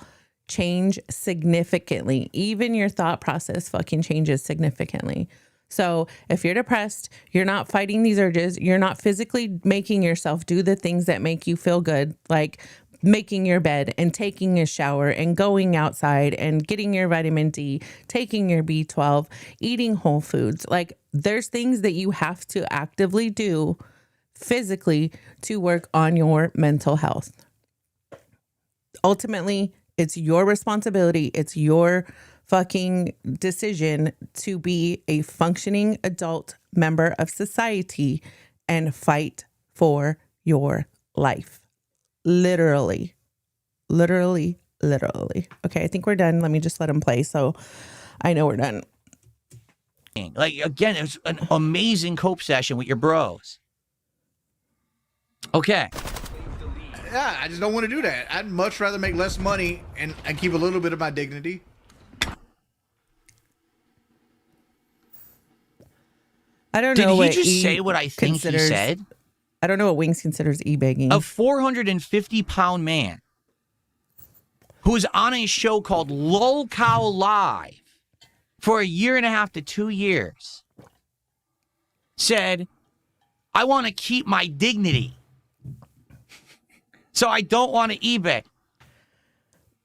change significantly. Even your thought process fucking changes significantly. So if you're depressed, you're not fighting these urges, you're not physically making yourself do the things that make you feel good, like making your bed and taking a shower and going outside and getting your vitamin D, taking your B12, eating whole foods. Like there's things that you have to actively do physically to work on your mental health. Ultimately, it's your responsibility. It's your fucking decision to be a functioning adult member of society and fight for your life. Literally. Okay, I think we're done. Let me just let them play so I know we're done. Like, again, it was an amazing cope session with your bros. Okay. Yeah, I just don't want to do that. I'd much rather make less money and keep a little bit of my dignity. I don't know. Did he just say what I think he said? I don't know what Wings considers e-begging. A 450-pound man who was on a show called Lol Cow Live for 1.5 to 2 years said, I want to keep my dignity. So I don't want to eBay.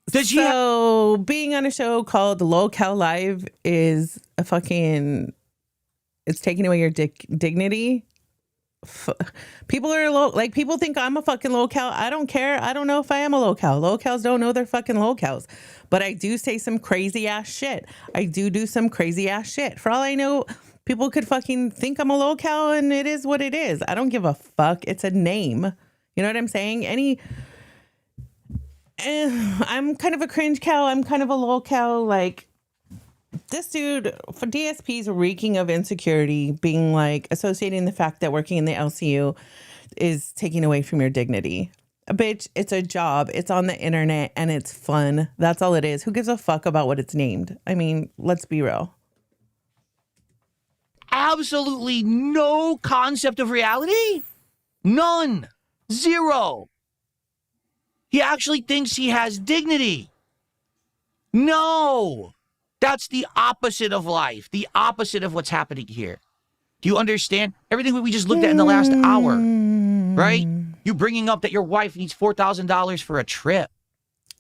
So being on a show called Lol Cow Live is a fucking... It's taking away your dignity. People are low, like people think I'm a fucking low cow. I don't care. I don't know if I am a low cow. Low cows don't know they're fucking low cows. But I do say some crazy ass shit. I do some crazy ass shit. For all I know, people could fucking think I'm a low cow and it is what it is. I don't give a fuck. It's a name. You know what I'm saying? I'm kind of a cringe cow. I'm kind of a low cow. Like, this dude for DSP's reeking of insecurity, being like associating the fact that working in the LCU is taking away from your dignity. Bitch, it's a job. It's on the internet and it's fun. That's all it is. Who gives a fuck about what it's named? I mean, let's be real. Absolutely no concept of reality? None. Zero. He actually thinks he has dignity. No. That's the opposite of life, the opposite of what's happening here. Do you understand? Everything we just looked at in the last hour, right? You bringing up that your wife needs $4,000 for a trip,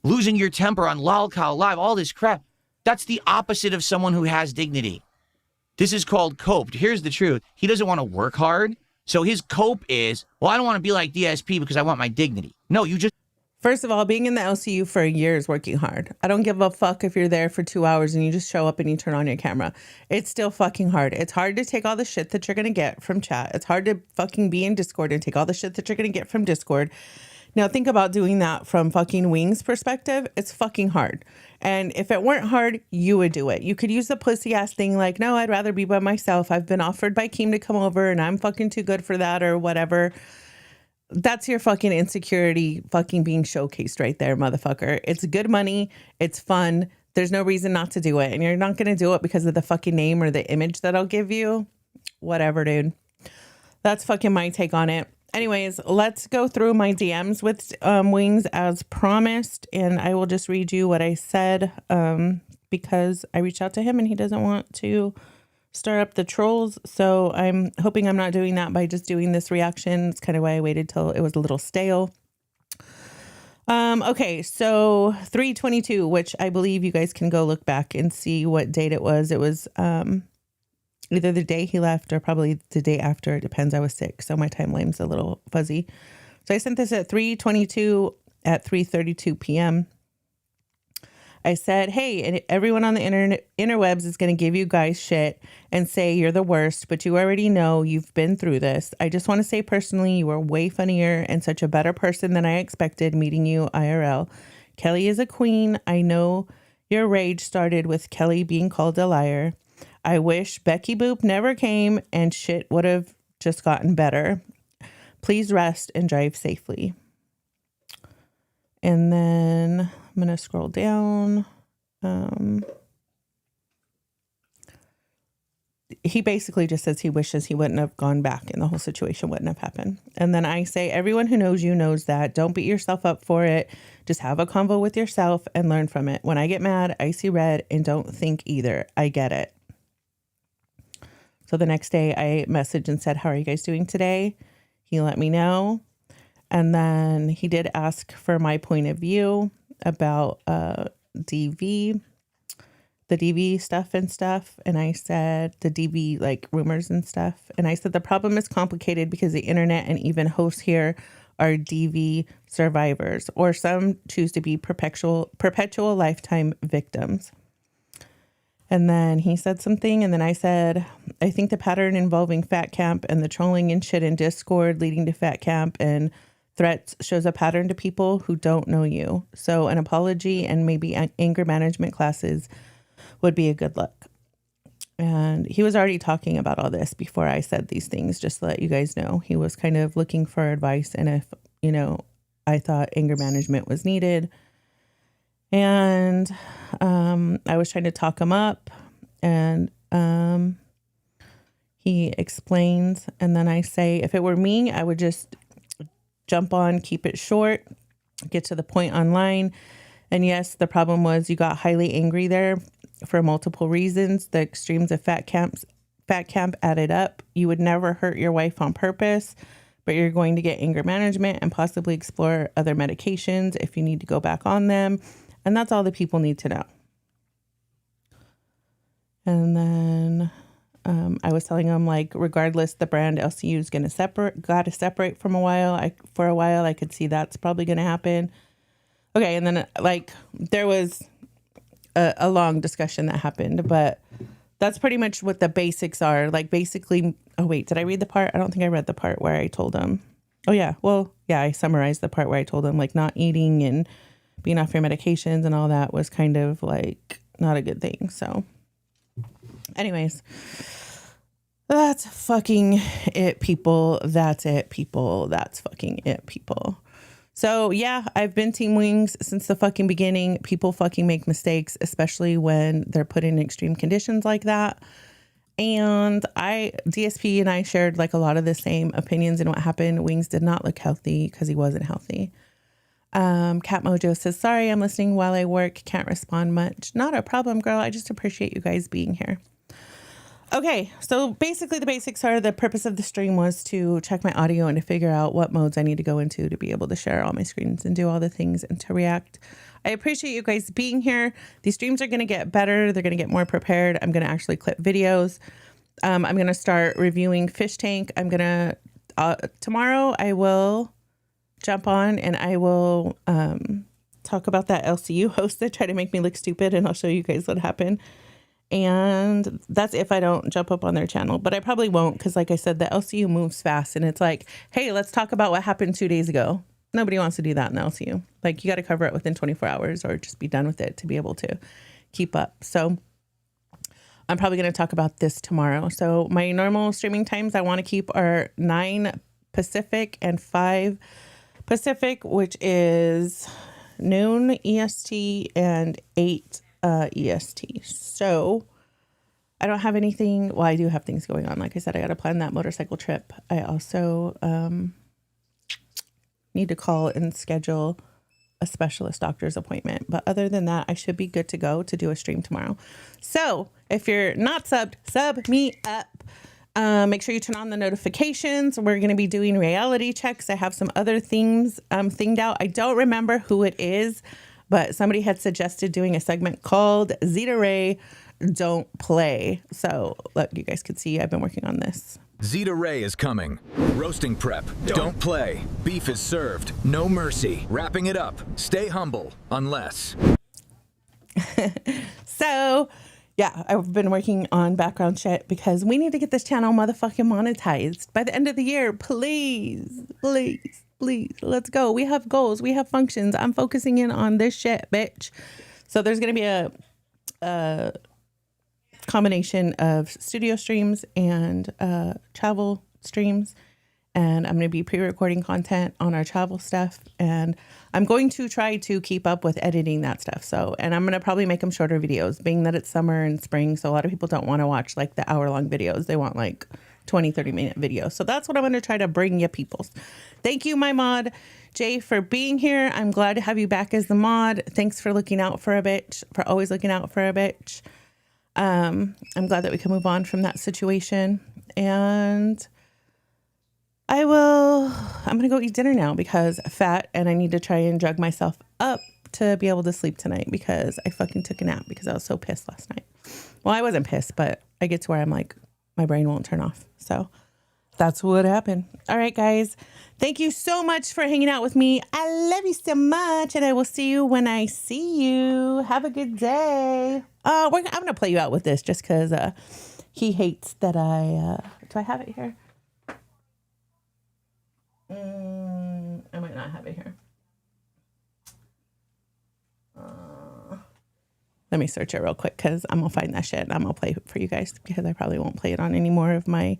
losing your temper on Lol Cow Live, all this crap. That's the opposite of someone who has dignity. This is called coped. Here's the truth. He doesn't want to work hard. So his cope is, well, I don't want to be like DSP because I want my dignity. No, you just... First of all, being in the LCU for a year is working hard. I don't give a fuck if you're there for 2 hours and you just show up and you turn on your camera. It's still fucking hard. It's hard to take all the shit that you're going to get from chat. It's hard to fucking be in Discord and take all the shit that you're going to get from Discord. Now think about doing that from fucking Wings' perspective. It's fucking hard. And if it weren't hard, you would do it. You could use the pussy ass thing like, no, I'd rather be by myself. I've been offered by Keem to come over and I'm fucking too good for that or whatever. That's your fucking insecurity fucking being showcased right there, motherfucker. It's good money. It's fun. There's no reason not to do it. And you're not going to do it because of the fucking name or the image that I'll give you. Whatever, dude. That's fucking my take on it. Anyways, let's go through my DMs with Wings as promised. And I will just read you what I said because I reached out to him and he doesn't want to stir up the trolls. So I'm hoping I'm not doing that by just doing this reaction. It's kind of why I waited till it was a little stale. Okay, so 3/22, which I believe you guys can go look back and see what date it was. It was either the day he left or probably the day after. It depends. I was sick, so my timeline's a little fuzzy. So I sent this at 3/22 at 3:32 p.m. I said, hey, and everyone on the interwebs is going to give you guys shit and say you're the worst, but you already know you've been through this. I just want to say personally, you were way funnier and such a better person than I expected meeting you IRL. Kelly is a queen. I know your rage started with Kelly being called a liar. I wish Becky Boop never came and shit would have just gotten better. Please rest and drive safely. And then I'm going to scroll down. He basically just says he wishes he wouldn't have gone back and the whole situation wouldn't have happened. And then I say, everyone who knows you knows that. Don't beat yourself up for it. Just have a convo with yourself and learn from it. When I get mad, I see red and don't think either. I get it. So the next day I messaged and said, how are you guys doing today? He let me know. And then he did ask for my point of view about DV, the DV stuff. And I said the DV like rumors and stuff. And I said the problem is complicated because the internet and even hosts here are DV survivors, or some choose to be perpetual lifetime victims. And then he said something, and then I said, I think the pattern involving Fat Camp and the trolling and shit in Discord leading to Fat Camp and threats shows a pattern to people who don't know you. So an apology and maybe anger management classes would be a good look. And he was already talking about all this before I said these things, just to let you guys know. He was kind of looking for advice, and if, you know, I thought anger management was needed. And I was trying to talk him up, and he explains, and then I say, if it were me, I would just jump on, keep it short, get to the point online. And yes, the problem was you got highly angry there for multiple reasons. The extremes of Fat Camp added up. You would never hurt your wife on purpose, but you're going to get anger management and possibly explore other medications if you need to go back on them. And that's all the people need to know. And then I was telling him, like, regardless, the brand LCU is going to got to separate from for a while. I could see that's probably going to happen. Okay. And then like there was a long discussion that happened, but that's pretty much what the basics are. Like basically, oh wait, did I read the part? I don't think I read the part where I told him. Oh yeah. Well, yeah, I summarized the part where I told him like not eating and being off your medications and all that was kind of like not a good thing. So anyways, that's fucking it, people. That's it, people. That's fucking it, people. So yeah, I've been Team Wings since the fucking beginning. People fucking make mistakes, especially when they're put in extreme conditions like that. And DSP and I shared like a lot of the same opinions in what happened. Wings did not look healthy because he wasn't healthy. Cat Mojo says, sorry, I'm listening while I work. Can't respond much. Not a problem, girl. I just appreciate you guys being here. Okay, so basically the basics are the purpose of the stream was to check my audio and to figure out what modes I need to go into to be able to share all my screens and do all the things and to react. I appreciate you guys being here. These streams are going to get better. They're going to get more prepared. I'm going to actually clip videos. I'm going to start reviewing Fish Tank. I'm going to, tomorrow I will jump on and I will talk about that LCU host that tried to make me look stupid, and I'll show you guys what happened. And that's if I don't jump up on their channel, but I probably won't, because like I said, the LCU moves fast, and it's like, hey, let's talk about what happened 2 days ago. Nobody wants to do that in the LCU. Like, you got to cover it within 24 hours or just be done with it to be able to keep up. So I'm probably going to talk about this tomorrow. So my normal streaming times I want to keep are 9 Pacific and 5 Pacific, which is noon EST and 8 EST. So I don't have anything. Well, I do have things going on. Like I said, I got to plan that motorcycle trip. I also need to call and schedule a specialist doctor's appointment. But other than that, I should be good to go to do a stream tomorrow. So if you're not subbed, sub me up. Make sure you turn on the notifications. We're going to be doing reality checks. I have some other things thinged out. I don't remember who it is, but somebody had suggested doing a segment called Zeta Ray Don't Play. So look, you guys can see I've been working on this. Zeta Ray is coming. Roasting prep. Don't play. Beef is served. No mercy. Wrapping it up. Stay humble. Unless. So, yeah, I've been working on background shit because we need to get this channel motherfucking monetized by the end of the year. Please, please, please. Let's go. We have goals. We have functions. I'm focusing in on this shit, bitch. So there's going to be a combination of studio streams and travel streams. And I'm going to be pre-recording content on our travel stuff. And I'm going to try to keep up with editing that stuff. So, and I'm going to probably make them shorter videos, being that it's summer and spring. So a lot of people don't want to watch like the hour-long videos. They want like 20, 30-minute videos. So that's what I'm going to try to bring you peoples. Thank you, my mod, Jay, for being here. I'm glad to have you back as the mod. Thanks for looking out for a bitch, for always looking out for a bitch. I'm glad that we can move on from that situation. And I'm going to go eat dinner now because I'm fat and I need to try and drug myself up to be able to sleep tonight because I fucking took a nap because I was so pissed last night. Well, I wasn't pissed, but I get to where I'm like, my brain won't turn off. So that's what happened. All right, guys. Thank you so much for hanging out with me. I love you so much and I will see you when I see you. Have a good day. I'm going to play you out with this just because he hates that do I have it here? I might not have it here. Let me search it real quick because I'm going to find that shit and I'm going to play it for you guys because I probably won't play it on any more of my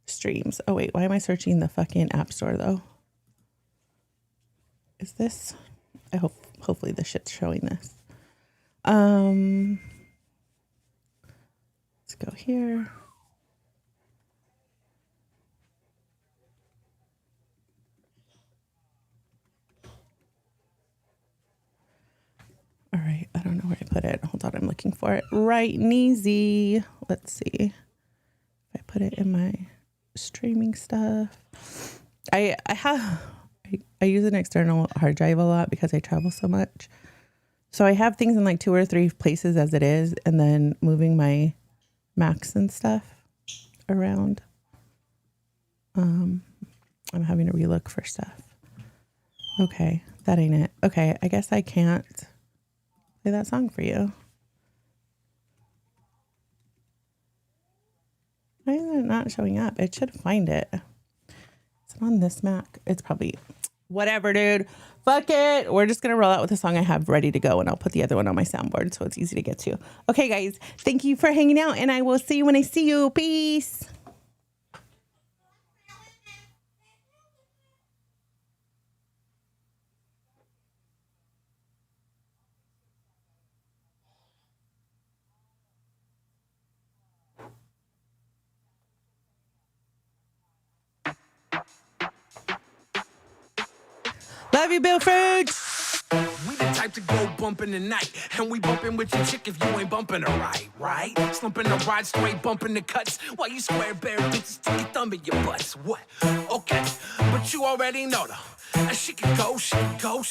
streams. Oh, wait. Why am I searching the fucking app store, though? Is this? Hopefully the shit's showing this. Let's go here. All right, I don't know where I put it. Hold on, I'm looking for it. Right and easy. Let's see if I put it in my streaming stuff. I use an external hard drive a lot because I travel so much. So I have things in like 2 or 3 places as it is, and then moving my Macs and stuff around. I'm having to relook for stuff. Okay, that ain't it. Okay, I guess I can't play that song for you. Why is it not showing up? It should find it. Is it on this Mac? It's probably whatever, dude. Fuck it. We're just going to roll out with the song I have ready to go, and I'll put the other one on my soundboard so it's easy to get to. Okay, guys. Thank you for hanging out, and I will see you when I see you. Peace. Love you, Bilford. We the type to go bumping tonight, and we bumping with your chick if you ain't bumping her right? Slumping the ride straight, bumping the cuts, while you square bare bitches stick your thumb in your butts. What? Okay, but you already know though, and she can go, go.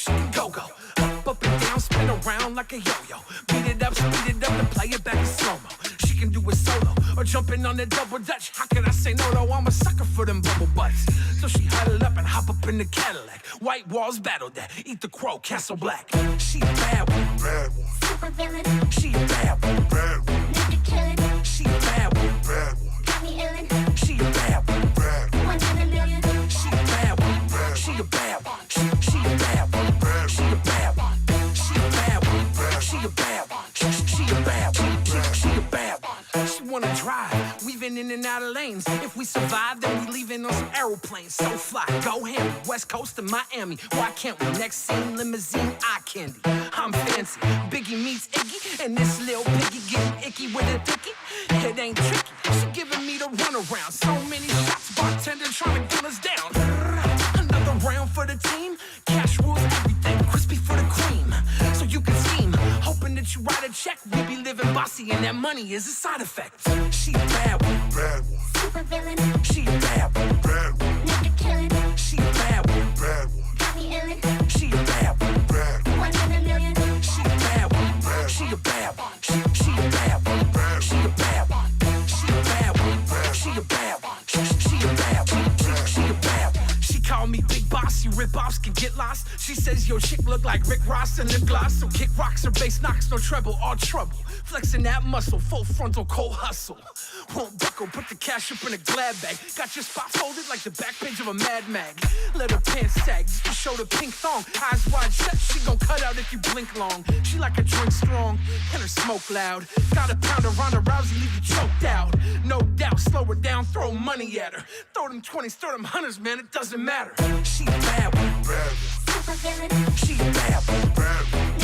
Up and down, spin around like a yo-yo. Beat it up, speed it up, and play it back in slow-mo. She can do it solo, or jumping on the double dutch. How can I say no, though? I'm a sucker for them bubble butts. So she huddle up and hop up in the Cadillac. White walls battle that, eat the crow, Castle Black. She a bad one, super villain. She a bad one, nigga killin'. She a bad one, got me illin'. She a bad one, 1 in a million. She a bad one, she a bad one. She a bad one, she a bad one. She a bad one, she a bad one. She a bad one, she a bad one. She wanna drive, weaving in and out of lanes. If we survive, then we leaving on some aeroplanes. So fly, go ham, West Coast to Miami. Why can't we? Next scene, limousine, eye candy. I'm fancy, Biggie meets Iggy, and this little piggy getting icky with a dicky. It ain't tricky, she giving me the runaround. So many shots, bartender trying to gun us down. Another round for the team, cash rules everything, crispy for the cream. So you can scheme, hoping that you write a check. We be living bossy and that money is a side effect. She a bad one, super villain. She a bad one, nigga killing. She a bad one, got me illin'. She a bad one, 1 in a million. She a bad one, she a bad one. She a bad one, she a bad one. She a bad one, she a bad one. She a bad one, she a bad one. She call me Big Boss, you rip-offs can get lost. She says your chick look like Rick Ross in the gloss. So kick rocks or bass knocks, no treble, all trouble. Flexing that muscle, full frontal, cold hustle. Won't buckle, put the cash up in a glad bag. Got your spots folded like the back page of a Mad Mag. Let her pants sag, just to show the pink thong. Eyes wide shut, she gon' cut out if you blink long. She like a drink strong, and her smoke loud. Got a pound of Ronda Rousey, leave you choked out. No doubt, slow her down, throw money at her. Throw them 20s, throw them hundreds, man, it doesn't matter. She bad with bad. She bad with bad.